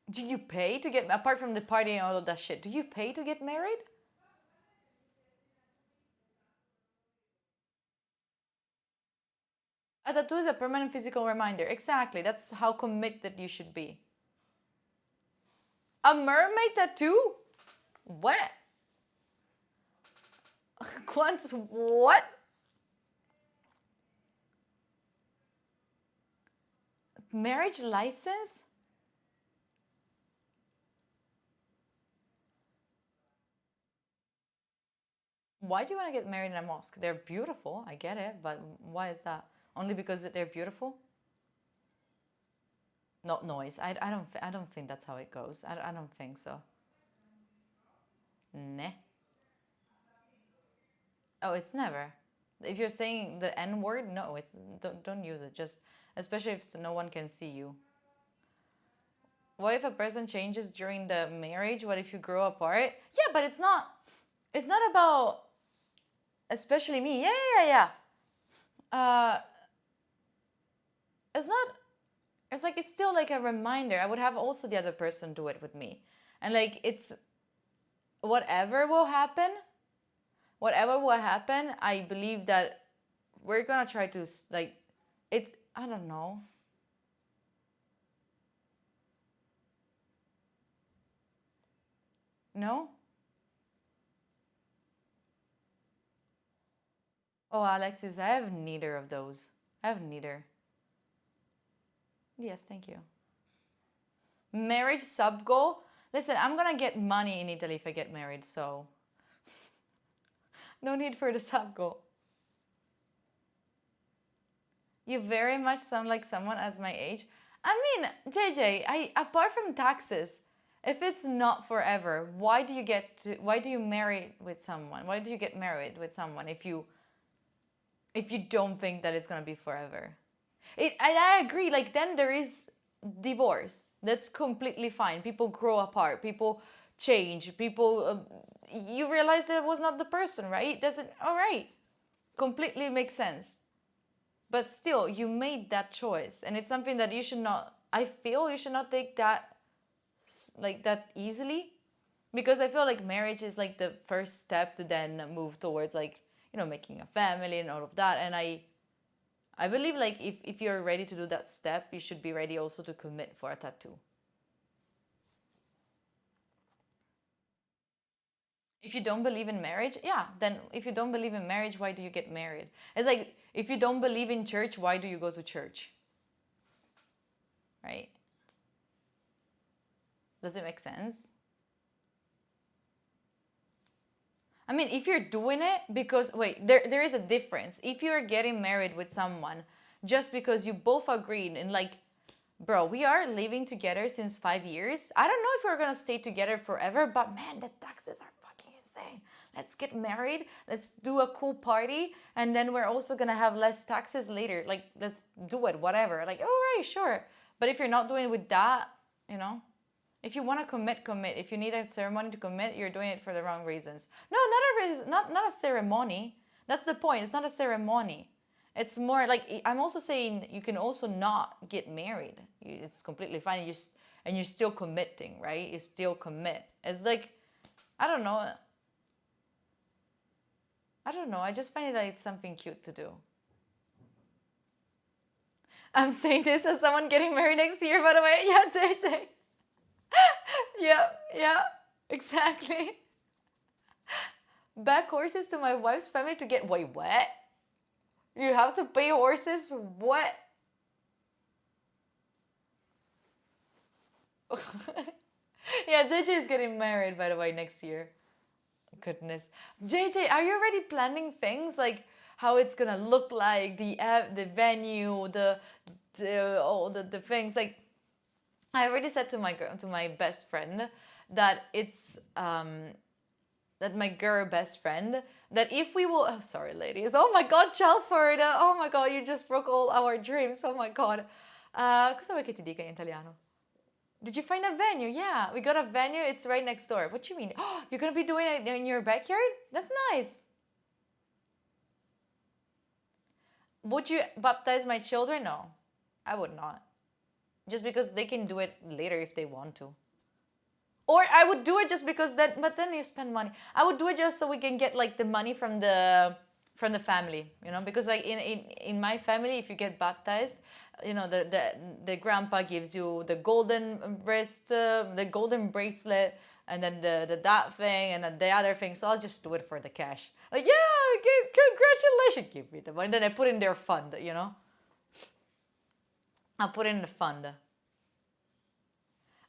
Do you pay to get, apart from the party and all of that shit, do you pay to get married? A tattoo is a permanent physical reminder. Exactly, that's how committed you should be. A mermaid tattoo? What? Quants, what? Marriage license? Why do you want to get married in a mosque? They're beautiful, I get it, but why is that? Only because they're beautiful? Not noise. I don't think that's how it goes. I don't think so. Nah. Oh, it's never. If you're saying the N word, no, it's don't use it. Just especially if no one can see you. What if a person changes during the marriage? What if you grow apart? Yeah, but it's not about, especially me. Yeah. It's not. It's like it's still like a reminder. I would have also the other person do it with me, and like it's whatever will happen. I believe that we're gonna try to like it's. I don't know. No? Oh, Alexis, I have neither of those. I have neither. Yes, thank you. Marriage sub goal? Listen, I'm gonna get money in Italy if I get married, so no need for the Sapgo. You very much sound like someone as my age. I mean, JJ, apart from taxes, if it's not forever, why do you marry with someone? Why do you get married with someone if you don't think that it's gonna be forever? And I agree, like then there is divorce. That's completely fine. People grow apart, people change, people you realize that it was not the person, right? Doesn't all right. Completely makes sense. But still, you made that choice, and it's something that you should not, I feel you should not take that like that easily, because I feel like marriage is like the first step to then move towards like, you know, making a family and all of that. And I believe like if you're ready to do that step, you should be ready also to commit for a tattoo. If you don't believe in marriage, yeah, then if you don't believe in marriage, why do you get married? It's like, if you don't believe in church, why do you go to church? Right? Does it make sense? I mean, if you're doing it because, wait, there is a difference. If you're getting married with someone just because you both agreed and like, bro, we are living together since 5 years. I don't know if we're gonna stay together forever, but man, the taxes are fucking insane. Let's get married, let's do a cool party, and then we're also gonna have less taxes later. Like, let's do it, whatever. Like, all right, sure. But if you're not doing it with that, you know, if you want to commit, commit. If you need a ceremony to commit, you're doing it for the wrong reasons. No, not a ceremony. That's the point. It's not a ceremony. It's more like, I'm also saying you can also not get married. It's completely fine. And you're still committing, right? You still commit. It's like, I don't know. I just find it like it's something cute to do. I'm saying this as someone getting married next year, by the way. Yeah, JJ. Yeah, exactly. Back horses to my wife's family to get, wait, what? You have to pay horses? What? Yeah, JJ is getting married, by the way, next year. Goodness. JJ, are you already planning things? Like how it's gonna look like, the venue, the things? Like, I already said to my best friend that it's that my girl best friend, that if we will, oh sorry ladies, oh my god, Chalford, oh my god, you just broke all our dreams, oh my god. Cosa vuoi che ti dica in italiano? Did you find a venue? Yeah, we got a venue, it's right next door. What do you mean? Oh, you're gonna be doing it in your backyard? That's nice. Would you baptize my children? No, I would not. Just because they can do it later if they want to. Or I would do it just because that, but then you spend money. I would do it just so we can get like the money from the family, you know, because like in my family, if you get baptized, you know, the grandpa gives you the golden wrist, the golden bracelet, and then the that thing, and then the other thing. So I'll just do it for the cash. Like, yeah, congratulations, give me the money. And then I put in their fund, you know. I'll put in the fund.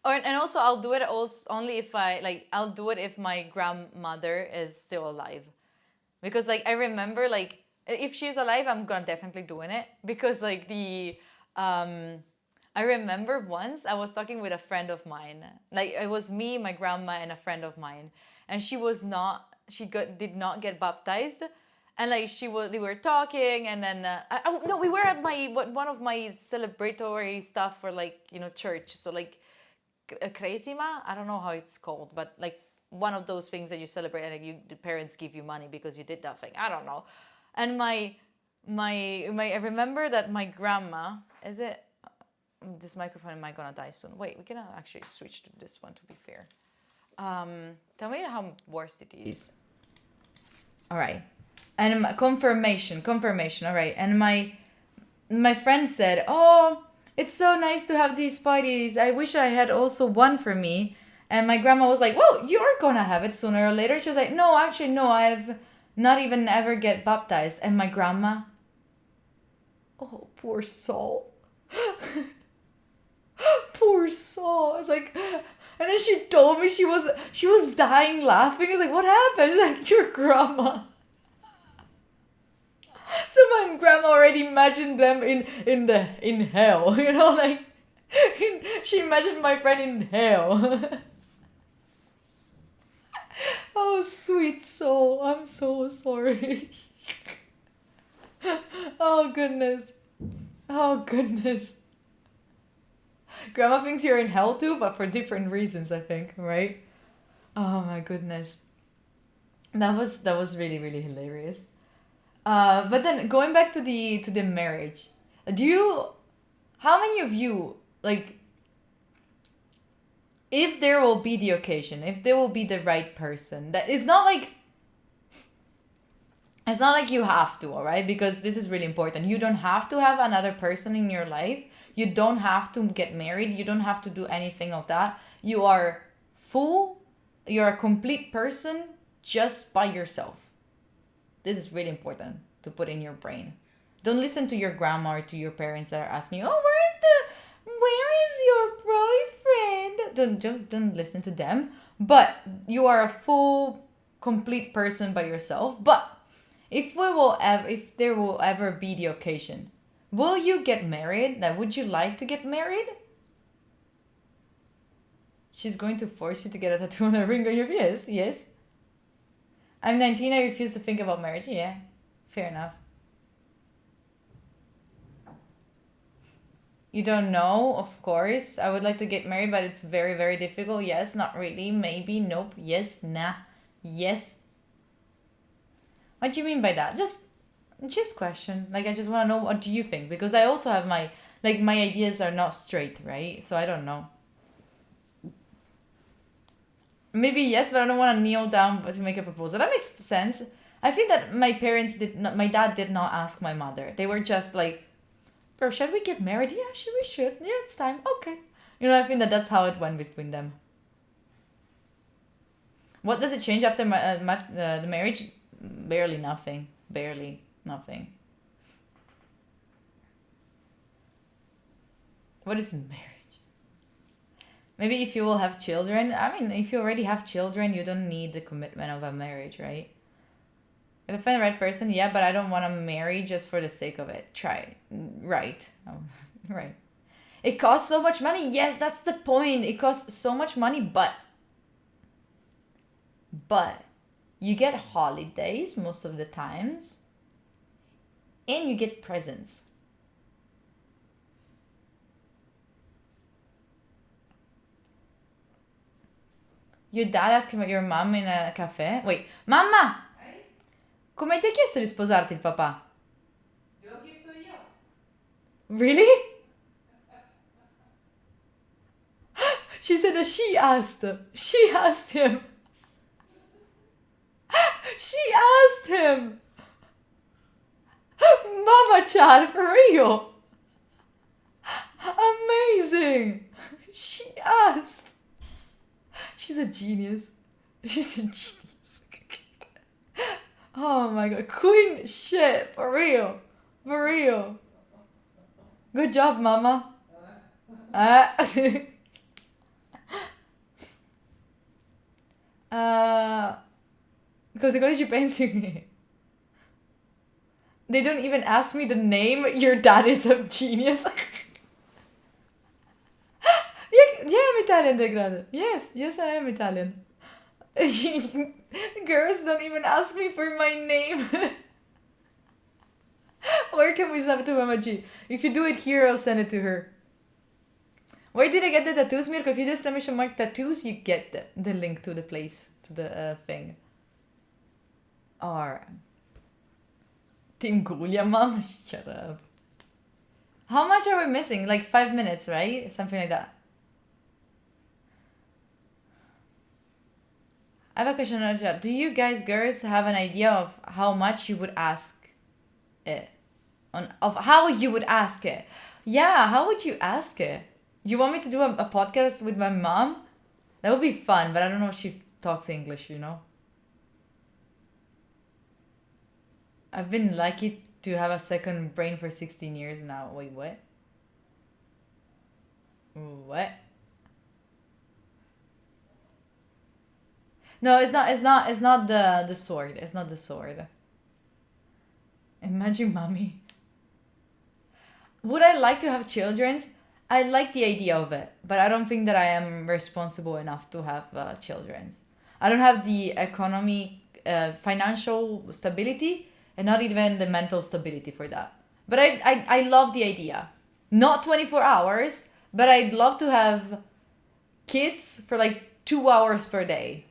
Or, and also I'll do it also only if I'll do it if my grandmother is still alive. Because like I remember, like if she's alive, I'm gonna definitely doing it. Because like I remember once I was talking with a friend of mine. Like it was me, my grandma, and a friend of mine. And she did not get baptized. And like they were talking, and then no, we were at one of my celebratory stuff for like, you know, church. So like Cresima, I don't know how it's called, but like one of those things that you celebrate and like the parents give you money because you did that thing. I don't know. And I remember that my grandma, is it? This microphone am I gonna die soon? Wait, we can actually switch to this one to be fair. Tell me how worse it is. All right. And confirmation. All right. And my friend said, "Oh, it's so nice to have these parties. I wish I had also one for me." And my grandma was like, "Well, you're gonna have it sooner or later." She was like, "No, actually, no. I've not even ever get baptized." And my grandma, oh, poor soul. Poor soul. I was like, And then she told me she was dying laughing. I was like, what happened? She's like, your grandma. So my grandma already imagined them in hell, you know, like she imagined my friend in hell. Oh, sweet soul, I'm so sorry. Oh goodness. Oh goodness. Grandma thinks you're in hell too, but for different reasons, I think, right? Oh my goodness. That was really, really hilarious. But then going back to the marriage, how many of you, like, if there will be the occasion, if there will be the right person, that it's not like you have to, all right? Because this is really important. You don't have to have another person in your life. You don't have to get married. You don't have to do anything of that. You're a complete person just by yourself. This is really important to put in your brain. Don't listen to your grandma or to your parents that are asking you, oh, where is your boyfriend? Don't listen to them. But you are a full, complete person by yourself. But if there will ever be the occasion, will you get married? Like, would you like to get married? She's going to force you to get a tattoo on a ring on your face. Yes. I'm 19, I refuse to think about marriage. Yeah, fair enough. You don't know, of course. I would like to get married, but it's very, very difficult. Yes, not really, maybe, nope, yes, nah, yes. What do you mean by that? Just question. Like, I just want to know, what do you think? Because I also have my ideas are not straight, right? So I don't know. Maybe yes, but I don't want to kneel down to make a proposal. That makes sense. I think that my dad did not ask my mother. They were just like, bro, should we get married? Yeah, we should. Yeah, it's time. Okay. You know, I think that's how it went between them. What does it change after the marriage? Barely nothing. Barely nothing. What is marriage? Maybe if you will have children. I mean, if you already have children, you don't need the commitment of a marriage, right? If I find the right person, yeah, but I don't want to marry just for the sake of it. Try it. Right. Oh, right. It costs so much money. Yes, that's the point. It costs so much money, but you get holidays most of the times, and you get presents. Your dad asking about your mom in a cafe? Wait, mamma! Come ti ha chiesto di sposarti il papà? Gliel'ho chiesto io. Really? She said that she asked. She asked him. She asked him. Mama Chad, for real. Amazing. She asked. She's a genius. She's a genius. Oh my god. Queen shit. For real. For real. Good job, mama. Cosa ci pensi? They don't even ask me the name. Your dad is a genius. Yeah, I'm Italian, degrado. Yes, I am Italian. Girls don't even ask me for my name. Where can we send it to Mama G? If you do it here, I'll send it to her. Where did I get the tattoos, Mirko? If you do exclamation mark tattoos, you get the link to the place, to the thing. Alright. Team Gulia, mom? Shut up. How much are we missing? Like 5 minutes, right? Something like that. I have a question on the chat. Do you guys, girls, have an idea of how much you would ask it? Of how you would ask it? Yeah, how would you ask it? You want me to do a podcast with my mom? That would be fun, but I don't know if she talks English, you know? I've been lucky to have a second brain for 16 years now. Wait, what? What? No, it's not. It's not. It's not the sword. It's not the sword. Imagine, mommy. Would I like to have children? I like the idea of it, but I don't think that I am responsible enough to have children. I don't have the financial stability, and not even the mental stability for that. But I love the idea. Not 24 hours, but I'd love to have kids for like 2 hours per day.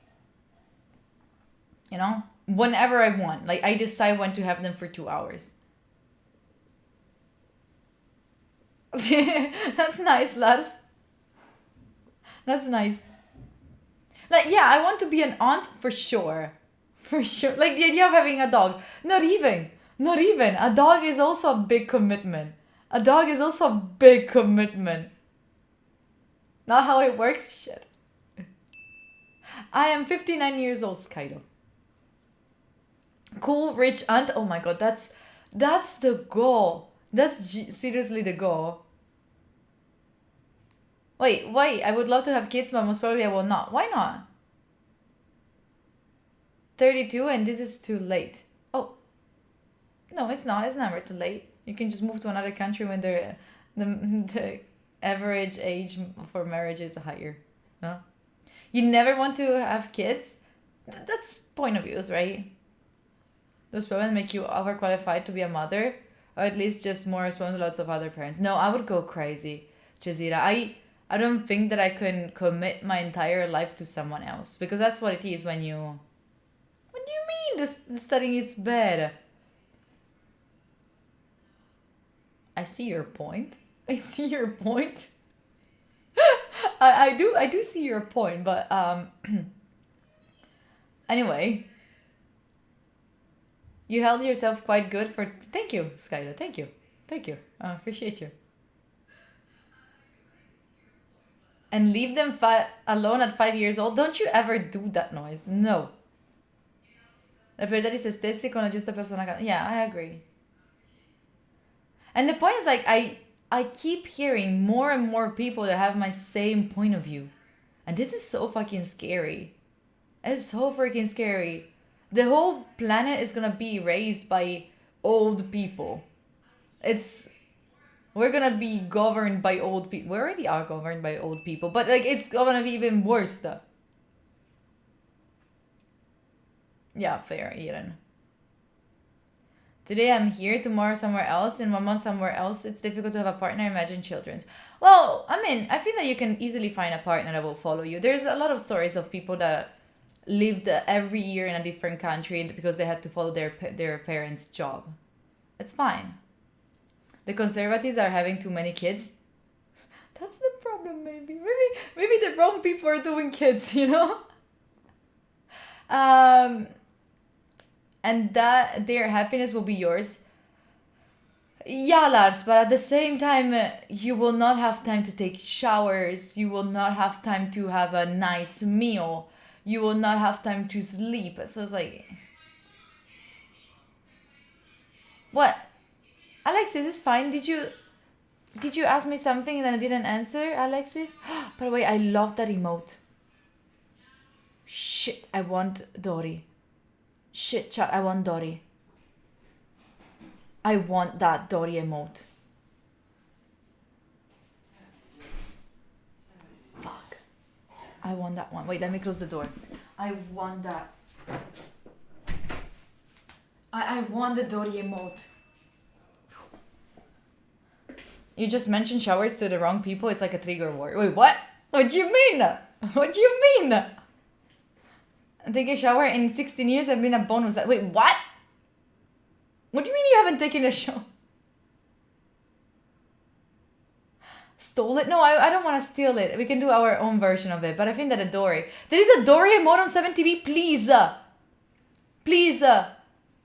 You know? Whenever I want. Like, I decide when to have them for 2 hours. That's nice, Lars. That's nice. Like, yeah, I want to be an aunt for sure. For sure. Like, the idea of having a dog. Not even. Not even. A dog is also a big commitment. A dog is also a big commitment. Not how it works? Shit. I am 59 years old, Skydo. Cool, rich aunt. Oh my god, that's the goal. That's seriously the goal. Wait, why? I would love to have kids, but most probably I will not. Why not? 32 and this is too late. Oh. No, it's not. It's never too late. You can just move to another country when the average age for marriage is higher. No? You never want to have kids? That's point of views, right? Those problems make you overqualified to be a mother, or at least just more responsible than lots of other parents. No, I would go crazy, Jazira. I don't think that I can commit my entire life to someone else, because that's what it is when you... What do you mean the studying is bad? I see your point. I see your point. I do see your point, but anyway. You held yourself quite good for... Thank you, Skylar. Thank you. Thank you. I appreciate you. And leave them alone at 5 years old? Don't you ever do that noise. No. La priorità di se stessi con la giusta persona... Yeah, I agree. And the point is, like, I keep hearing more and more people that have my same point of view. And this is so fucking scary. It's so freaking scary. The whole planet is gonna be raised by old people. We're gonna be governed by old people. We already are governed by old people, but like it's gonna be even worse though. Yeah, fair, Eden. Today I'm here, tomorrow somewhere else, in 1 month somewhere else. It's difficult to have a partner, imagine children's. Well, I mean, I feel that you can easily find a partner that will follow you. There's a lot of stories of people that lived every year in a different country because they had to follow their parents' job. It's fine. The conservatives are having too many kids. That's the problem, maybe. Maybe the wrong people are doing kids, you know? And that their happiness will be yours. Yeah, Lars, but at the same time, you will not have time to take showers. You will not have time to have a nice meal. You will not have time to sleep. So it's like... What? Alexis, it's fine. Did you ask me something and I didn't answer, Alexis? By the way, I love that emote. Shit, I want Dory. Shit, chat, I want Dory. I want that Dory emote. Fuck. I want that one. Wait, let me close the door. I want that. I want the Dory emote. You just mentioned showers to the wrong people. It's like a trigger word. Wait, what? What do you mean? What do you mean? Take a shower in 16 years and been a bonus. Wait, what? What do you mean you haven't taken a shower? Stole it? No, I don't want to steal it. We can do our own version of it. But I think that a Dory. There is a Dory emote on 7TV. Please. Please.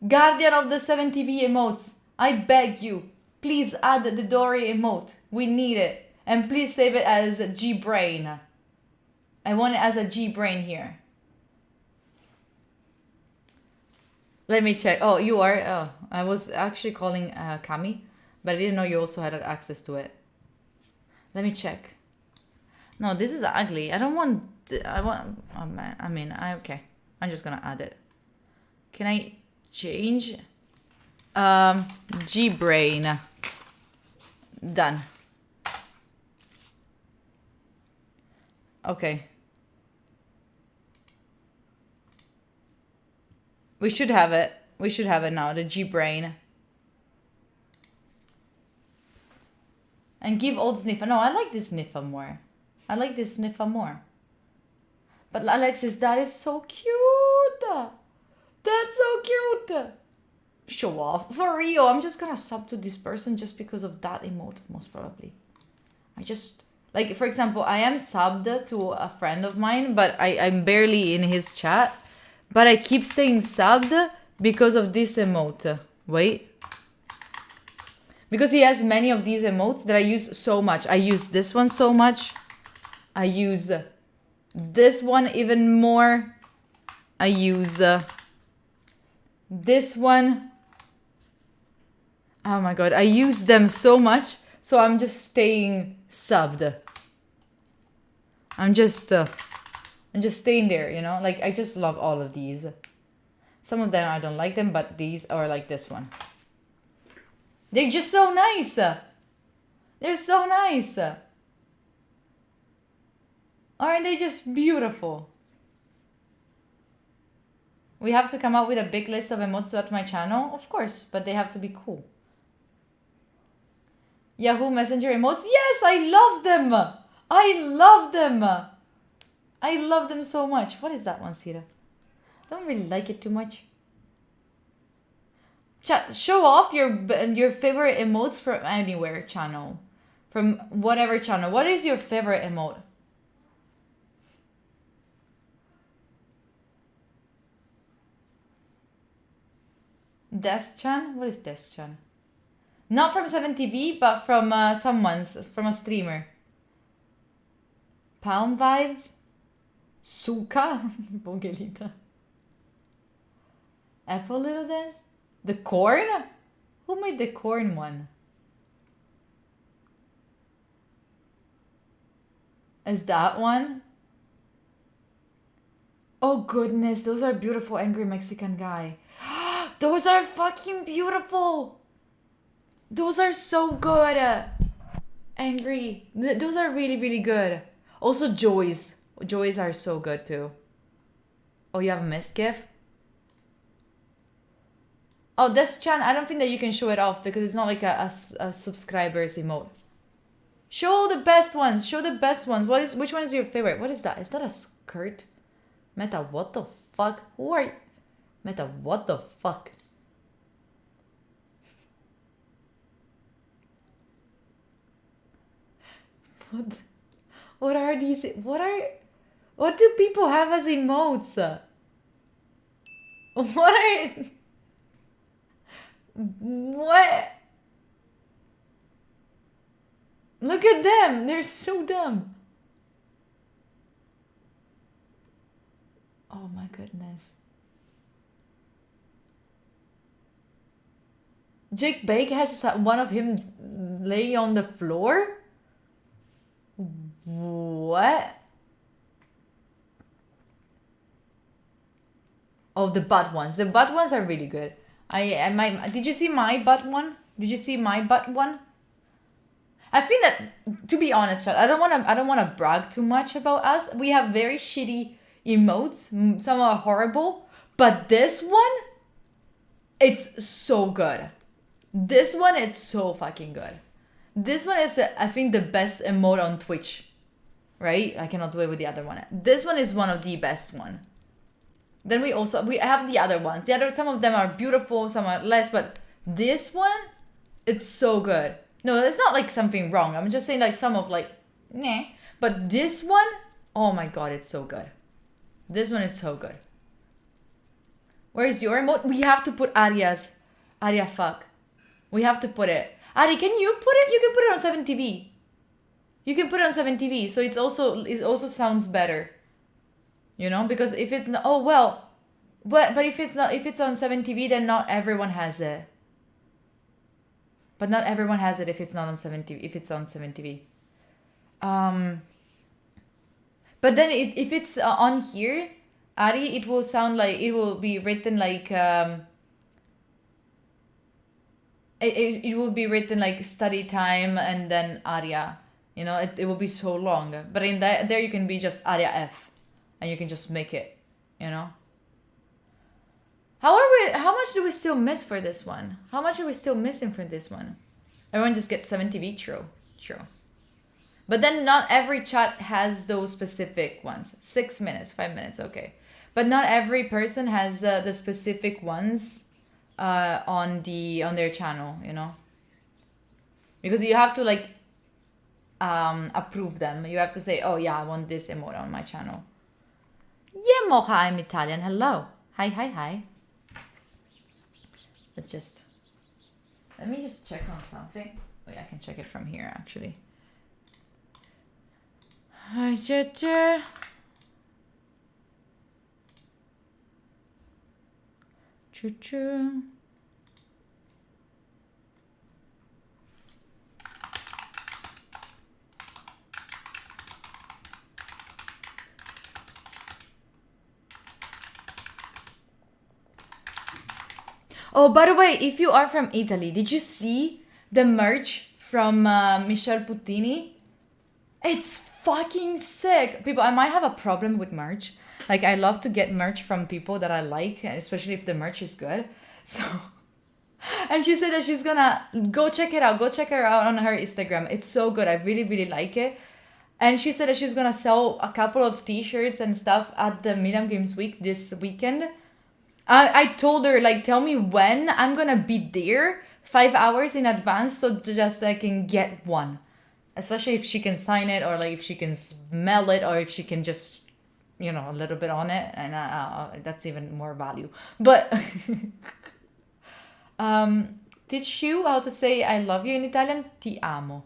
Guardian of the 7TV emotes. I beg you. Please add the Dory emote. We need it. And please save it as G-Brain. I want it as a G-Brain here. Let me check. Oh, you are? Oh, I was actually calling Kami, but I didn't know you also had access to it. Let me check. No, this is ugly. I don't want... oh man. I mean, okay. I'm just gonna add it. Can I change? G-Brain. Done. Okay. We should have it. We should have it now, the G-Brain. And give old Sniffer. No, I like this Sniffer more. I like this Sniffer more. But Alexis, that is so cute. That's so cute. Show off. For real, I'm just gonna sub to this person just because of that emote, most probably. I just... Like, for example, I am subbed to a friend of mine, but I'm barely in his chat. But I keep staying subbed because of this emote. Wait. Because he has many of these emotes that I use so much. I use this one so much. I use this one even more. I use this one. Oh my god, I use them so much. So I'm just staying subbed. I'm just staying there, you know? Like, I just love all of these. Some of them I don't like them, but these are like this one. They're just so nice. They're so nice. Aren't they just beautiful? We have to come up with a big list of emotes at my channel? Of course, but they have to be cool. Yahoo Messenger emotes? Yes, I love them! I love them! I love them so much. What is that one, Sira? Don't really like it too much. Chat, show off your favorite emotes from anywhere channel. From whatever channel. What is your favorite emote? Desk-chan? What is Desk-chan? Not from 7TV, but from from a streamer. Palm Vibes? Suka? Bogelita. Apple Little Dance? The corn? Who made the corn one? Is that one? Oh goodness, those are beautiful angry Mexican guy. Those are fucking beautiful. Those are so good. Angry. Those are really, really good. Also Joys. Joys are so good too. Oh, you have a missed GIF? Oh, this Chan, I don't think that you can show it off because it's not like a subscribers emote. Show the best ones. Show the best ones. Which one is your favorite? What is that? Is that a skirt? Meta, what the fuck? Who are you? Meta, what the fuck? What are these? What do people have as emotes? What are... What? Look at them. They're so dumb. Oh my goodness. Jake Bake has one of him laying on the floor? What? Oh, the butt ones. The butt ones are really good. Did you see my butt one? Did you see my butt one? I think that, to be honest, chat, I don't wanna brag too much about us. We have very shitty emotes. Some are horrible, but this one, it's so good. This one, it's so fucking good. This one is, I think, the best emote on Twitch. Right? I cannot do it with the other one. This one is one of the best one. Then we have the other ones. Some of them are beautiful, some are less, but this one, it's so good. No, it's not like something wrong. I'm just saying like some of like, nah. But this one, oh my god, it's so good. This one is so good. Where is your emote? We have to put Aria's. Aria fuck. We have to put it. Ari, can you put it? You can put it on 7TV. You can put it on 7TV, so it also sounds better. You know, because if it's not, oh well, but if it's on 7TV, then not everyone has it. But not everyone has it if it's not on 7TV. If it's on 7TV. But then if it's on here, Ari, it will sound like, it will be written like, it will be written like study time and then Aria. You know, it will be so long. But in that, there you can be just Aria F. And you can just make it, you know. How much do we still miss for this one? How much are we still missing for this one? Everyone just gets 70V, true. But then not every chat has those specific ones. 6 minutes, 5 minutes, okay. But not every person has the specific ones on their channel, you know. Because you have to like approve them. You have to say, oh yeah, I want this emote on my channel. Yeah, Mocha, I'm Italian. Hello. Hi. Let me just check on something. Oh yeah, I can check it from here actually. Hi, Chit. Choo-choo. Oh, by the way, if you are from Italy, did you see the merch from Michel Puttini? It's fucking sick. People, I might have a problem with merch. Like, I love to get merch from people that I like, especially if the merch is good. So, and she said that she's gonna go check it out. Go check her out on her Instagram. It's so good. I really, really like it. And she said that she's gonna sell a couple of t-shirts and stuff at the Milan Games Week this weekend. I told her, like, tell me when I'm gonna be there 5 hours in advance so just I can get one. Especially if she can sign it or like if she can smell it or if she can just, you know, a little bit on it. And that's even more value. But teach you how to say I love you in Italian? Ti amo.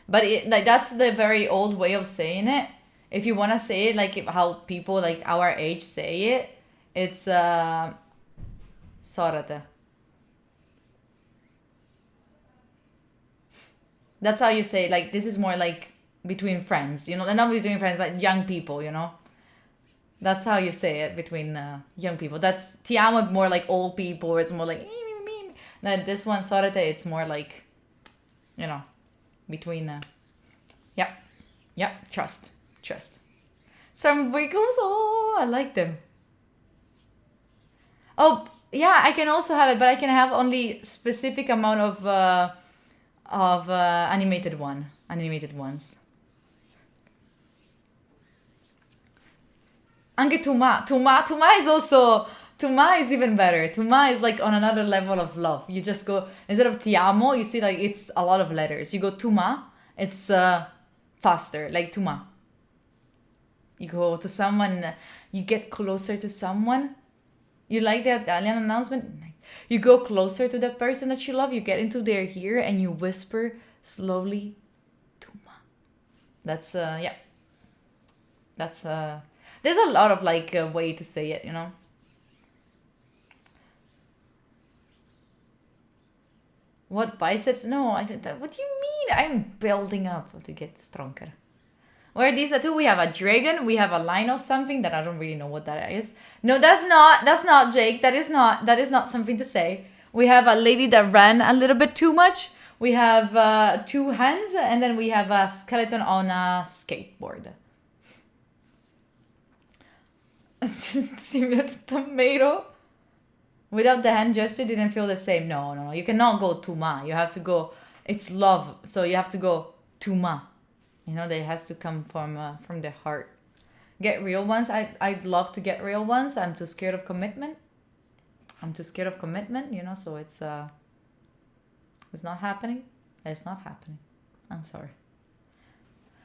But like that's the very old way of saying it. If you want to say it like how people like our age say it, it's sorate. That's how you say it. Like this is more like between friends, you know, and not between friends, but young people, you know. That's how you say it between young people. That's ti amo more like old people. It's more like then this one sorate. It's more like, you know, between. Yeah. Trust. Some wiggles. Oh, I like them. Oh yeah, I can also have it, but I can have only specific amount of animated ones. Anche Tuma is also, Tuma is even better. Tuma is like on another level of love. You just go, instead of ti amo, you see like it's a lot of letters. You go Tuma, it's faster, like Tuma. You go to someone, you get closer to someone. You like the Italian announcement? You go closer to the person that you love, you get into their ear and you whisper slowly, Tuma. That's, yeah. That's, there's a lot of like a way to say it, you know? What, biceps? No, I didn't. What do you mean? I'm building up to get stronger. What are these two? We have a dragon. We have a line of something that I don't really know what that is. No, that's not Jake. That is not something to say. We have a lady that ran a little bit too much. We have 2 hands, and then we have a skeleton on a skateboard. Similar to tomato. Without the hand gesture, didn't feel the same. No. You cannot go Tuma. You have to go. It's love, so you have to go Tuma. You know, that has to come from the heart. Get real ones. I'd love to get real ones. I'm too scared of commitment. You know, so it's not happening. It's not happening. I'm sorry.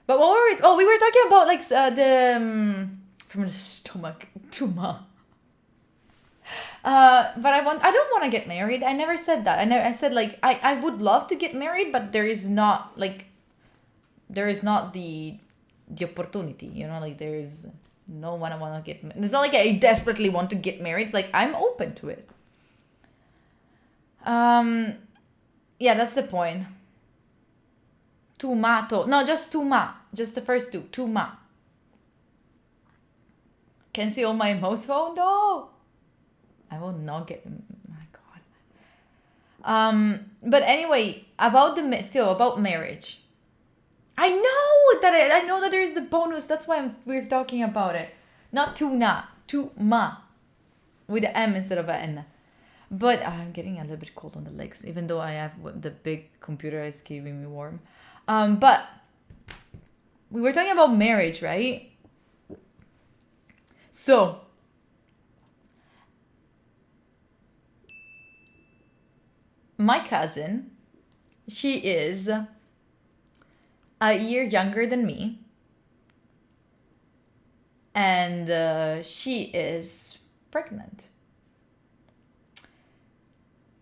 But what were we? Oh, we were talking about like the from the stomach, Tuma. But I don't want to get married. I never said that. I said like I would love to get married, but there is not the opportunity, you know, like there's no one I want to get. It's not like I desperately want to get married. It's like I'm open to it. Yeah, that's the point. Tomato. No, just Tuma. Just the first two. Tuma. Can see all my emotes phone? No! I will not get... My God. But anyway, about about marriage. I know that there is the bonus. That's why we're talking about it. Not tuna, ma, with an M instead of an N. But I'm getting a little bit cold on the legs, even though I have the big computer is keeping me warm. But we were talking about marriage, right? So my cousin, she is a year younger than me, and she is pregnant.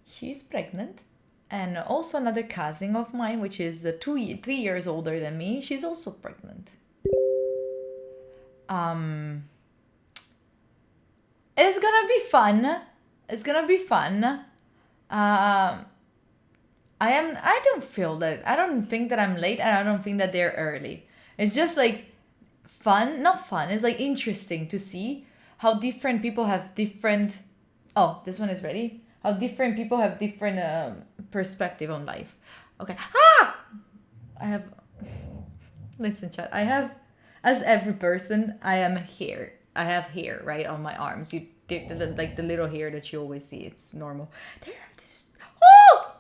She's pregnant, and also another cousin of mine, which is 3 years older than me, she's also pregnant. It's gonna be fun. It's gonna be fun. I don't think that I'm late, and I don't think that they're early. It's just like fun, not fun. It's like interesting to see how different people have different. Oh, this one is ready. How different people have different perspective on life. Okay. I have. Listen, chat. I have, as every person, I have hair right on my arms. Like the little hair that you always see. It's normal. There. This is. Oh.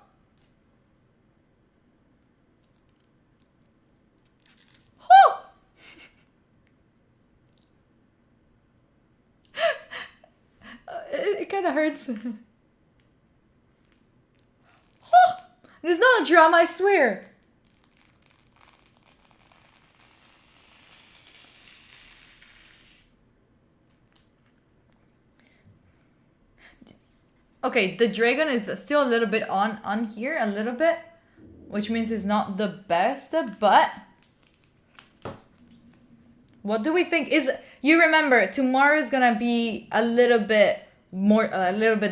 It kind of hurts. It's not a drama, I swear. Okay, the dragon is still a little bit on here, a little bit, which means it's not the best, but what do we think? You remember tomorrow is gonna be a little bit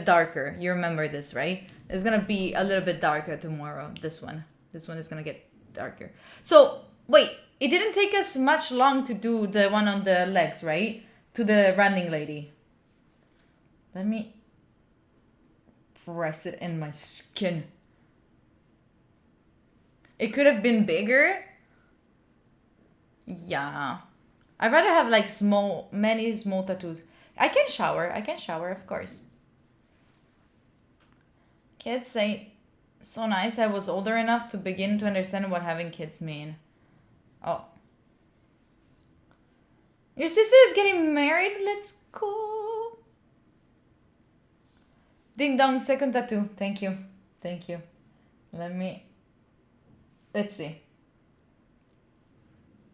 darker. You remember this, right? It's gonna be a little bit darker tomorrow. This one is gonna get darker. So wait, it didn't take us much long to do the one on the legs, right? To the running lady. Let me press it in my skin. It could have been bigger. Yeah. I'd rather have like many small tattoos. I can shower, of course. Kids say, so nice, I was older enough to begin to understand what having kids mean. Oh. Your sister is getting married? Let's go. Ding dong, second tattoo. Thank you. Let's see.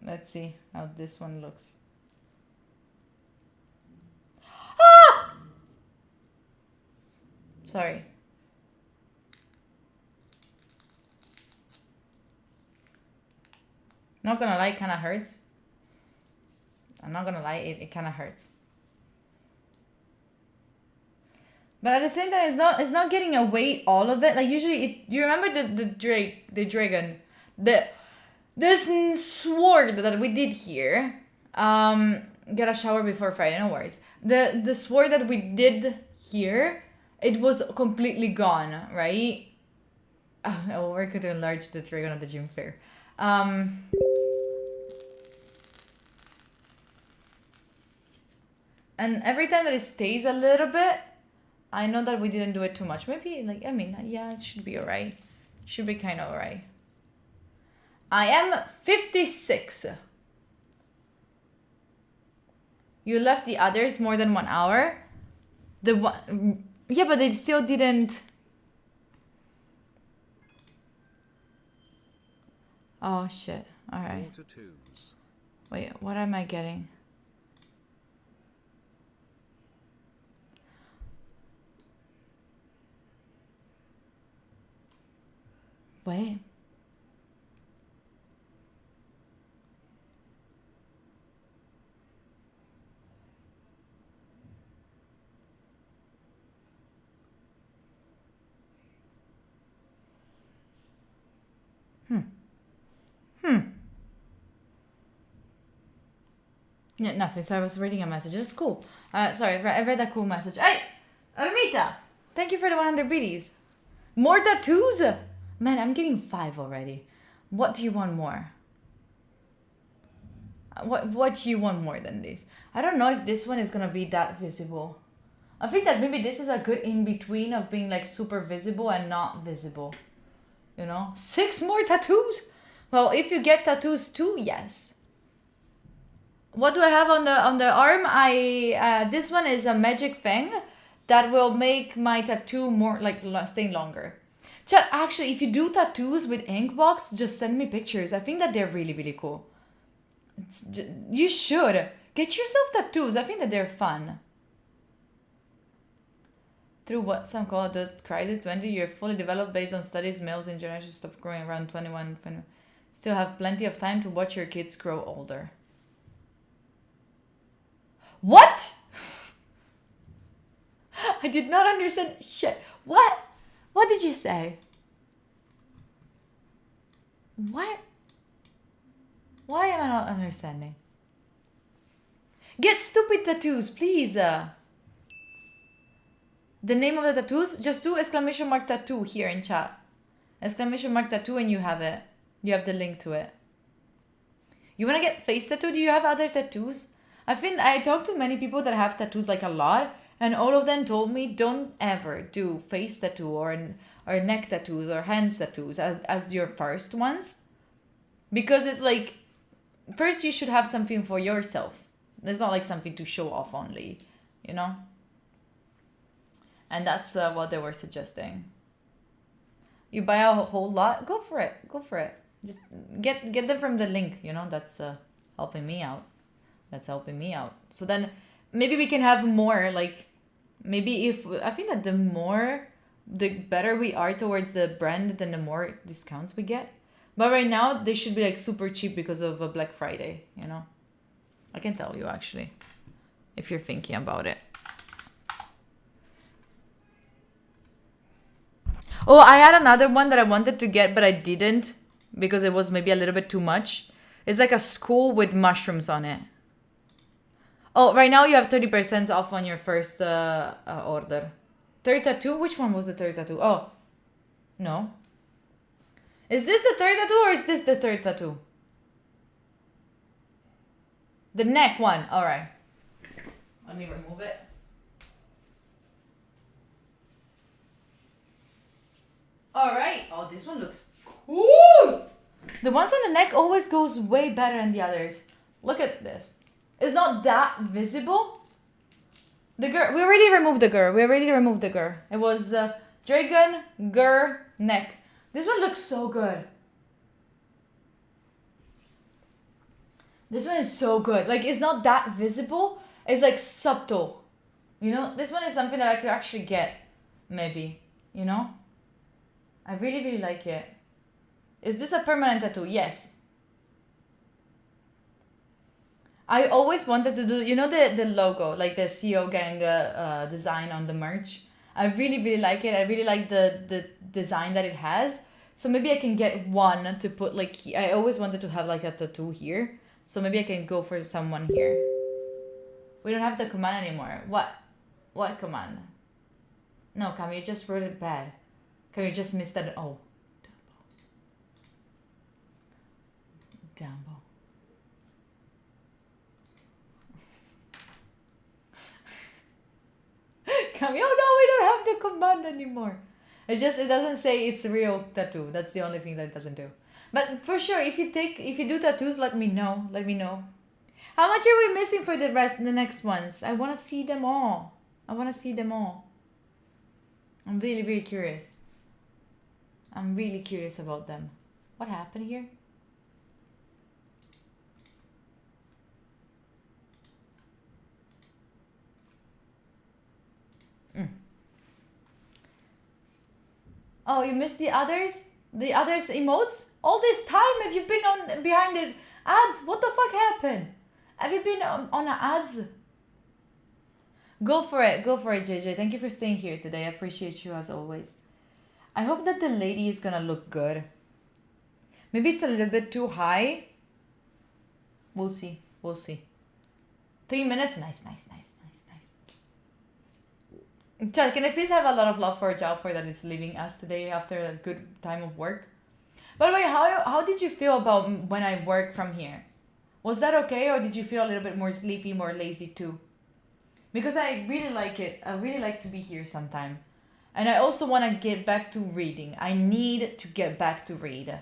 Let's see how this one looks. Ah! Sorry. Not gonna lie, it kind of hurts. I'm not gonna lie, it kind of hurts. But at the same time, it's not getting away all of it. Like usually, do you remember the dragon, this sword that we did here? Get a shower before Friday, no worries. The sword that we did here, it was completely gone, right? Oh, we're going to enlarge the dragon at the gym fair. And every time that it stays a little bit, I know that we didn't do it too much. Maybe, like, I mean, yeah, it should be alright. Should be kind of alright. I am 56. You left the others more than 1 hour? Yeah, but they still didn't... Oh, shit. Alright. Wait, what am I getting? Wait. Yeah, nothing. So I was reading a message. It's cool. Sorry, I read that cool message. Hey, Almita, thank you for the 100 biddies. More tattoos? Man, I'm getting 5 already. What do you want more? What do you want more than this? I don't know if this one is gonna be that visible. I think that maybe this is a good in-between of being like super visible and not visible. You know? 6 more tattoos? Well, if you get tattoos too, yes. What do I have on the arm? This one is a magic thing that will make my tattoo more like stay longer. Chat, actually, if you do tattoos with Inkbox, just send me pictures. I think that they're really, really cool. You should. Get yourself tattoos. I think that they're fun. Through what some call the crisis 20, you're fully developed based on studies. Males in general should stop growing around 21. Still have plenty of time to watch your kids grow older. What? I did not understand shit. What? What did you say? What? Why am I not understanding? Get stupid tattoos, please. The name of the tattoos? Just do exclamation mark tattoo here in chat. Exclamation mark tattoo and you have it. You have the link to it. You wanna get face tattoo? Do you have other tattoos? I talked to many people that have tattoos like a lot, and all of them told me don't ever do face tattoo or neck tattoos or hands tattoos as your first ones. Because it's like, first you should have something for yourself. It's not like something to show off only, you know? And that's what they were suggesting. You buy a whole lot? Go for it. Go for it. Just get them from the link, you know? That's helping me out. That's helping me out. So then maybe we can have more, like, maybe if, I think that the better we are towards the brand, then the more discounts we get. But right now, they should be like super cheap because of Black Friday, you know? I can tell you actually, if you're thinking about it. Oh, I had another one that I wanted to get, but I didn't because it was maybe a little bit too much. It's like a skull with mushrooms on it. Oh, right now you have 30% off on your first order. Third tattoo? Which one was the third tattoo? Oh, no. Is this the third tattoo or is this the third tattoo? The neck one. All right. Let me remove it. All right. Oh, this one looks cool. The ones on the neck always goes way better than the others. Look at this. It's not that visible. The girl, we already removed the girl. It was dragon, girl, neck. This one looks so good. This one is so good. Like, it's not that visible. It's like subtle. You know, this one is something that I could actually get. Maybe, you know? I really, really like it. Is this a permanent tattoo? Yes. I always wanted to do, you know, the logo, like the CEO Gang design on the merch. I really, really like it. I really like the design that it has. So maybe I can get one to put like, I always wanted to have like a tattoo here. So maybe I can go for someone here. We don't have the command anymore. What command? No, Cam, you just wrote it bad. Cam, you just missed that. Oh. Dumbo. Cam, oh no, we don't have the command anymore. It doesn't say it's a real tattoo. That's the only thing that it doesn't do. But for sure, if you do tattoos, let me know. Let me know. How much are we missing for the next ones? I want to see them all. I'm really, really curious. I'm really curious about them. What happened here? Oh, you missed the others? The others emotes? All this time have you been behind the ads? What the fuck happened? Have you been on ads? Go for it, JJ. Thank you for staying here today. I appreciate you as always. I hope that the lady is gonna look good. Maybe it's a little bit too high. We'll see. 3 minutes? Nice. Chad, can I please have a lot of love for Jalfor that is leaving us today after a good time of work? By the way, how did you feel about when I work from here? Was that okay, or did you feel a little bit more sleepy, more lazy too? Because I really like it. I really like to be here sometime. And I also want to get back to reading. I need to get back to read.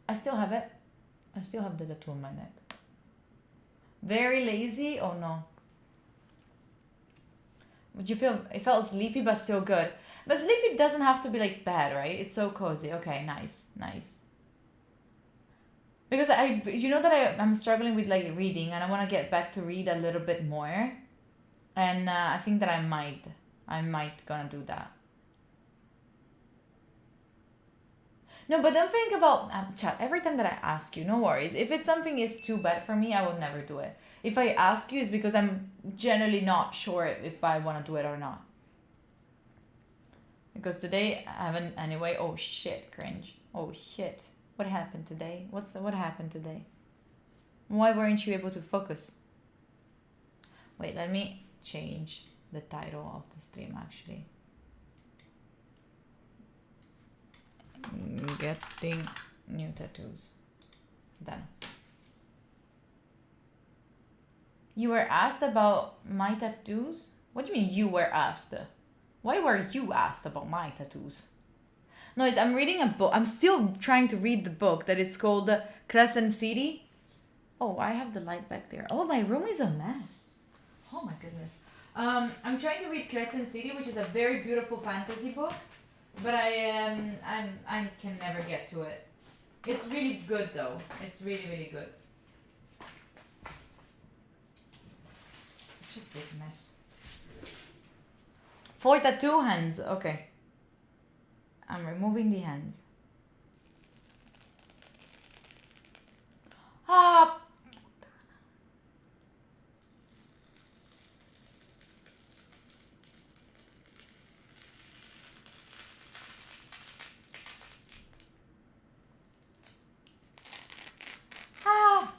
I still have it. I still have the tattoo on my neck. Very lazy? Oh no. Would you feel, it felt sleepy but still good. But sleepy doesn't have to be like bad, right? It's so cozy. Okay, nice. Because you know that I'm struggling with like reading, and I want to get back to read a little bit more. And I think that I might gonna do that. No, but don't think about, chat, every time that I ask you, no worries. If it's something is too bad for me, I will never do it. If I ask you, it's because I'm generally not sure if I want to do it or not. Because today, I haven't anyway. Oh shit, cringe. Oh shit. What happened today? What happened today? Why weren't you able to focus? Wait, let me change the title of the stream actually. Getting new tattoos. Done. You were asked about my tattoos? What do you mean you were asked? Why were you asked about my tattoos? No, I'm reading a book. I'm still trying to read the book that is called Crescent City. Oh, I have the light back there. Oh, my room is a mess. Oh my goodness. I'm trying to read Crescent City, which is a very beautiful fantasy book, but I can never get to it. It's really good though. It's really good. Such a big mess. 4 tattoo hands. Okay. I'm removing the hands. Ah. Ah.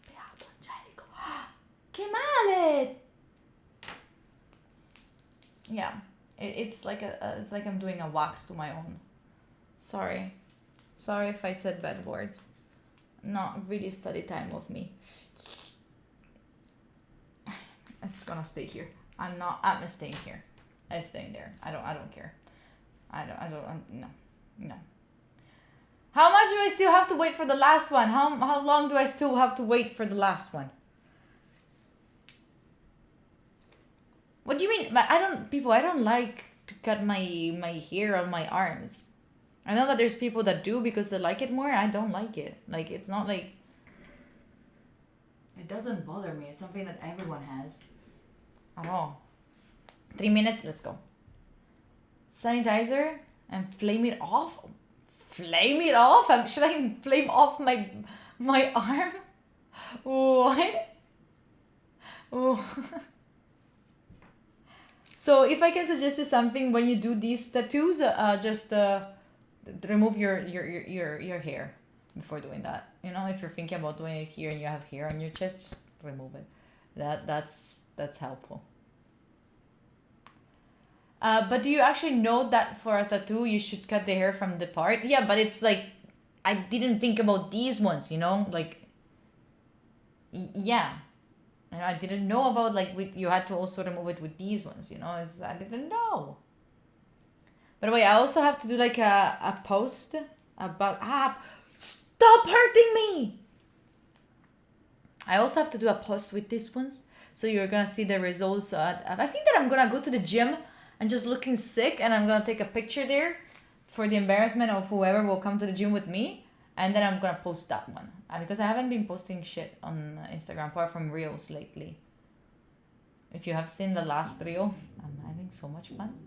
Beato Angelico. Che male! Yeah, it's like it's like I'm doing a wax to my own. Sorry if I said bad words. Not really study time with me. It's gonna stay here. I'm staying here. I'm staying there. I don't care. No. How much do I still have to wait for the last one? How long do I still have to wait for the last one? What do you mean? I don't like to cut my hair on my arms. I know that there's people that do because they like it more. I don't like it. Like, it's not like... It doesn't bother me. It's something that everyone has. At all. 3 minutes, let's go. Sanitizer and flame it off? Flame it off? Should I flame off my arm? What? Oh. So if I can suggest you something, when you do these tattoos, just remove your hair before doing that. You know, if you're thinking about doing it here and you have hair on your chest, just remove it. That's helpful. But do you actually know that for a tattoo you should cut the hair from the part? Yeah, but it's like, I didn't think about these ones, you know, like, yeah. And I didn't know about, like, you had to also remove it with these ones, you know, I didn't know. By the way, I also have to do like a post about, stop hurting me! I also have to do a post with these ones, so you're gonna see the results. I think that I'm gonna go to the gym and just looking sick, and I'm gonna take a picture there for the embarrassment of whoever will come to the gym with me, and then I'm gonna post that one. Because I haven't been posting shit on Instagram apart from reels lately. If you have seen the last reel, I'm having so much fun.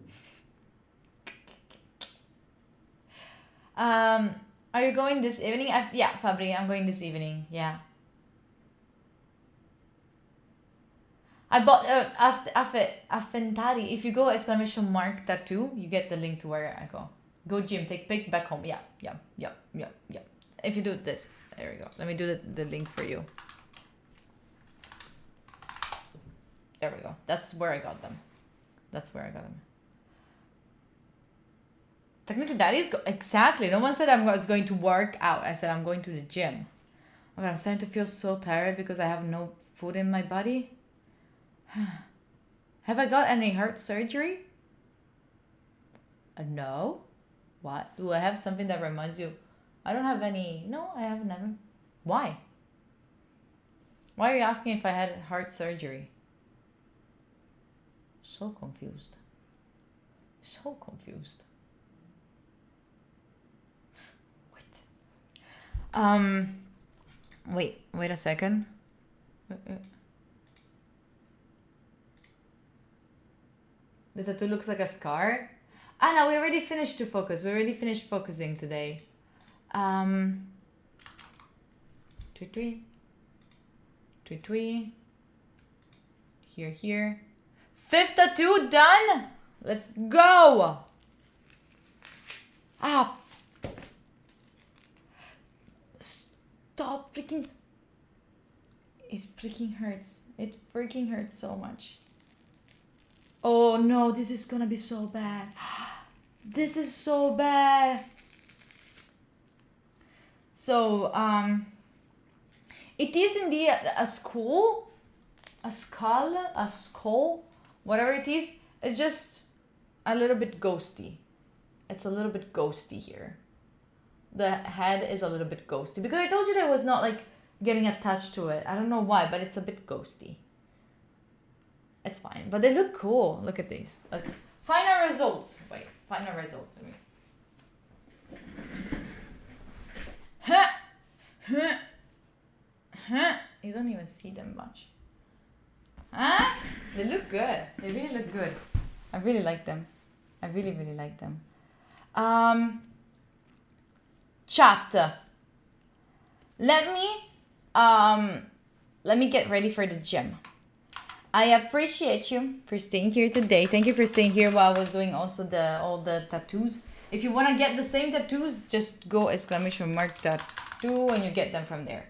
Are you going this evening? Yeah, Fabri, I'm going this evening. Yeah. I bought Afentari. If you go ! Tattoo, you get the link to where I go. Go gym, take pic back home. Yeah. if you do this, there we go. Let me do the link for you. There we go. That's where I got them. That's where I got them. Technically, that is exactly. No one said I was going to work out. I said I'm going to the gym. Oh God, I'm starting to feel so tired because I have no food in my body. Have I got any heart surgery? No. What? Do I have something that reminds you? I don't have any. No, I have never. Why? Why are you asking if I had heart surgery? So confused. So confused. Wait a second. The tattoo looks like a scar. Ah, no, we already finished to focus. We already finished focusing today. Tweet. Here. 5th tattoo done. Let's go. Ah. Stop freaking. It freaking hurts. It freaking hurts so much. Oh no, this is gonna be so bad. This is so bad. So, it is indeed a skull, whatever it is. It's just a little bit ghosty. It's a little bit ghosty here. The head is a little bit ghosty because I told you that it was not like getting attached to it. I don't know why, but it's a bit ghosty. It's fine, but they look cool. Look at these. Let's find our results. Wait, find our results. You don't even see them much. Huh? They look good. They really look good. I really like them. I really, really like them. Chat. Let me get ready for the gym. I appreciate you for staying here today. Thank you for staying here while I was doing also all the tattoos. If you want to get the same tattoos, just go ! tattoo and you get them from there.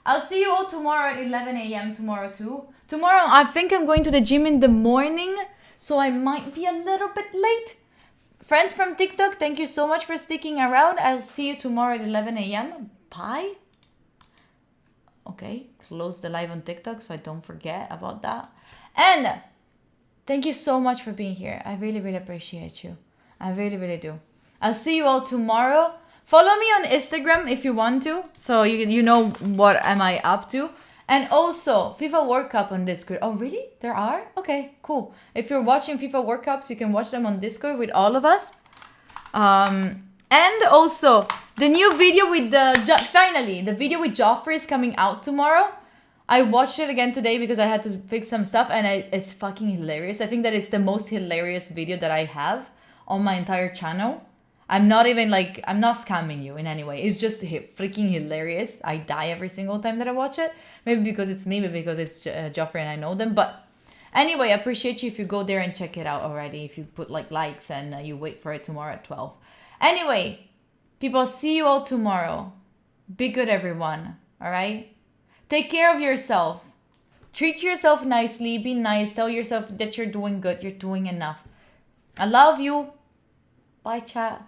I'll see you all tomorrow at 11 a.m. tomorrow too. Tomorrow I think I'm going to the gym in the morning, so I might be a little bit late. Friends from TikTok, thank you so much for sticking around. I'll see you tomorrow at 11 a.m. Bye. Okay, close the live on TikTok so I don't forget about that. And thank you so much for being here. I really, really appreciate you. I really, really do. I'll see you all tomorrow. Follow me on Instagram if you want to, so you know what am I up to. And also, FIFA World Cup on Discord. Oh, really? There are? Okay, cool. If you're watching FIFA World Cups, you can watch them on Discord with all of us. And also, the new video with finally, the video with Joffrey is coming out tomorrow. I watched it again today because I had to fix some stuff and it's fucking hilarious. I think that it's the most hilarious video that I have on my entire channel. I'm not even like, I'm not scamming you in any way. It's just freaking hilarious. I die every single time that I watch it. Maybe because it's me, maybe because it's Joffrey and I know them. But anyway, I appreciate you if you go there and check it out already. If you put like likes and you wait for it tomorrow at 12. Anyway, people, see you all tomorrow. Be good, everyone. All right? Take care of yourself. Treat yourself nicely. Be nice. Tell yourself that you're doing good. You're doing enough. I love you. Bye, chat.